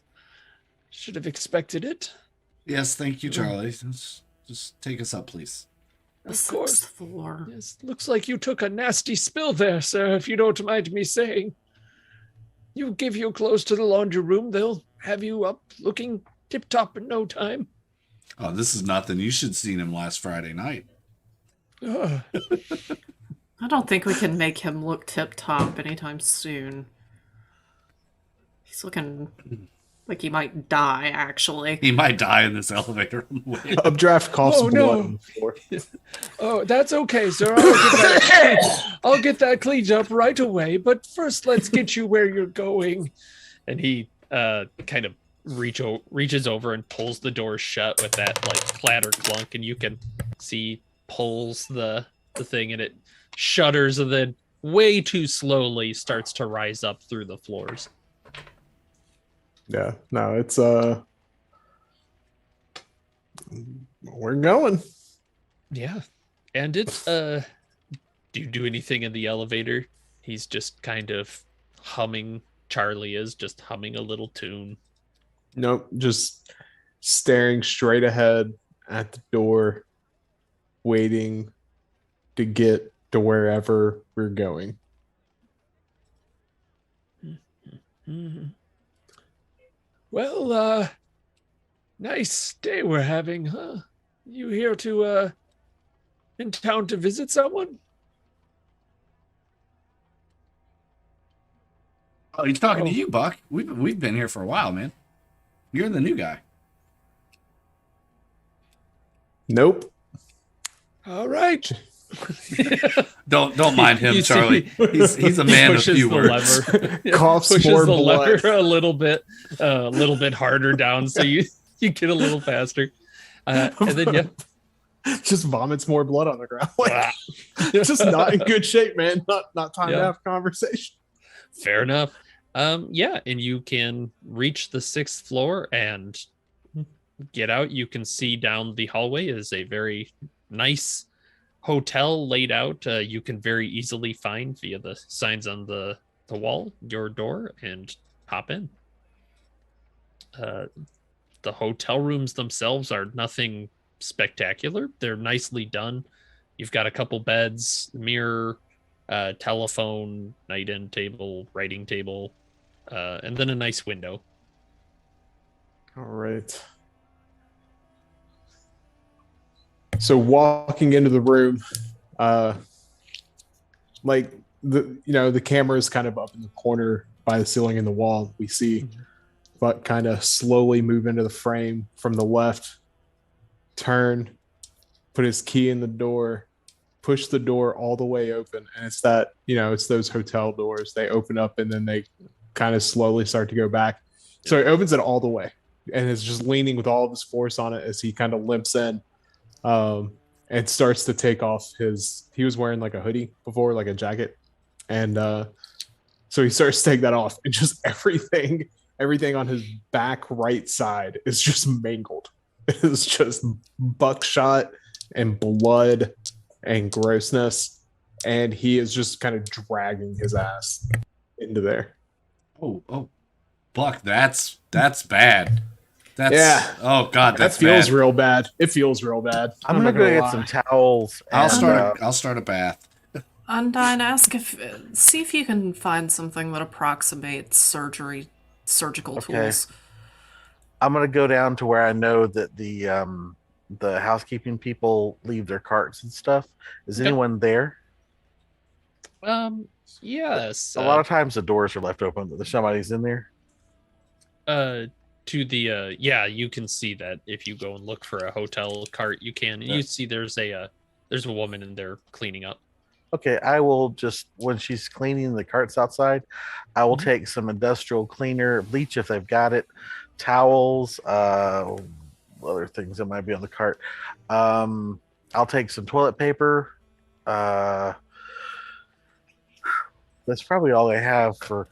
Should have expected it. Yes, thank you, Charlie. Just take us up, please. The Of 6th course. floor. Yes, looks like you took a nasty spill there, sir, if you don't mind me saying. You give your clothes to the laundry room, they'll have you up looking tip-top in no time. Oh, this is nothing. You should have seen him last Friday night. Ah, I don't think we can make him look tip-top anytime soon. He's looking like he might die, actually. He might die in this elevator on the way up. Updraft costs Oh, blood no. on the floor. oh, that's okay, sir. I'll get that cleaned up right away. But first, let's get you where you're going. And he kind of reaches over and pulls the door shut with that like clatter clunk, and you can see pulls the thing, and it shudders, and then way too slowly starts to rise up through the floors. Yeah, no, it's we're going. Yeah. And it's do you do anything in the elevator? He's just kind of humming. Charlie is just humming a little tune. Nope, just staring straight ahead at the door, waiting to get to wherever we're going. Mm-hmm. Well, nice day we're having, huh? You here to in town to visit someone? Oh, he's talking to Oh. you, Buck. We've been here for a while, man. You're the new guy. Nope. All right. Don't mind him, You see, Charlie. He's a man of pushes few the words. lever. Coughs Pushes more the blood. lever a little bit harder down, so you get a little faster. And then Just vomits more blood on the ground. Like, Ah. just not in good shape, man. Not time to Yeah. have a conversation. Fair enough. Yeah, and you can reach the 6th floor and get out. You can see down the hallway is a very nice hotel laid out. You can very easily find via the signs on the wall your door and hop in. The hotel rooms themselves are nothing spectacular. They're nicely done. You've got a couple beds, mirror, telephone, night end table, writing table, and then a nice window. All right. So walking into the room, like the camera is kind of up in the corner by the ceiling and the wall. We see Buck kind of slowly move into the frame from the left, turn, put his key in the door, push the door all the way open, and it's that it's those hotel doors. They open up and then they kind of slowly start to go back. So he opens it all the way and is just leaning with all of his force on it as he kind of limps in, and starts to take off he was wearing like a hoodie before, like a jacket, and so he starts to take that off, and just everything on his back right side is just mangled. It is just buckshot and blood and grossness, and he is just kind of dragging his ass into there. Oh, Buck, that's bad. That's Yeah. Oh God, That that's feels bad. real bad. It feels real bad. I'm gonna not go get lie. some towels. I'll and, start a bath. Undyne, see if you can find something that approximates surgical Okay. tools. I'm gonna go down to where I know that the housekeeping people leave their carts and stuff. Is Okay. anyone there? Yes. A lot of times the doors are left open, but there's somebody's in there. To the yeah, you can see that if you go and look for a hotel cart, you can. Yeah. You see there's a woman in there cleaning up. Okay, I will just when she's cleaning the carts outside, I will Mhm. take some industrial cleaner, bleach if they've got it, towels, other things that might be on the cart. I'll take some toilet paper. That's probably all I have for.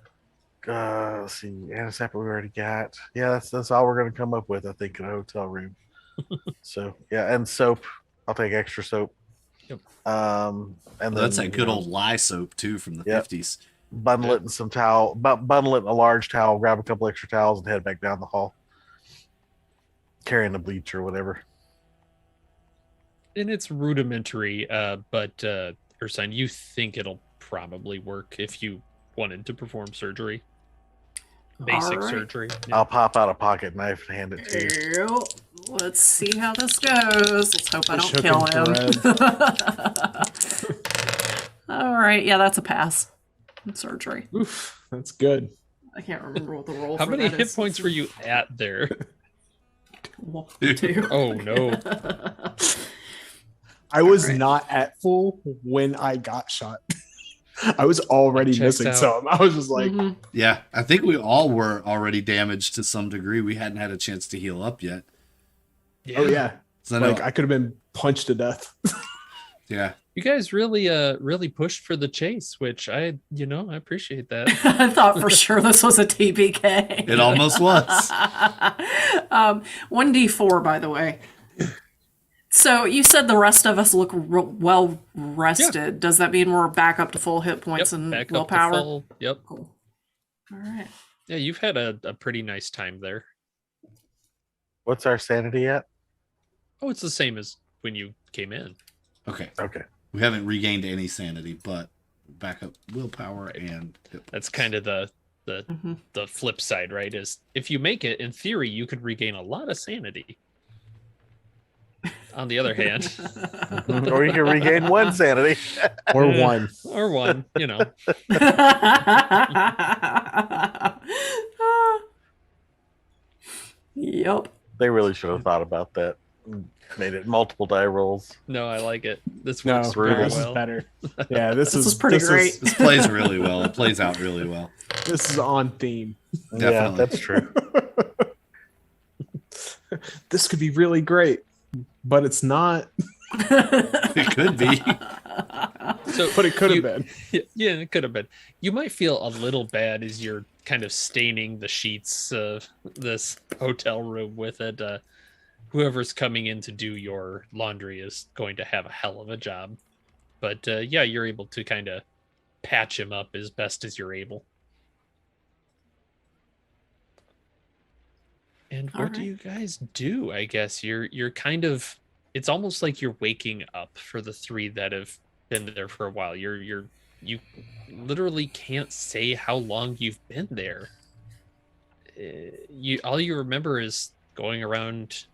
Let's see, antiseptic we already got. Yeah, that's all we're gonna come up with, I think, in a hotel room. So yeah, and soap. I'll take extra soap. Yep. And Well, then that's that good you know, old lye soap too from the Yep. 50s. bundle it in some towel, bundle it in a large towel, grab a couple extra towels, and head back down the hall, carrying the bleach or whatever. And it's rudimentary, but Ursine, you think it'll probably work if you wanted to perform surgery. Basic Alright. surgery. I'll pop out a pocket knife and hand it to you. Ew. Let's see how this goes. Let's hope I Just don't kill hook him. All right, yeah, that's a pass. Surgery. Oof, that's good. I can't remember what the roll. How for many that hit is. points were you at there? 2. Oh no. I was Alright. not at full when I got shot. I was already Checked missing out. some. I was just like, Mhm. Yeah, I think we all were already damaged to some degree. We hadn't had a chance to heal up yet. Yeah. oh yeah, So I know, like I could have been punched to death. yeah, You guys really pushed for the chase, which I appreciate that. I thought for sure this was a TPK. it almost was. 1d4, by the way. So you said the rest of us look well rested. Does that mean we're back up to full hit points and back up to willpower? full. Yep. Cool. All right. Yeah, you've had a pretty nice time there. What's our sanity at? Oh, it's the same as when you came in. Okay, Okay. we haven't regained any sanity, but back up willpower and That's kind of the Mhm. the flip side, right? Is if you make it, in theory, you could regain a lot of sanity. On the other hand, Or you can regain one sanity. or Yeah. one. or one, Yep. They really should have thought about that. Made it multiple die rolls. No, I like it. This No, works very this is well. better. Yeah, this This is pretty great. this plays really well. It plays out really well. This is on theme. Yeah, Definitely. that's true. This could be really great, but it's not. It could be. So, But it could you- have been. Yeah, it could have been. You might feel a little bad as you're kind of staining the sheets of this hotel room with it. Whoever's coming in to do your laundry is going to have a hell of a job. But yeah, you're able to kind of patch him up as best as you're able. And what do Alright. you guys do? I guess you're kind of, it's almost like you're waking up for the three that have been there for a while. You literally can't say how long you've been there. You all you remember is going around,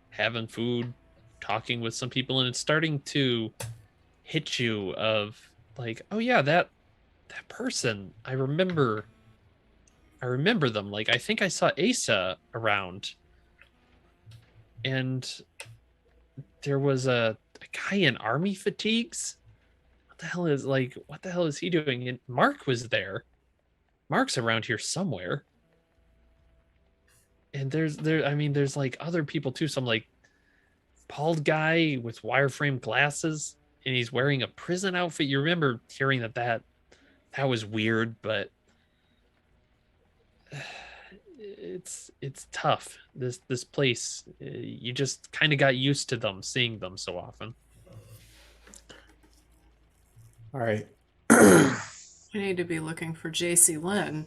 having food, talking with some people, and it's starting to hit you of like, oh yeah, that person, I remember them. Like, I think I saw Asa around, and there was a guy in army fatigues. What the hell is he doing? And Mark was there. Mark's around here somewhere. And there's like other people too. Some like bald guy with wireframe glasses, and he's wearing a prison outfit. You remember hearing that was weird, but it's tough. This place, you just kind of got used to them, seeing them so often. All right. I need to be looking for JC Lynn.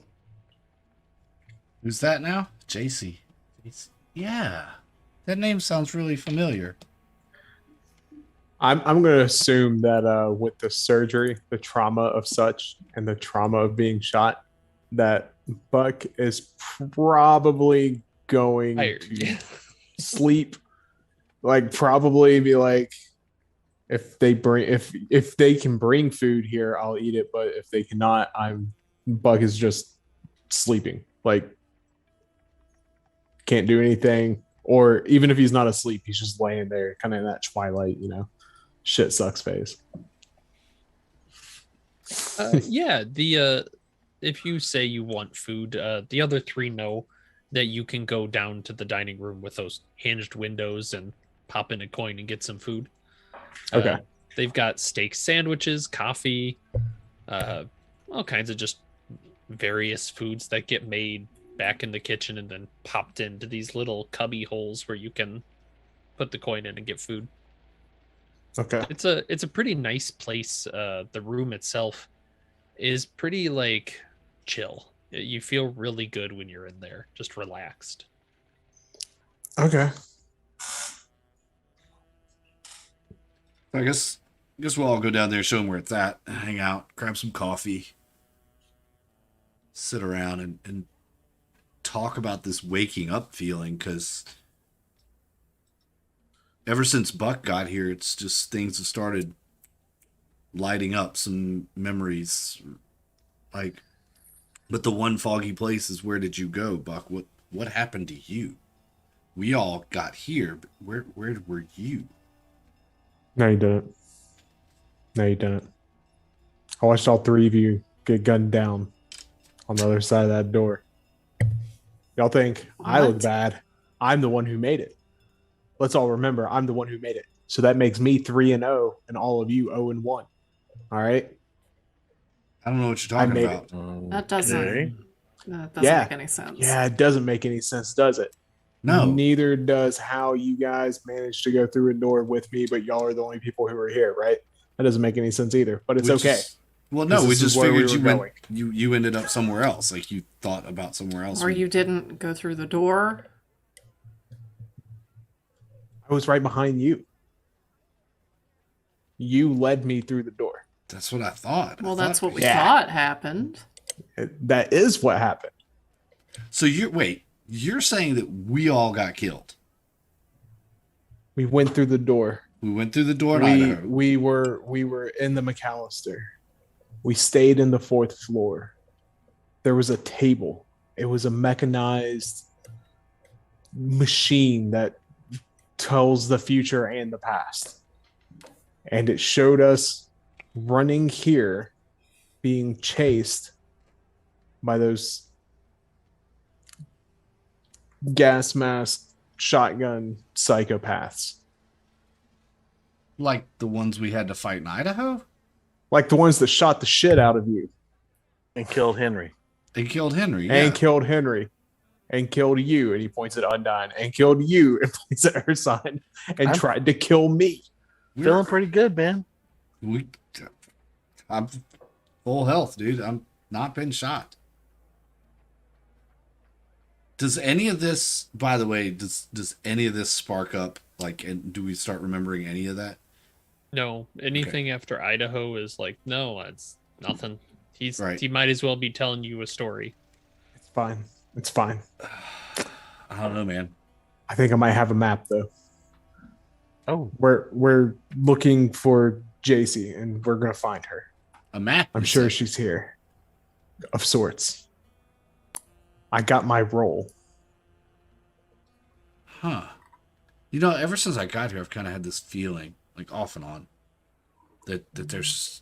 Who's that now? JC. Yeah, that name sounds really familiar. I'm going to assume that with the surgery, the trauma of such, and the trauma of being shot, that Buck is probably going Tired. to sleep. Like, probably be like, if they can bring food here, I'll eat it. But if they cannot, Buck is just sleeping. Like, can't do anything. Or even if he's not asleep, he's just laying there, kind of in that twilight, shit sucks phase. Yeah, if you say you want food, the other three know that you can go down to the dining room with those hinged windows and pop in a coin and get some food. Okay. They've got steak sandwiches, coffee, all kinds of just various foods that get made back in the kitchen and then popped into these little cubby holes where you can put the coin in and get food. Okay. It's a pretty nice place. The room itself is pretty like chill. You feel really good when you're in there, just relaxed. Okay. I guess we'll all go down there, show them where it's at, hang out, grab some coffee, sit around and talk about this waking up feeling, because ever since Buck got here, it's just things have started lighting up, some memories. But the one foggy place is, where did you go, Buck? What happened to you? We all got here, but where were you? No, you didn't. No, you didn't. I watched all three of you get gunned down on the other side of that door. Y'all think I look What? bad. I'm the one who made it. Let's all remember, I'm the one who made it. So that makes me 3-0 and all of you 0-1. All right? I don't know what you're talking made about. That doesn't Okay. Yeah. make any sense. Yeah, it doesn't make any sense, does it? No. Neither does how you guys managed to go through a door with me, but y'all are the only people who are here, right? That doesn't make any sense either. But it's We okay. just- well, no, 'Cause we this is just where we figured were you going. went. You ended up somewhere else. Like, you thought about somewhere else. Or you didn't go through the door. I was right behind you. You led me through the door. That's what I thought. Well, that's what we Yeah. thought happened. That is what happened. So you're saying that we all got killed? We went through the door. We went through the door in We Idaho. we were in the McAllister. We stayed in the 4th floor. There was a table. It was a mechanized machine that tells the future and the past. And it showed us running here, being chased by those gas mask shotgun psychopaths. Like the ones we had to fight in Idaho? Like the ones that shot the shit out of you And killed Henry. They killed Henry. Yeah. and killed Henry and killed you. And he points at Undyne and killed you and points at Ursine and I'm- tried to kill me. Feeling pretty good, man. I'm full health, dude. I'm not been shot. Does any of this, by the way, does any of this spark up? Like, and do we start remembering any of that? No, anything after Idaho is like, no, it's nothing. Right. He might as well be telling you a story. It's fine. It's fine. I don't know, man. I think I might have a map though. Oh, We're looking for JC and we're gonna find her. A map. I'm you sure said. she's here. Of sorts. I got my role. Huh. You know, ever since I got here, I've kind of had this feeling, like off and on, that there's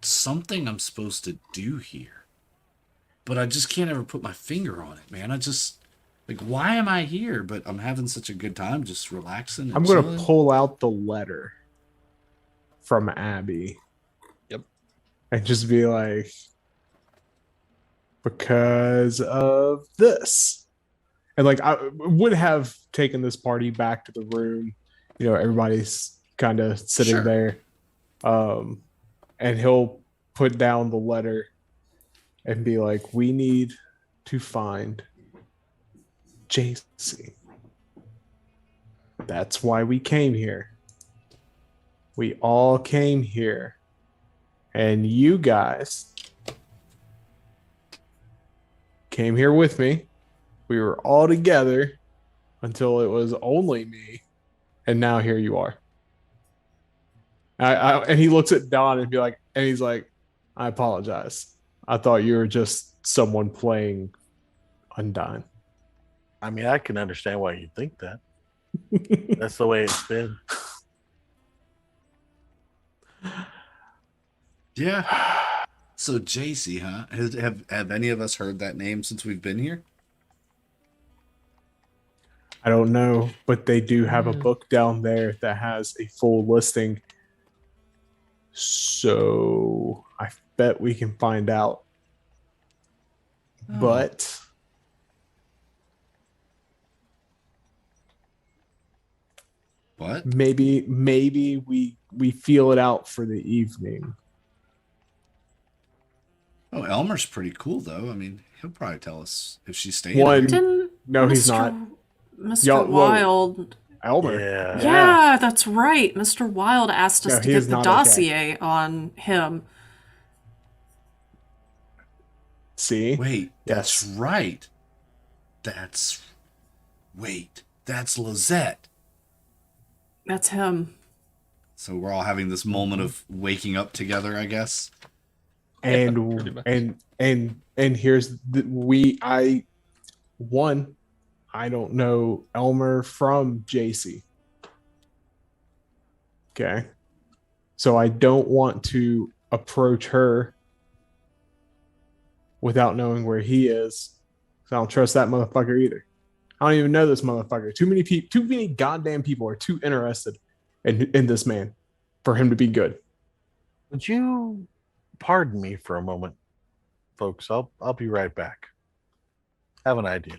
something I'm supposed to do here. But I just can't ever put my finger on it, man. I just, like, why am I here? But I'm having such a good time just relaxing. And I'm gonna chilling. pull out the letter from Abby. Yep. And just be like, because of this. And like I would have taken this party back to the room. You know, everybody's kind of sitting Sure. there. And he'll put down the letter and be like, we need to find JC. That's why we came here. We all came here. And you guys came here with me. We were all together until it was only me. And now here you are. And he looks at Don and he's like, I apologize. I thought you were just someone playing Undyne. I mean, I can understand why you think that. That's the way it's been. Yeah. So JC, huh? Have any of us heard that name since we've been here? I don't know, but they do have a Yeah. book down there that has a full listing. So I bet we can find out. Oh. But What? maybe we feel it out for the evening. Oh, Elmer's pretty cool though. I mean, he'll probably tell us if she's staying. One- here. Didn't No, he's Mr. not. Mr. Y'all- well, Wild. Elmer. Yeah. Yeah, that's right. Mr. Wild asked us No, to he get is the not okay. dossier on him. See? Wait, Yes. that's right. That's Lizette. That's him. So we're all having this moment of waking up together, I guess. pretty And much. and here's I don't know Elmer from JC. Okay. So I don't want to approach her without knowing where he is. So I don't trust that motherfucker either. I don't even know this motherfucker. Too many goddamn people are too interested in this man for him to be good. Would you pardon me for a moment, folks? I'll be right back. Have an idea.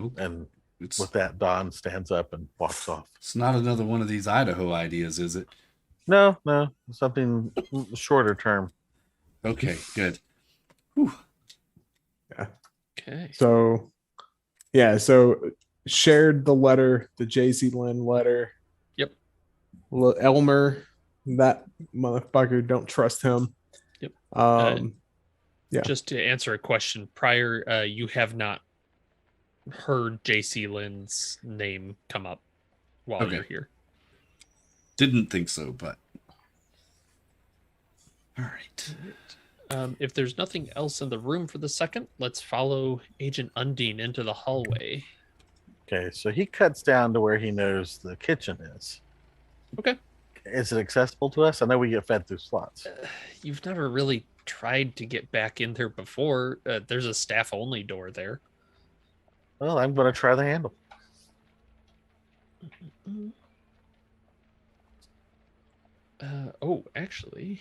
Oop, And It's with that, Don stands up and walks off. it's not another one of these Idaho ideas, is it? No, something shorter term. Okay, good. Whew. Okay. So yeah, so shared the letter, the JC Lynn letter. Yep. Elmer, that motherfucker, don't trust him. Yep. Yeah. Just to answer a question prior, you have not heard JC Lynn's name come up while Okay. you're here. Didn't think so, but all right. If there's nothing else in the room for the second, let's follow Agent Undine into the hallway. Okay, so he cuts down to where he knows the kitchen is. Okay. Is it accessible to us? I know we get fed through slots. You've never really tried to get back in there before. There's a staff only door there. Well, I'm going to try the handle. Actually,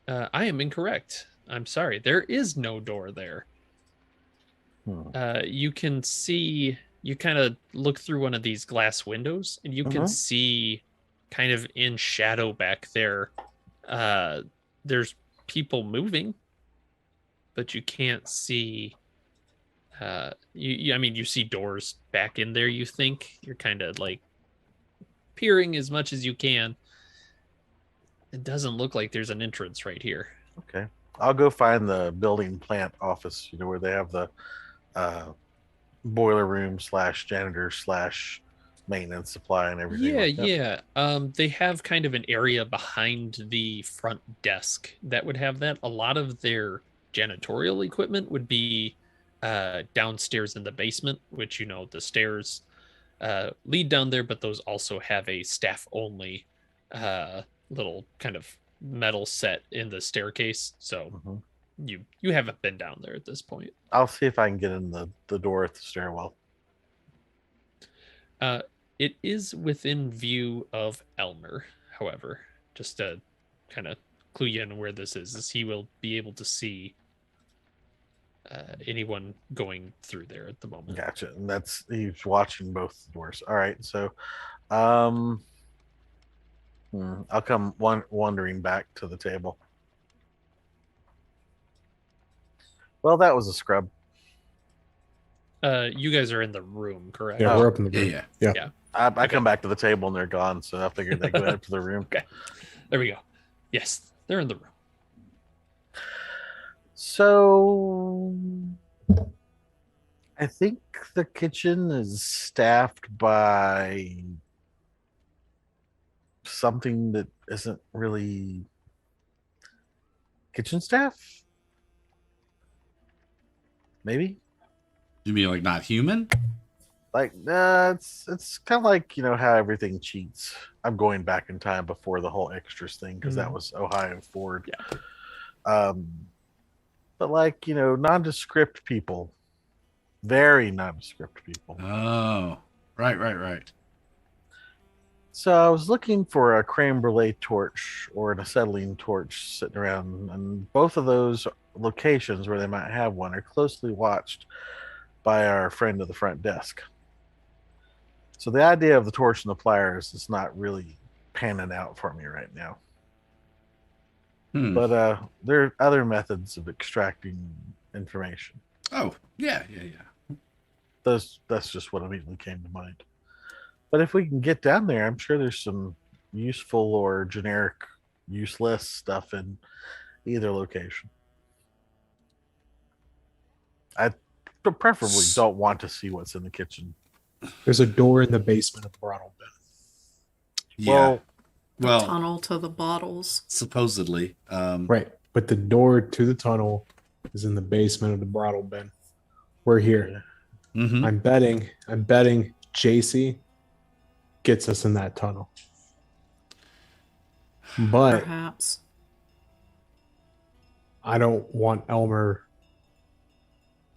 I am incorrect. I'm sorry. There is no door there. You can see, you kind of look through one of these glass windows and you can Mhm. see kind of in shadow back there. There's people moving, but you can't see. I mean, you see doors back in there. You think you're kind of like peering as much as you can. It doesn't look like there's an entrance right here. Okay. I'll go find the building plant office, where they have the boiler room / janitor / maintenance supply and everything. Yeah, like that. yeah. They have kind of an area behind the front desk that would have that. A lot of their janitorial equipment would be downstairs in the basement, which, the stairs lead down there, but those also have a staff only little kind of metal set in the staircase. So Mhm. you haven't been down there at this point. I'll see if I can get in the door at the stairwell. It is within view of Elmer, however, just to kind of clue you in where this is he will be able to see anyone going through there at the moment. Gotcha. And he's watching both doors. All right. So I'll come wandering back to the table. Well, that was a scrub. You guys are in the room, correct? Yeah, Oh, we're up in the room. Yeah. Yeah. I come back to the table and they're gone, so I figured they go up to the room. Okay. There we go. Yes, they're in the room. So I think the kitchen is staffed by something that isn't really kitchen staff. Maybe. You mean like not human? Like, it's kind of like, you know, how everything cheats. I'm going back in time before the whole extras thing because that Mhm. was Ohio Ford. Yeah. But like, you know, nondescript people, very nondescript people. Oh, right. So I was looking for a creme brulee torch or an acetylene torch sitting around, and both of those locations where they might have one are closely watched by our friend of the front desk. So the idea of the torch and the pliers is not really panning out for me right now. Hmm. But there are other methods of extracting information. Oh, yeah. That's just what immediately came to mind. But if we can get down there, I'm sure there's some useful or generic useless stuff in either location. I preferably don't want to see what's in the kitchen. There's a door in the basement of the Bottle Bin. Yeah. Well, The Well, tunnel to the bottles. supposedly. Right. But the door to the tunnel is in the basement of the Bottle Bin. We're here. Mhm. I'm betting JC gets us in that tunnel. But Perhaps. I don't want Elmer.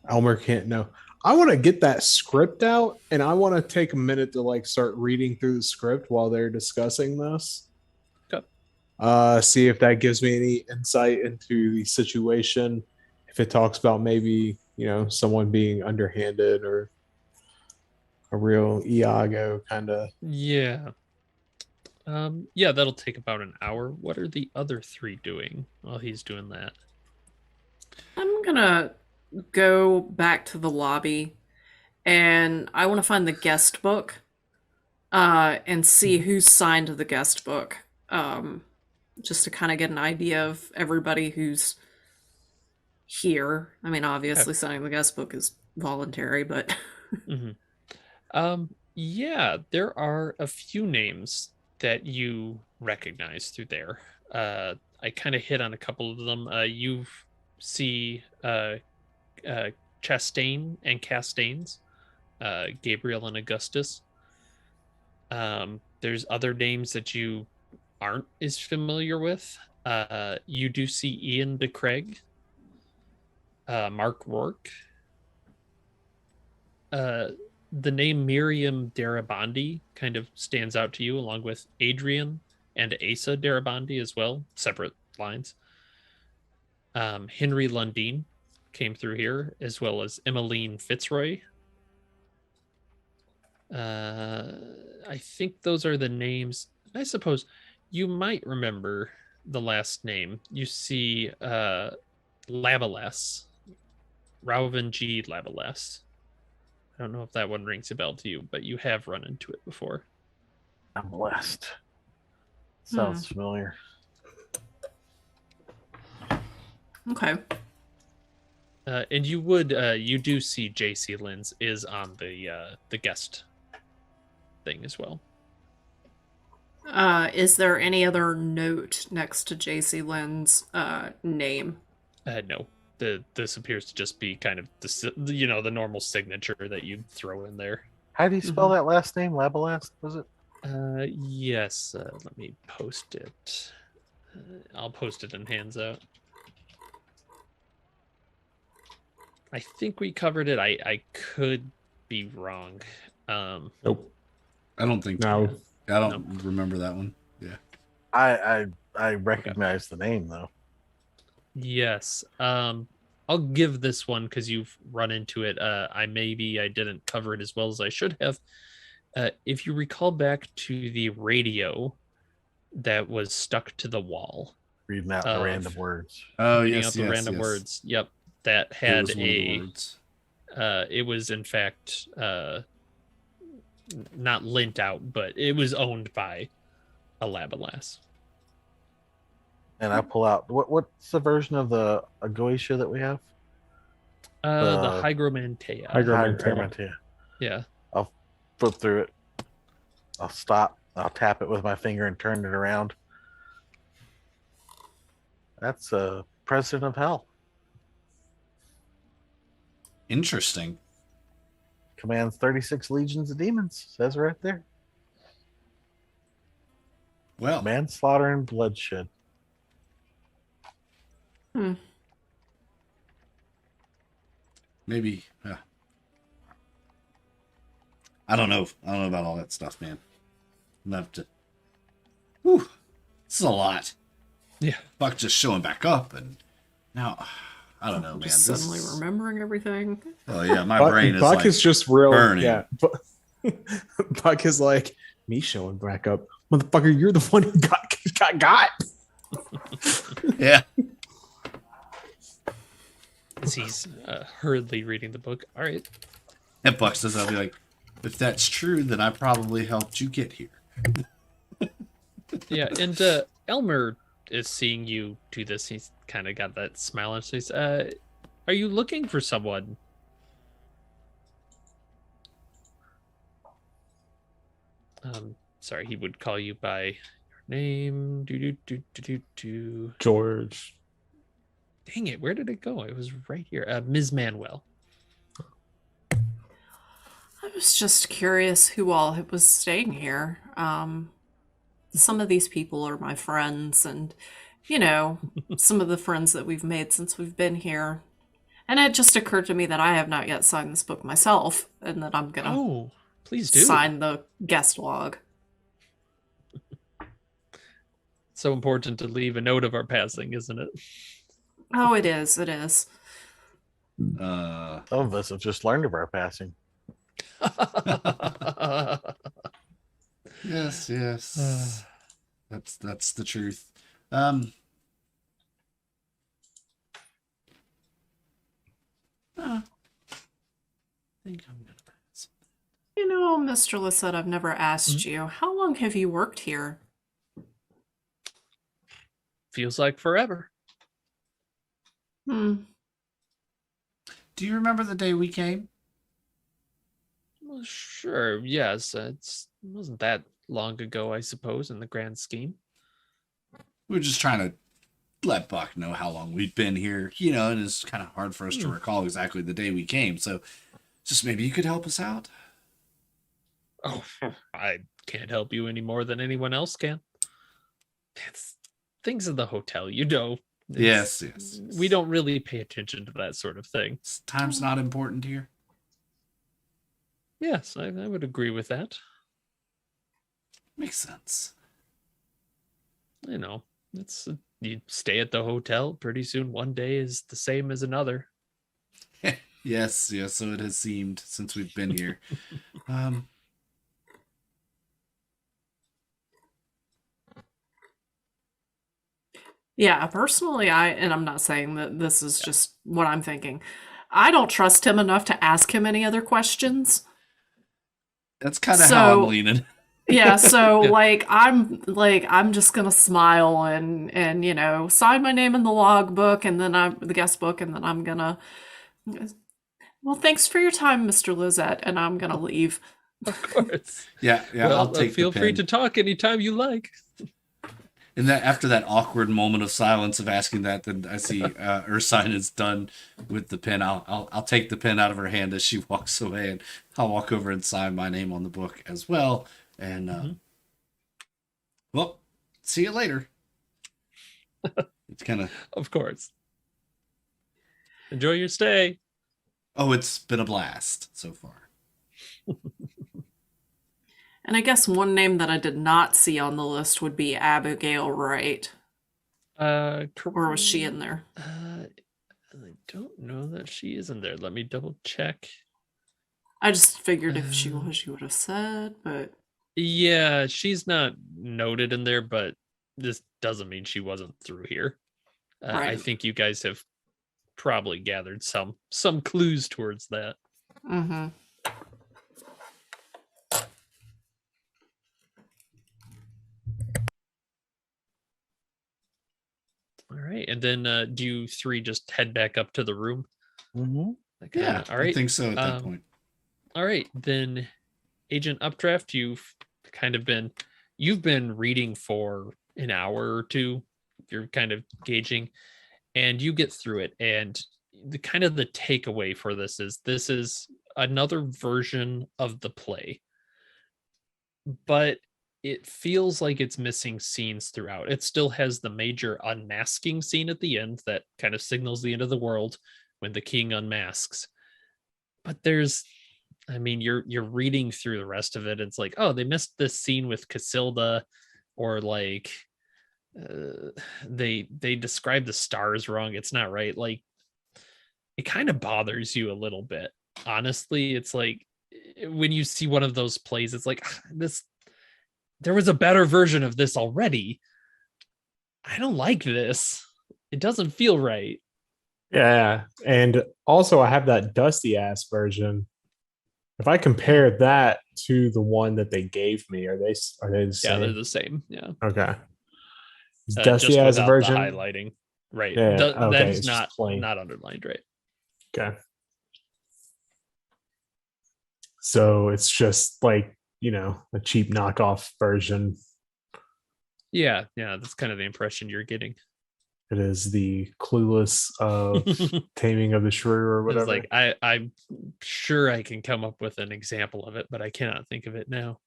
Elmer can't know. I want to get that script out, and I want to take a minute to like start reading through the script while they're discussing this. Okay. See if that gives me any insight into the situation. If it talks about maybe, you know, someone being underhanded or a real Iago kind of. Yeah. Yeah, that'll take about an hour. What are the other three doing while he's doing that? I'm gonna go back to the lobby and I want to find the guest book and see who's signed the guest book. Just to kind of get an idea of everybody who's here. I mean, obviously, signing the guest book is voluntary, but hmm Yeah, there are a few names that you recognize through there. I kind of hit on a couple of them. You see Chastain and Castains, Gabriel and Augustus. There's other names that you aren't as familiar with. You do see Ian DeCraig, Mark Rourke, the name Miriam Darabandi kind of stands out to you, along with Adrian and Asa Darabandi as well, separate lines. Henry Lundeen came through here, as well as Emmeline Fitzroy. I think those are the names. I suppose you might remember the last name. You see Labaless, Rauven G. Labaless. I don't know if that one rings a bell to you, but you have run into it before. I'm blessed. Sounds familiar. okay. And you would you do see JC Lins is on the guest thing as well. Is there any other note next to JC Lynn's name? No, this appears to just be kind of the normal signature that you'd throw in there. How do you spell that last name? Labalast, was it? Yes. Let me post it. I'll post it in hands out. I think we covered it. I could be wrong. Nope. I don't think No. I don't remember that one. Yeah. I recognize the name though. Yes. I'll give this one because you've run into it. I didn't cover it as well as I should have. If you recall back to the radio that was stuck to the wall, Reading out the random words. Oh, reading yes, out the yes, random yes. words. Yep, that It had was one of the words. it was in fact not lent out, but it was owned by a Labalas. And I pull out what's the version of the Goetia that we have? The Hygromantea. Hygromantea. Yeah. I'll flip through it. I'll stop. I'll tap it with my finger and turn it around. That's President of Hell. Interesting. Commands 36 legions of demons. Says right there. Well, Manslaughter and bloodshed. maybe. I don't know. I don't know about all that stuff, man. I'm gonna have to. Whew, this is a lot. Yeah. Buck just showing back up, and now I don't know, man. Just This suddenly is- remembering everything. Oh yeah, my Buck, brain is Buck like is just real. burning. Yeah. Buck is like, me showing back up. Motherfucker, you're the one who got. yeah. As he's hurriedly reading the book. All right. And Buck says, "I'll be like, if that's true, then I probably helped you get here." Yeah, and Elmer is seeing you do this. He's kind of got that smile on his face. Are you looking for someone? Sorry, he would call you by your name. Do. George. Dang it, where did it go? It was right here. Ms. Manuel. I was just curious who all was staying here. Some of these people are my friends, and some of the friends that we've made since we've been here. And it just occurred to me that I have not yet signed this book myself, and that I'm gonna Oh, please do. sign the guest log. So important to leave a note of our passing, isn't it? Oh, it is. It is. Uh, Some of us have just learned of our passing. yes, yes. That's the truth. I think I'm gonna pass. Mr. Lisette, I've never asked you, how long have you worked here? Feels like forever. Hmm. Do you remember the day we came? Well, sure, yes. It wasn't that long ago, I suppose, in the grand scheme. We were just trying to let Buck know how long we'd been here, and it's kind of hard for us to recall exactly the day we came. So just maybe you could help us out. Oh, I can't help you any more than anyone else can. It's things in the hotel, Yes. We don't really pay attention to that sort of thing. Time's not important here. Yes, I would agree with that. Makes sense. It's you stay at the hotel. Pretty soon, one day is the same as another. Yes. So it has seemed since we've been here. Yeah, personally, and I'm not saying that this is just what I'm thinking. I don't trust him enough to ask him any other questions. That's kind of how I'm So- leaning. Yeah, so Yeah. I'm just gonna smile and sign my name in the logbook and then the guest book, and then I'm gonna, well, thanks for your time, Mr. Lizette, and I'm gonna leave. Of course. Yeah. Well, I'll take feel the free pen. to talk anytime you like. And that after that awkward moment of silence of asking that, then I see Ursine is done with the pen. I'll take the pen out of her hand as she walks away, and I'll walk over and sign my name on the book as well. And well, see you later. It's kind of Of course. Enjoy your stay. it's been a blast so far. And I guess one name that I did not see on the list would be Abigail Wright. Or was she in there? I don't know that she is in there. Let me double check. I just figured if she was, you would have said, but Yeah, she's not noted in there, but this doesn't mean she wasn't through here. I Right. think you guys have probably gathered some clues towards that. mm-hmm. All right, and then do you three just head back up to the room? Mm-hmm. Like, Yeah, all right. I think so at that Um, point. All right, then Agent Updraft, you've been reading for an hour or two. You're kind of gauging, and you get through it. And the takeaway for this is another version of the play, but it feels like it's missing scenes throughout. It still has the major unmasking scene at the end that kind of signals the end of the world when the king unmasks. But there's, I mean, you're reading through the rest of it. It's like, oh, they missed this scene with Casilda, or like they describe the stars wrong. It's not right. Like, it kind of bothers you a little bit. Honestly, it's like when you see one of those plays, it's like this. There was a better version of this already. I don't like this. It doesn't feel right. Yeah, and also I have that dusty ass version. If I compare that to the one that they gave me, are they the Yeah, same? they're the same. Yeah. Okay. Is Just dusty ass without version. the highlighting. Right. Yeah, okay, That it's is just not plain. not underlined, right? Okay. So it's just like, a cheap knockoff version. Yeah, that's kind of the impression you're getting. It is the Clueless of Taming of the Shrew or It's whatever. like I'm sure I can come up with an example of it, but I cannot think of it now.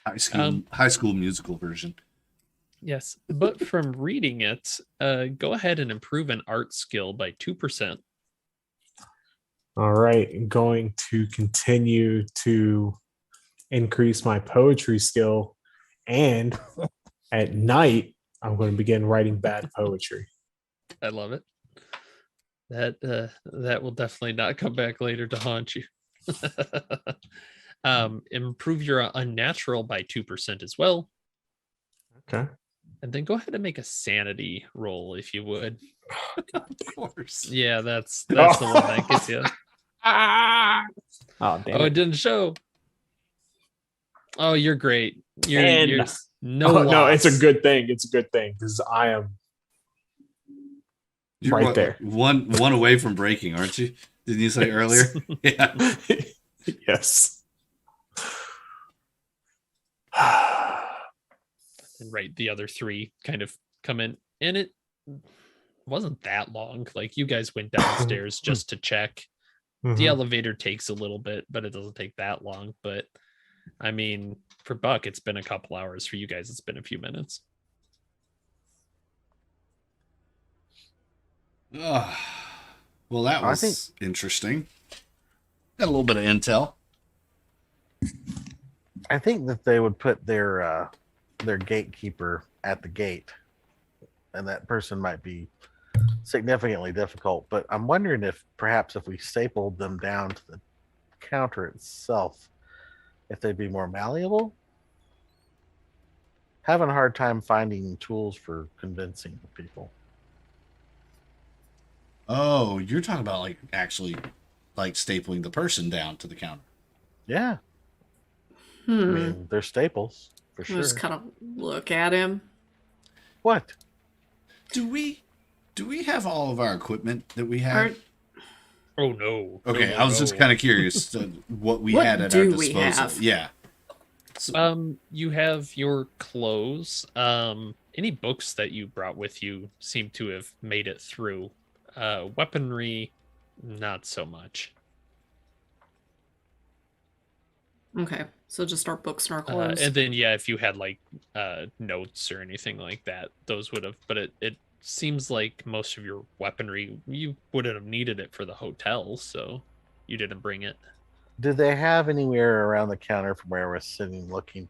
High school musical version. Yes, but from reading it, go ahead and improve an art skill by 2%. All right, I'm going to continue to increase my poetry skill, and at night I'm going to begin writing bad poetry. I love it. That will definitely not come back later to haunt you. Improve your unnatural by 2% as well. Okay. And then go ahead and make a sanity roll if you would. Of course. Yeah, that's the one that gets you. Oh, damn Oh, it it. didn't show. Oh, you're great. You're And- no Oh, no, it's a loss. good thing. It's a good thing because I am You're right what, there. One away from breaking, aren't you? Didn't you say earlier? Yeah. Yes. And right, the other three kind of come in, and it wasn't that long. Like, you guys went downstairs just to check. The Mhm. elevator takes a little bit, but it doesn't take that long. But I mean, for Buck, it's been a couple hours. For you guys, it's been a few minutes. Well, that I was interesting. Got a little bit of intel. I think that they would put their gatekeeper at the gate, and that person might be significantly difficult. But I'm wondering if perhaps if we stapled them down to the counter itself, if they'd be more malleable. Having a hard time finding tools for convincing people. Oh, you're talking about like actually like stapling the person down to the counter. Yeah, I mean they're staples for sure. Just kind of look at him. What? Do we have all of our equipment that we have? Are- Oh no. Okay, I was just kind of curious to what we What had at our do we disposal. have? Yeah. So, You have your clothes. Any books that you brought with you seem to have made it through. Weaponry, not so much. Okay, so just our books and our clothes. And then if you had like notes or anything like that, those would have. But it seems like most of your weaponry, you wouldn't have needed it for the hotel, so you didn't bring it. Do they have anywhere around the counter from where I was sitting looking?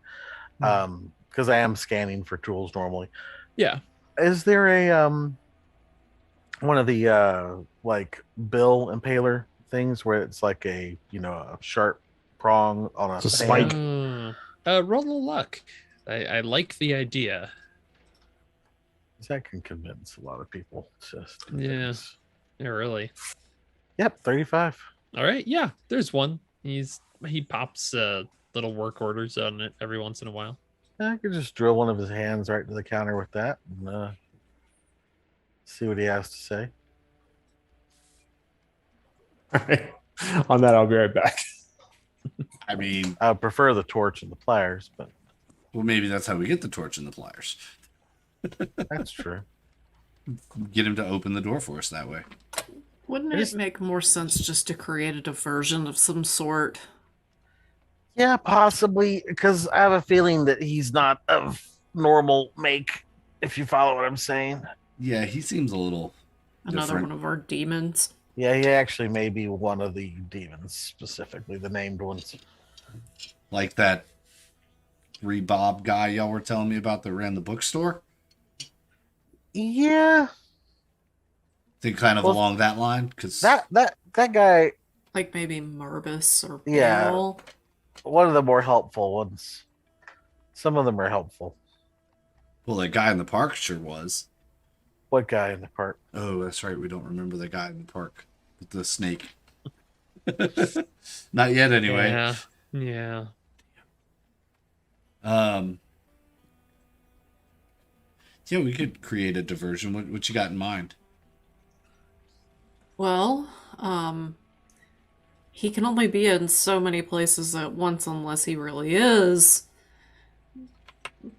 Because I am scanning for tools normally. Yeah. Is there a one of the like bill impaler things where it's like a a sharp prong on a It's a stand? spike. Roll a luck. I like the idea. That can convince a lot of people. Just Yeah. Yeah, really. Yep, 35. All right, yeah, there's one. He pops little work orders on it every once in a while. I could just drill one of his hands right to the counter with that and see what he has to say. All right. On that, I'll be right back. I mean, I would prefer the torch and the pliers, but well, maybe that's how we get the torch and the pliers. that's true. Get him to open the door for us that way. Wouldn't I it just- make more sense just to create a diversion of some sort? Yeah, possibly, because I have a feeling that he's not of normal make, if you follow what I'm saying. Yeah, he seems a little Another different. one of our demons. Yeah, he actually may be one of the demons, specifically the named ones. Like that Bob guy y'all were telling me about that ran the bookstore. Yeah, Think kind of Well, along that line, because that guy, Like maybe Marbus or Yeah. Bale. one of the more helpful ones. Some of them are helpful. well, that guy in the park sure was. What guy in the park? Oh, that's right. We don't remember the guy in the park with the snake. Not yet, anyway. Yeah. Yeah. Yeah, we could create a diversion. What you got in mind? Well, he can only be in so many places at once unless he really is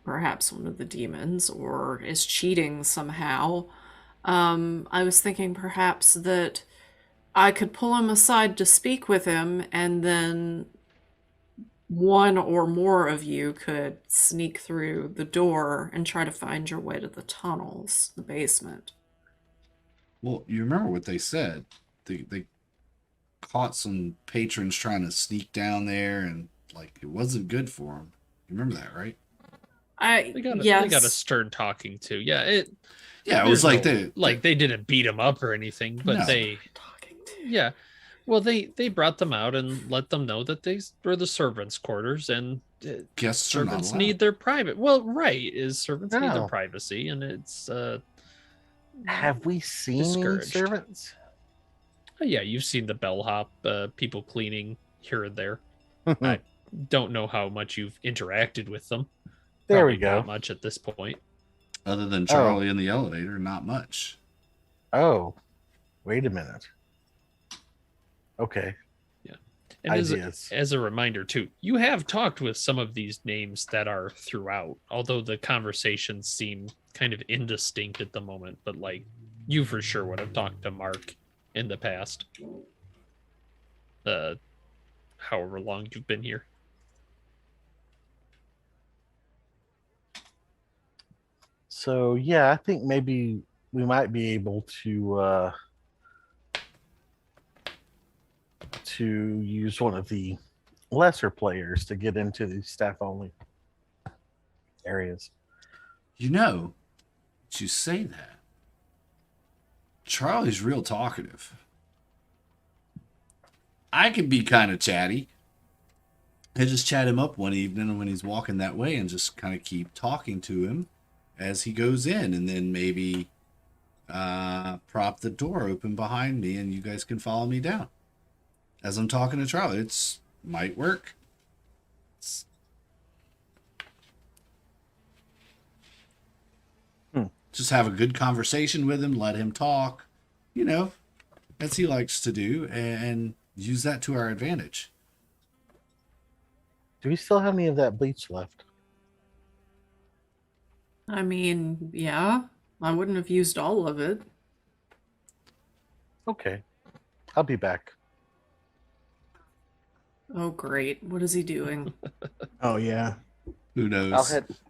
perhaps one of the demons or is cheating somehow. I was thinking perhaps that I could pull him aside to speak with him, and then one or more of you could sneak through the door and try to find your way to the tunnels, the basement. Well, you remember what they said. They caught some patrons trying to sneak down there, and like it wasn't good for them. You remember that, right? They got a Yes. stern talking to. Yeah, Yeah, it was there's like no- they didn't beat him up or anything, but No. they Talking to. yeah. Well, they brought them out and let them know that they were the servants' quarters, and guests are not servants allowed. need their private. Well, right, is servants need their No. privacy, and it's Have we seen any Discouraged. servants? yeah, you've seen the bellhop, people cleaning here and there. I don't know how much you've interacted with them. There we Probably go. Not much at this point. Other than Charlie in the elevator, not much. Oh, wait a minute. Okay. And Ideas. as a reminder too, you have talked with some of these names that are throughout, although the conversations seem kind of indistinct at the moment, but like you for sure would have talked to Mark in the past. However long you've been here. So yeah, I think maybe we might be able to use one of the lesser players to get into the staff only areas. You know, you say that. Charlie's real talkative. I could be kind of chatty. I just chat him up one evening when he's walking that way and just kind of keep talking to him as he goes in, and then maybe prop the door open behind me and you guys can follow me down as I'm talking to Charlie. It's might work. Just have a good conversation with him, let him talk, you know, as he likes to do, and use that to our advantage. Do we still have any of that bleach left? I mean, yeah, I wouldn't have used all of it. Okay. I'll be back. Oh, great. What is he doing? Oh yeah. Who knows?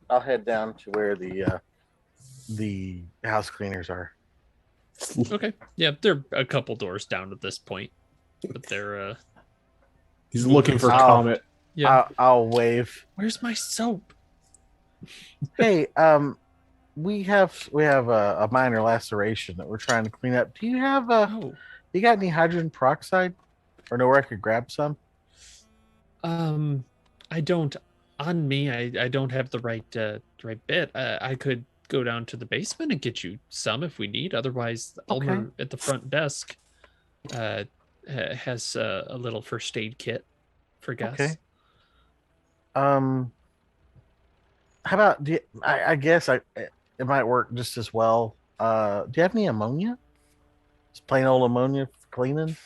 I'll head down to where the house cleaners are. Okay. Yeah, they're a couple doors down at this point. But they're He's looking for Oh. Comet. yeah. I'll wave. Where's my soap? Hey, we have a minor laceration that we're trying to clean up. Do you have Oh. you got any hydrogen peroxide, or nowhere I could grab some? I don't on me. I don't have the right bit. I could go down to the basement and get you some if we need. Otherwise, Okay. Elmer at the front desk has a little first aid kit for guests. Okay. How about I guess it might work just as well. Do you have any ammonia? Just plain old ammonia for cleaning.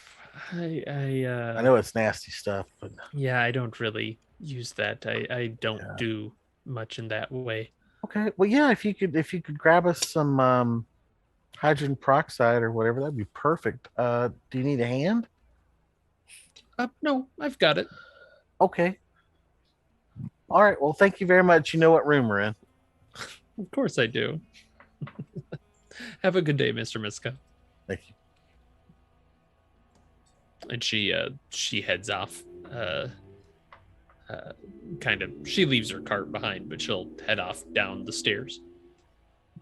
I know it's nasty stuff, but Yeah, I don't really use that. I don't Yeah. do much in that way. okay. Well, yeah. If you could grab us some Hydrogen peroxide or whatever, that'd be perfect. Do you need a hand? No, I've got it. Okay. All right. Well, thank you very much. You know what room we're in. Of course I do. Have a good day, Mr. Miska. Thank you. And she heads off. She leaves her cart behind, but she'll head off down the stairs.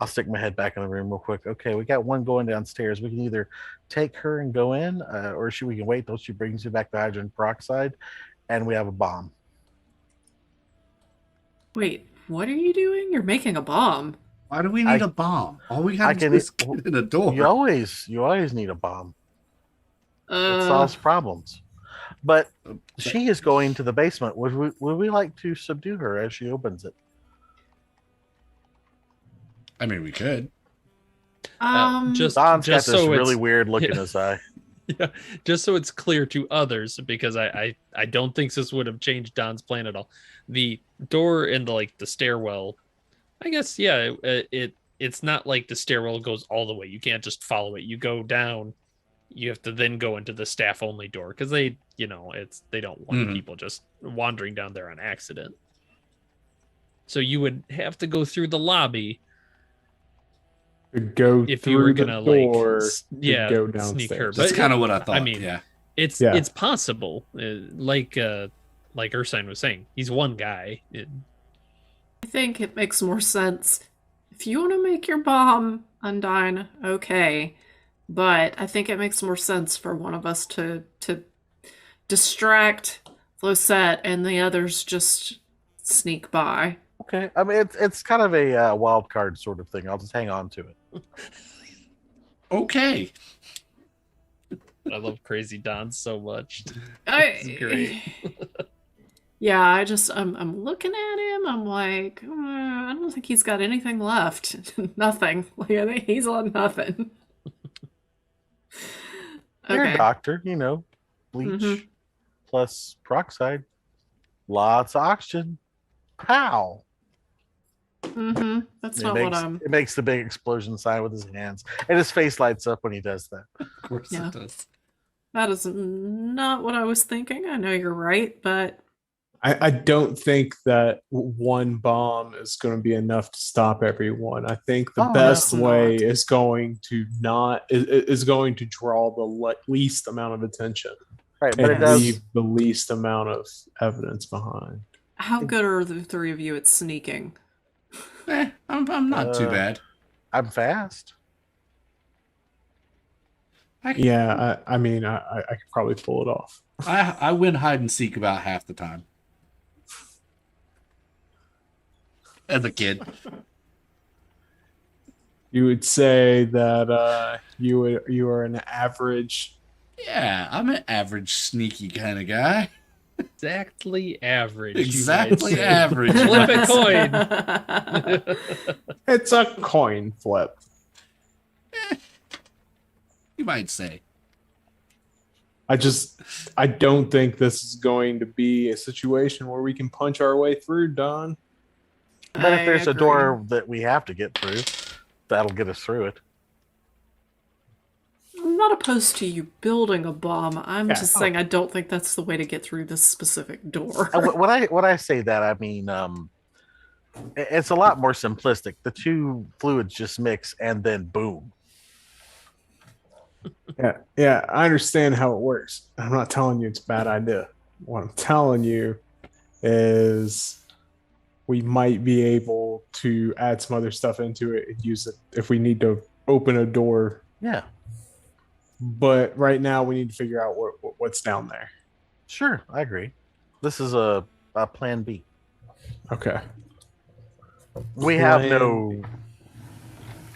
I'll stick my head back in the room real quick. Okay, we got one going downstairs. We can either take her and go in, or we can wait till she brings you back the hydrogen peroxide, and we have a bomb. Wait, what are you doing? You're making a bomb. Why do we need I- a bomb? All we I got to can- do is get in a door. You always need a bomb. It Uh, solves problems. But she is going to the basement. Would we like to subdue her as she opens it? I mean, we could. Just Don's got just this so really it's, weird look in his eye. yeah, just so it's clear to others, because I don't think this would have changed Don's plan at all. The door in the stairwell, I guess, yeah, it's not like the stairwell goes all the way. You can't just follow it. You go down. You have to then go into the staff only door, because they don't want Mhm. people just wandering down there on accident. So you would have to go through the lobby To go if you were through the gonna door go to go sneak her. downstairs. That's But kind of what I thought. I mean, yeah. it's possible. Like Ursine was saying, he's one guy. I think it makes more sense. If you want to make your bomb, Undyne, okay. But I think it makes more sense for one of us to distract Losette and the others just sneak by. Okay. I mean, it's kind of a wild card sort of thing. I'll just hang on to it. Okay. I love Crazy Don so much. It's great. Yeah, I'm looking at him. I'm like, I don't think he's got anything left. Nothing. Like, I think he's on nothing. You're a Okay. doctor, bleach Mhm. plus peroxide, lots of oxygen. Pow! That's It not makes, what I'm. it makes the big explosion sign with his hands, and his face lights up when he does that. Of course Yeah. it does. That is not what I was thinking. I know you're right, but I don't think that one bomb is going to be enough to stop everyone. I think the Oh, no, best it's way not. is going to is going to draw the least amount of attention Right, but and it does. leave the least amount of evidence behind. how good are the three of you at sneaking? I'm not too Uh, bad. I'm fast. Yeah, I mean, I could probably pull it off. I win hide and seek about half the time. As a kid. You would say that you are an average. Yeah, I'm an average sneaky kind of guy. Exactly average. you might Exactly say. average. Flip a coin. It's a coin flip. You might say. I don't think this is going to be a situation where we can punch our way through, Don. But if I there's a agree. door that we have to get through, that'll get us through it. I'm not opposed to you building a bomb. I'm Yeah. just saying I don't think that's the way to get through this specific door. When I say that, I mean it's a lot more simplistic. The two fluids just mix, and then boom. Yeah, I understand how it works. I'm not telling you it's a bad idea. What I'm telling you is we might be able to add some other stuff into it and use it if we need to open a door. Yeah, But right now we need to figure out what's down there. sure, I agree. This is a plan B. Okay. We have Plan no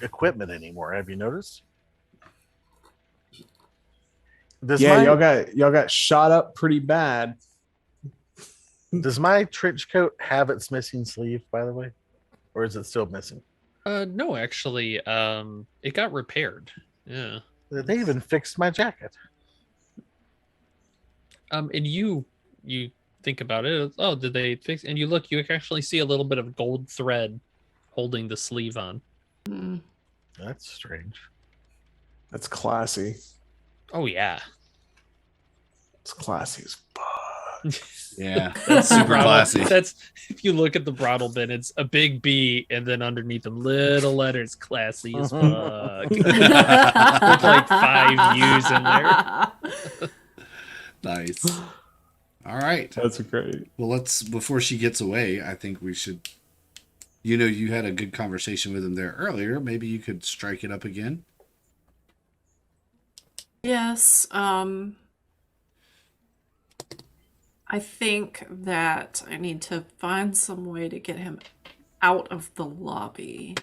equipment anymore. Have you noticed? Does Yeah, my, y'all got shot up pretty bad. does my trench coat have its missing sleeve, by the way, or is it still missing? No, actually, it got repaired. Yeah. They even fixed my jacket. And you think about it. Oh, did they fix? And you look, you can actually see a little bit of gold thread holding the sleeve on. Hmm. That's strange. That's classy. Oh yeah. It's classy as fuck. Yeah, that's super Bottle- classy. That's if you look at the bottle bin, it's a big B, and then underneath them little letters, classy as fuck. With like 5 U's in there. Nice. All right. That's great. Well, let's, before she gets away, I think we should, you had a good conversation with him there earlier. Maybe you could strike it up again. Yes, I think that I need to find some way to get him out of the lobby.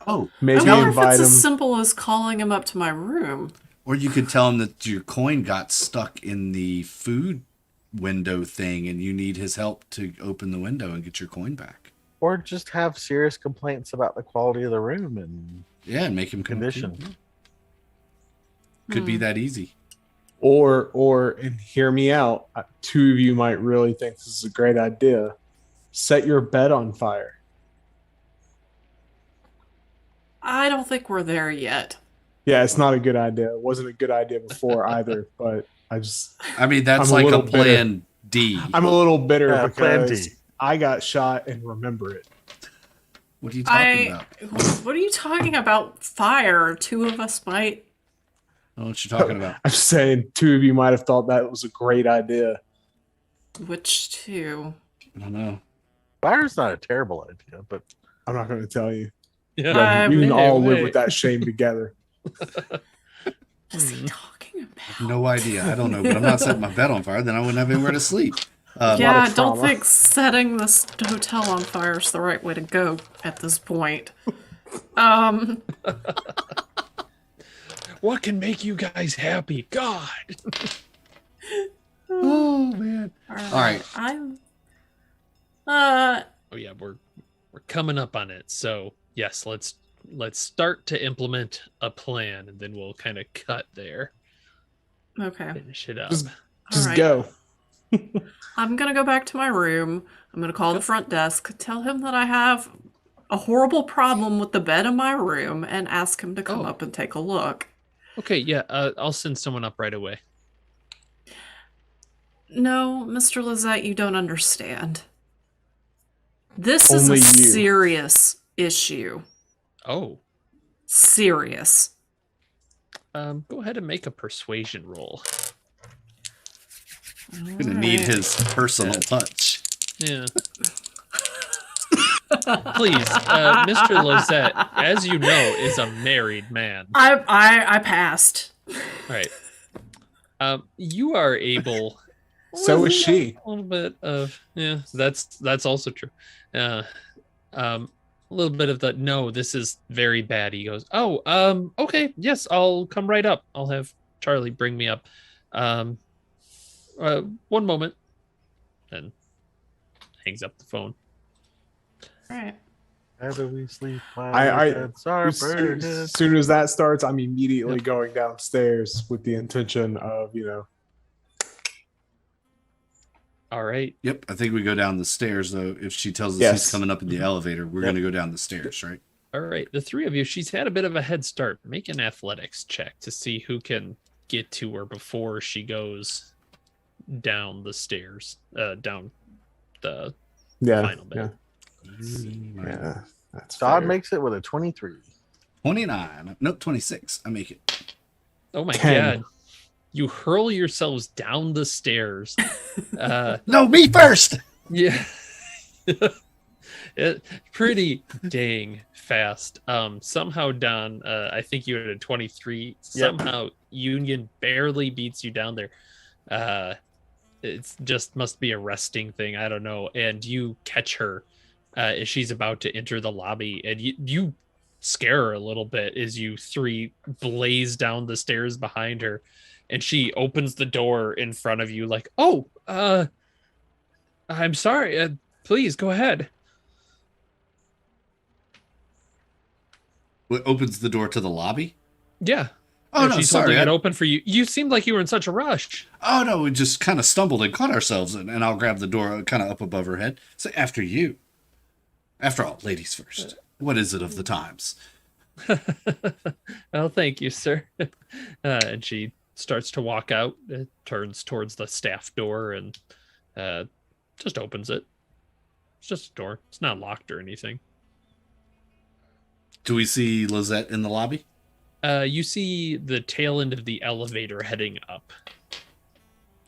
Oh, Maybe I wonder if invite it's him. as simple as calling him up to my room. or you could tell him that your coin got stuck in the food window thing and you need his help to open the window and get your coin back. Or just have serious complaints about the quality of the room and Yeah, and make him come condition. clean. Could be that easy. Or and hear me out. 2 of you might really think this is a great idea. Set your bed on fire. I don't think we're there yet. Yeah, it's not a good idea. It wasn't a good idea before either, but I mean, that's I'm a like a little bitter. plan D. I'm a little bitter Yeah, plan because D. I got shot and remember it. What are you talking about? What are you talking about? Fire. 2 of us might. I don't know what you're talking about. I'm just saying 2 of you might have thought that was a great idea. Which 2? I don't know. Fire's not a terrible idea, but I'm not going to tell you. Yeah. We can Wait, all live with that shame together. What is he talking about? No idea. I don't know, but I'm not setting my bed on fire. Then I wouldn't have anywhere to sleep. Yeah, I of don't trauma. think setting this hotel on fire is the right way to go at this point. What can make you guys happy? God. Oh man. All right. I'm. Oh yeah, we're coming up on it. So yes, let's start to implement a plan, and then we'll kind of cut there, Okay. finish it up. Just All right. go. I'm gonna go back to my room. I'm gonna call the front desk, tell him that I have a horrible problem with the bed in my room, and ask him to come Oh. up and take a look. Okay, yeah, I'll send someone up right away. No, Mr. Lizette, you don't understand. This is Only a you. serious issue. Oh, Serious. go ahead and make a persuasion roll. Gonna need his personal touch. Yeah. Please, Mr. Lozette, as you know, is a married man. I passed. Right. You are able. So is she. A little bit of that's also true. A little bit of the no, this is very bad. He goes, oh, okay, yes, I'll come right up. I'll have Charlie bring me up. One moment, and hangs up the phone. All right. how do we sleep? While I- our heads are As burning? soon as that starts, I'm immediately going downstairs with the intention of, All right. Yep, I think we go down the stairs though. If she tells us Yes. he's coming up in the elevator, we're Yep. gonna go down the stairs, right? All right, the 3 of you, she's had a bit of a head start. Make an athletics check to see who can get to her before she goes down the stairs, down the yeah, final bit. yeah. That's Todd fair. makes it with a 23. 29. Nope, 26. I make it. Oh my 10. god. You hurl yourselves down the stairs. No, me first. Yeah. Pretty dang fast. Somehow Don, I think you had a 23. Somehow Union barely beats you down there. It's just must be a resting thing. I don't know. And you catch her as she's about to enter the lobby, and you scare her a little bit as you 3 blaze down the stairs behind her, and she opens the door in front of you like, oh, I'm sorry. Please go ahead. What opens the door to the lobby? Yeah. Oh And no, she's sorry. holding it open for you. You seemed like you were in such a rush. Oh no, we just kind of stumbled and caught ourselves, and I'll grab the door kind of up above her head. Say after you. After all, ladies first. What is it of the times? Well, thank you, sir. And she starts to walk out, turns towards the staff door, and just opens it. It's just a door. It's not locked or anything. Do we see Lizette in the lobby? You see the tail end of the elevator heading up,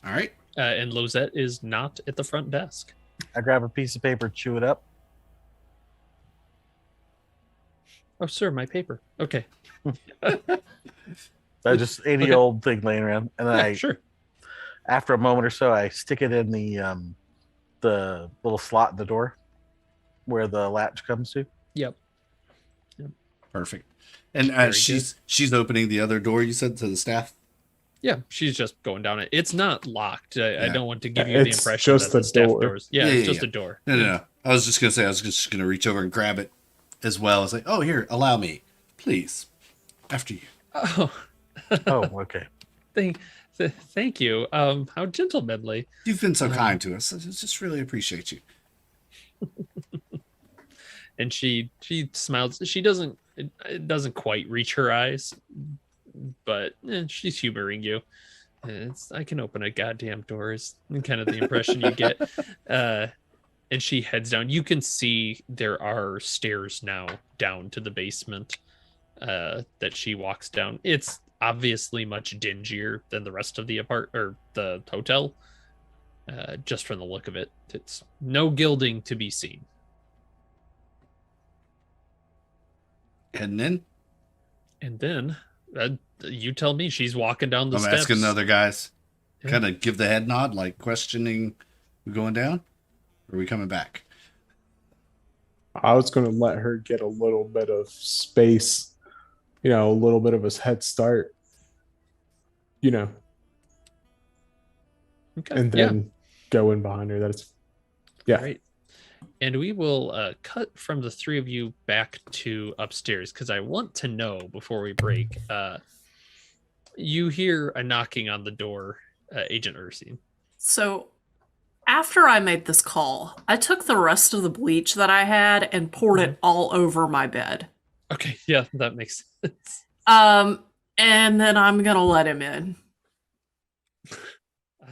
All right. and Lozette is not at the front desk. I grab a piece of paper, chew it up. Oh, sir, my paper. Okay. I just any Okay. old thing laying around, and then Yeah, sure. after a moment or so, I stick it in the little slot in the door where the latch comes to. Yep. Perfect. And Very she's opening the other door, you said, to the staff? Yeah, she's just going down it. It's not locked. I Yeah. don't want to give you the It's impression just that the a staff door. doors. Yeah, Yeah, it's yeah, just a door. No. I was just going to say, I was just going to reach over and grab it as well. It's like, oh, here, allow me. Please. After you. Oh, Oh, okay. thank you. How gentlemanly. You've been so kind to us. I just really appreciate you. And she smiles. She doesn't. It doesn't quite reach her eyes, but she's humoring you. I can open a goddamn door is kind of the impression you get. And she heads down. You can see there are stairs now down to the basement that she walks down. It's obviously much dingier than the rest of the the hotel. Just from the look of it, it's no gilding to be seen. Heading in? And then you tell me she's walking down the I'm steps. asking the other guys. Yeah. Kind of give the head nod, like questioning, we going down? Or are we coming back? I was going to let her get a little bit of space, a little bit of a head start, Okay. and then go in behind her. That's, yeah. Right. And we will cut from the three of you back to upstairs because I want to know before we break. You hear a knocking on the door, Agent Ursine. So, after I made this call, I took the rest of the bleach that I had and poured it all over my bed. Okay, yeah, that makes sense. And then I'm gonna let him in.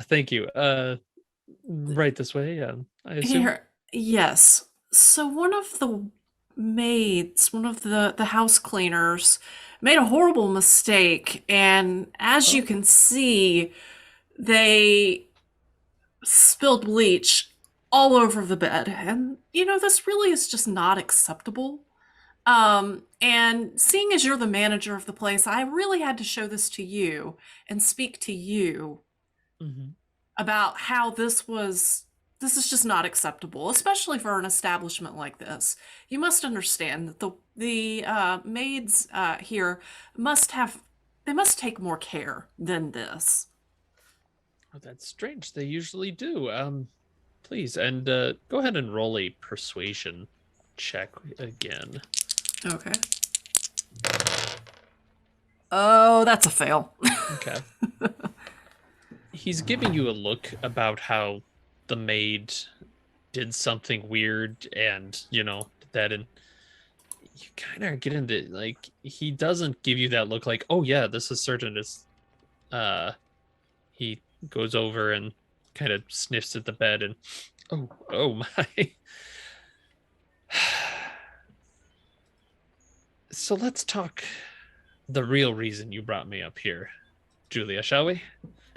Thank you. Right this way. I assume. Here, yes. So one of the maids, one of the house cleaners, made a horrible mistake, and as you can see, they spilled bleach all over the bed. And this really is just not acceptable. And seeing as you're the manager of the place, I really had to show this to you and speak to you Mhm. about how this is just not acceptable, especially for an establishment like this. You must understand that the maids here must take more care than this. Oh, that's strange. They usually do. Please, and go ahead and roll a persuasion check again. Okay. Oh, that's a fail. Okay. He's giving you a look about how the maid did something weird and, that, and you kind of get into, like, he doesn't give you that look like, oh yeah, this is certain. It's, he goes over and kind of sniffs at the bed and, oh my. So let's talk the real reason you brought me up here, Julia, shall we?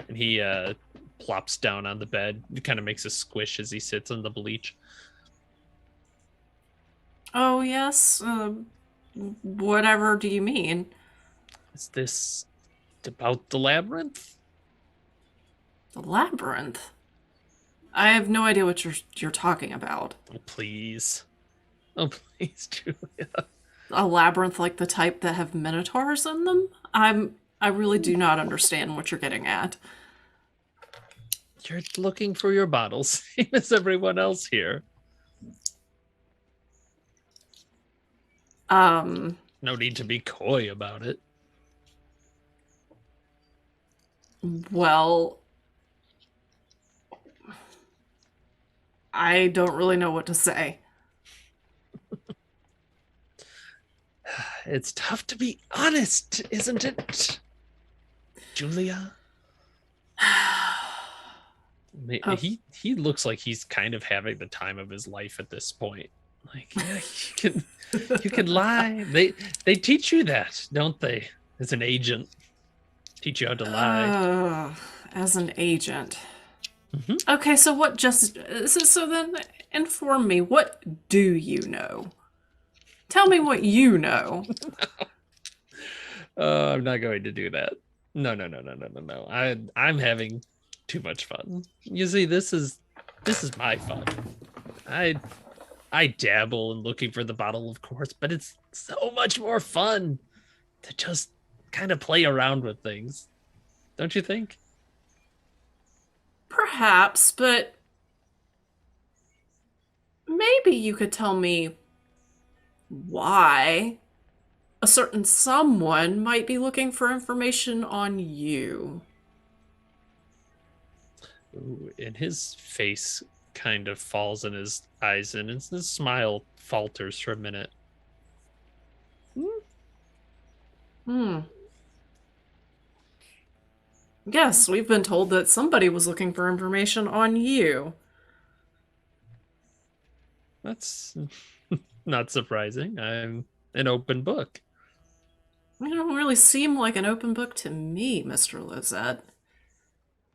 And he plops down on the bed. It kind of makes a squish as he sits on the bleach. Oh, yes. Whatever do you mean? Is this about the labyrinth? The labyrinth? I have no idea what you're talking about. Oh, please. Oh, please, Julia. A labyrinth like the type that have minotaurs in them? I really do not understand what you're getting at. You're looking for your bottles, same as everyone else here. No need to be coy about it. Well, I don't really know what to say. It's tough to be honest, isn't it, Julia? Oh. He looks like he's kind of having the time of his life at this point. Like, yeah, you can lie. They teach you that, don't they? As an agent, teach you how to lie. As an agent. Mhm. Okay, so what so then inform me, what do you know? Tell me what you know. I'm not going to do that. No. I'm having too much fun. You see, this is my fun. I dabble in looking for the bottle, of course, but it's so much more fun to just kind of play around with things. Don't you think? Perhaps, but maybe you could tell me why a certain someone might be looking for information on you. Ooh, and his face kind of falls in his eyes, and his smile falters for a minute. Yes, we've been told that somebody was looking for information on you. That's not surprising. I'm an open book. You don't really seem like an open book to me, Mr. Lizette.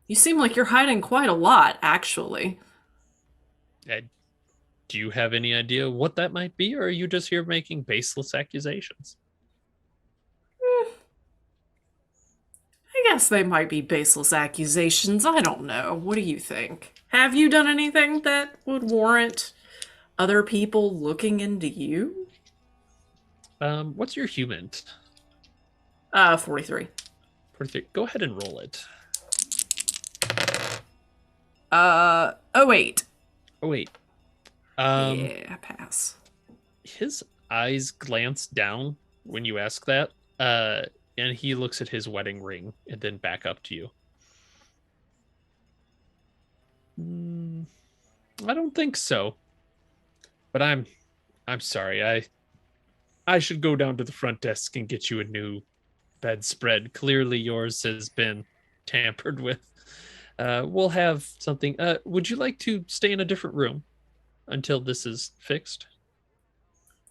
You seem like you're hiding quite a lot, actually. Do you have any idea what that might be, or are you just here making baseless accusations? I guess they might be baseless accusations. I don't know. What do you think? Have you done anything that would warrant other people looking into you? What's your human? 43. 43. Go ahead and roll it. 08. Oh wait. Yeah, pass. His eyes glance down when you ask that, and he looks at his wedding ring and then back up to you. I don't think so. But I'm sorry. I should go down to the front desk and get you a new bedspread. Clearly yours has been tampered with. We'll have something. Would you like to stay in a different room until this is fixed?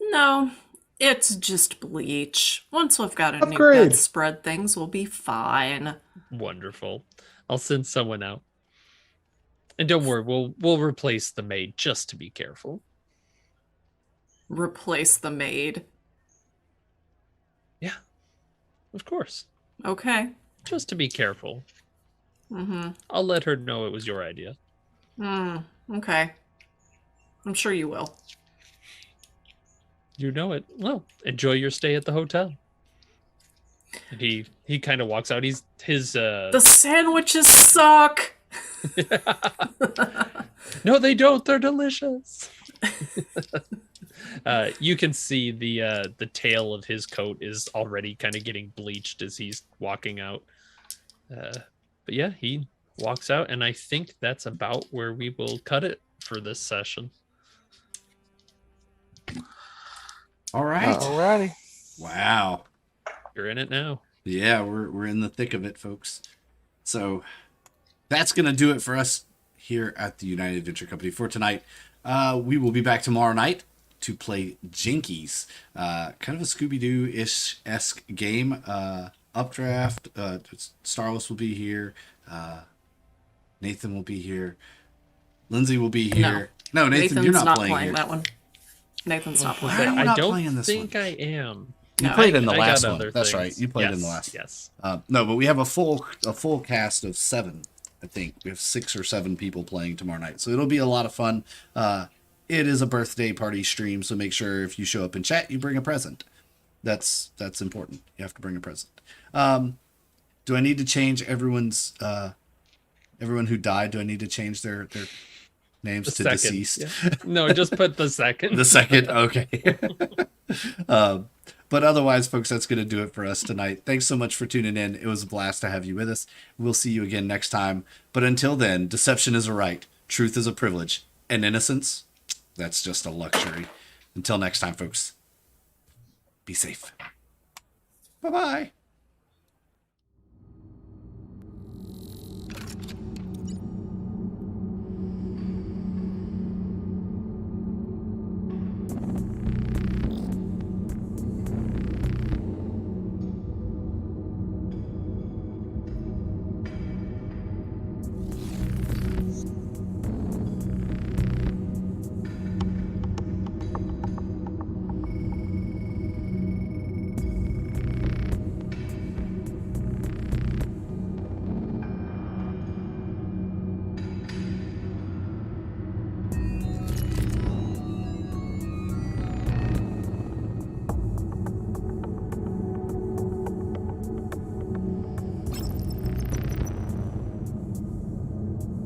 No, it's just bleach. Once we've got a new Upgrade. bedspread, things will be fine. Wonderful. I'll send someone out. And don't worry, we'll replace the maid just to be careful. Replace the maid. Yeah, of course. Okay. Just to be careful. Mm-hmm. I'll let her know it was your idea. Okay. I'm sure you will. You know it. Well, enjoy your stay at the hotel. And he kind of walks out. The sandwiches suck! No, they don't. They're delicious. You can see the tail of his coat is already kind of getting bleached as he's walking out. But yeah, he walks out, and I think that's about where we will cut it for this session. All right. Alrighty. Wow. You're in it now. Yeah, we're in the thick of it, folks. So that's gonna do it for us here at the United Adventure Company for tonight. We will be back tomorrow night to play Jinkies, kind of a Scooby-Doo-ish esque game. Updraft. Starless will be here. Nathan will be here. Lindsay will be here. No, Nathan, you're not playing here. that one. Nathan's not Why playing are that you one. not I playing don't this think one? I am. You No, played in the I last got one. other That's things. right. You played in the Yes, last one. Yes. No, but we have a full cast of 7. I think we have 6 or 7 people playing tomorrow night, so it'll be a lot of fun. It is a birthday party stream, so make sure if you show up in chat, you bring a present. That's important. You have to bring a present. Do I need to change everyone's everyone who died? Do I need to change their names The to second. deceased? Yeah. No, just put the second. The second, okay. But otherwise, folks, that's going to do it for us tonight. Thanks so much for tuning in. It was a blast to have you with us. We'll see you again next time. But until then, deception is a right, truth is a privilege, and innocence, that's just a luxury. Until next time, folks. Be safe. Bye bye.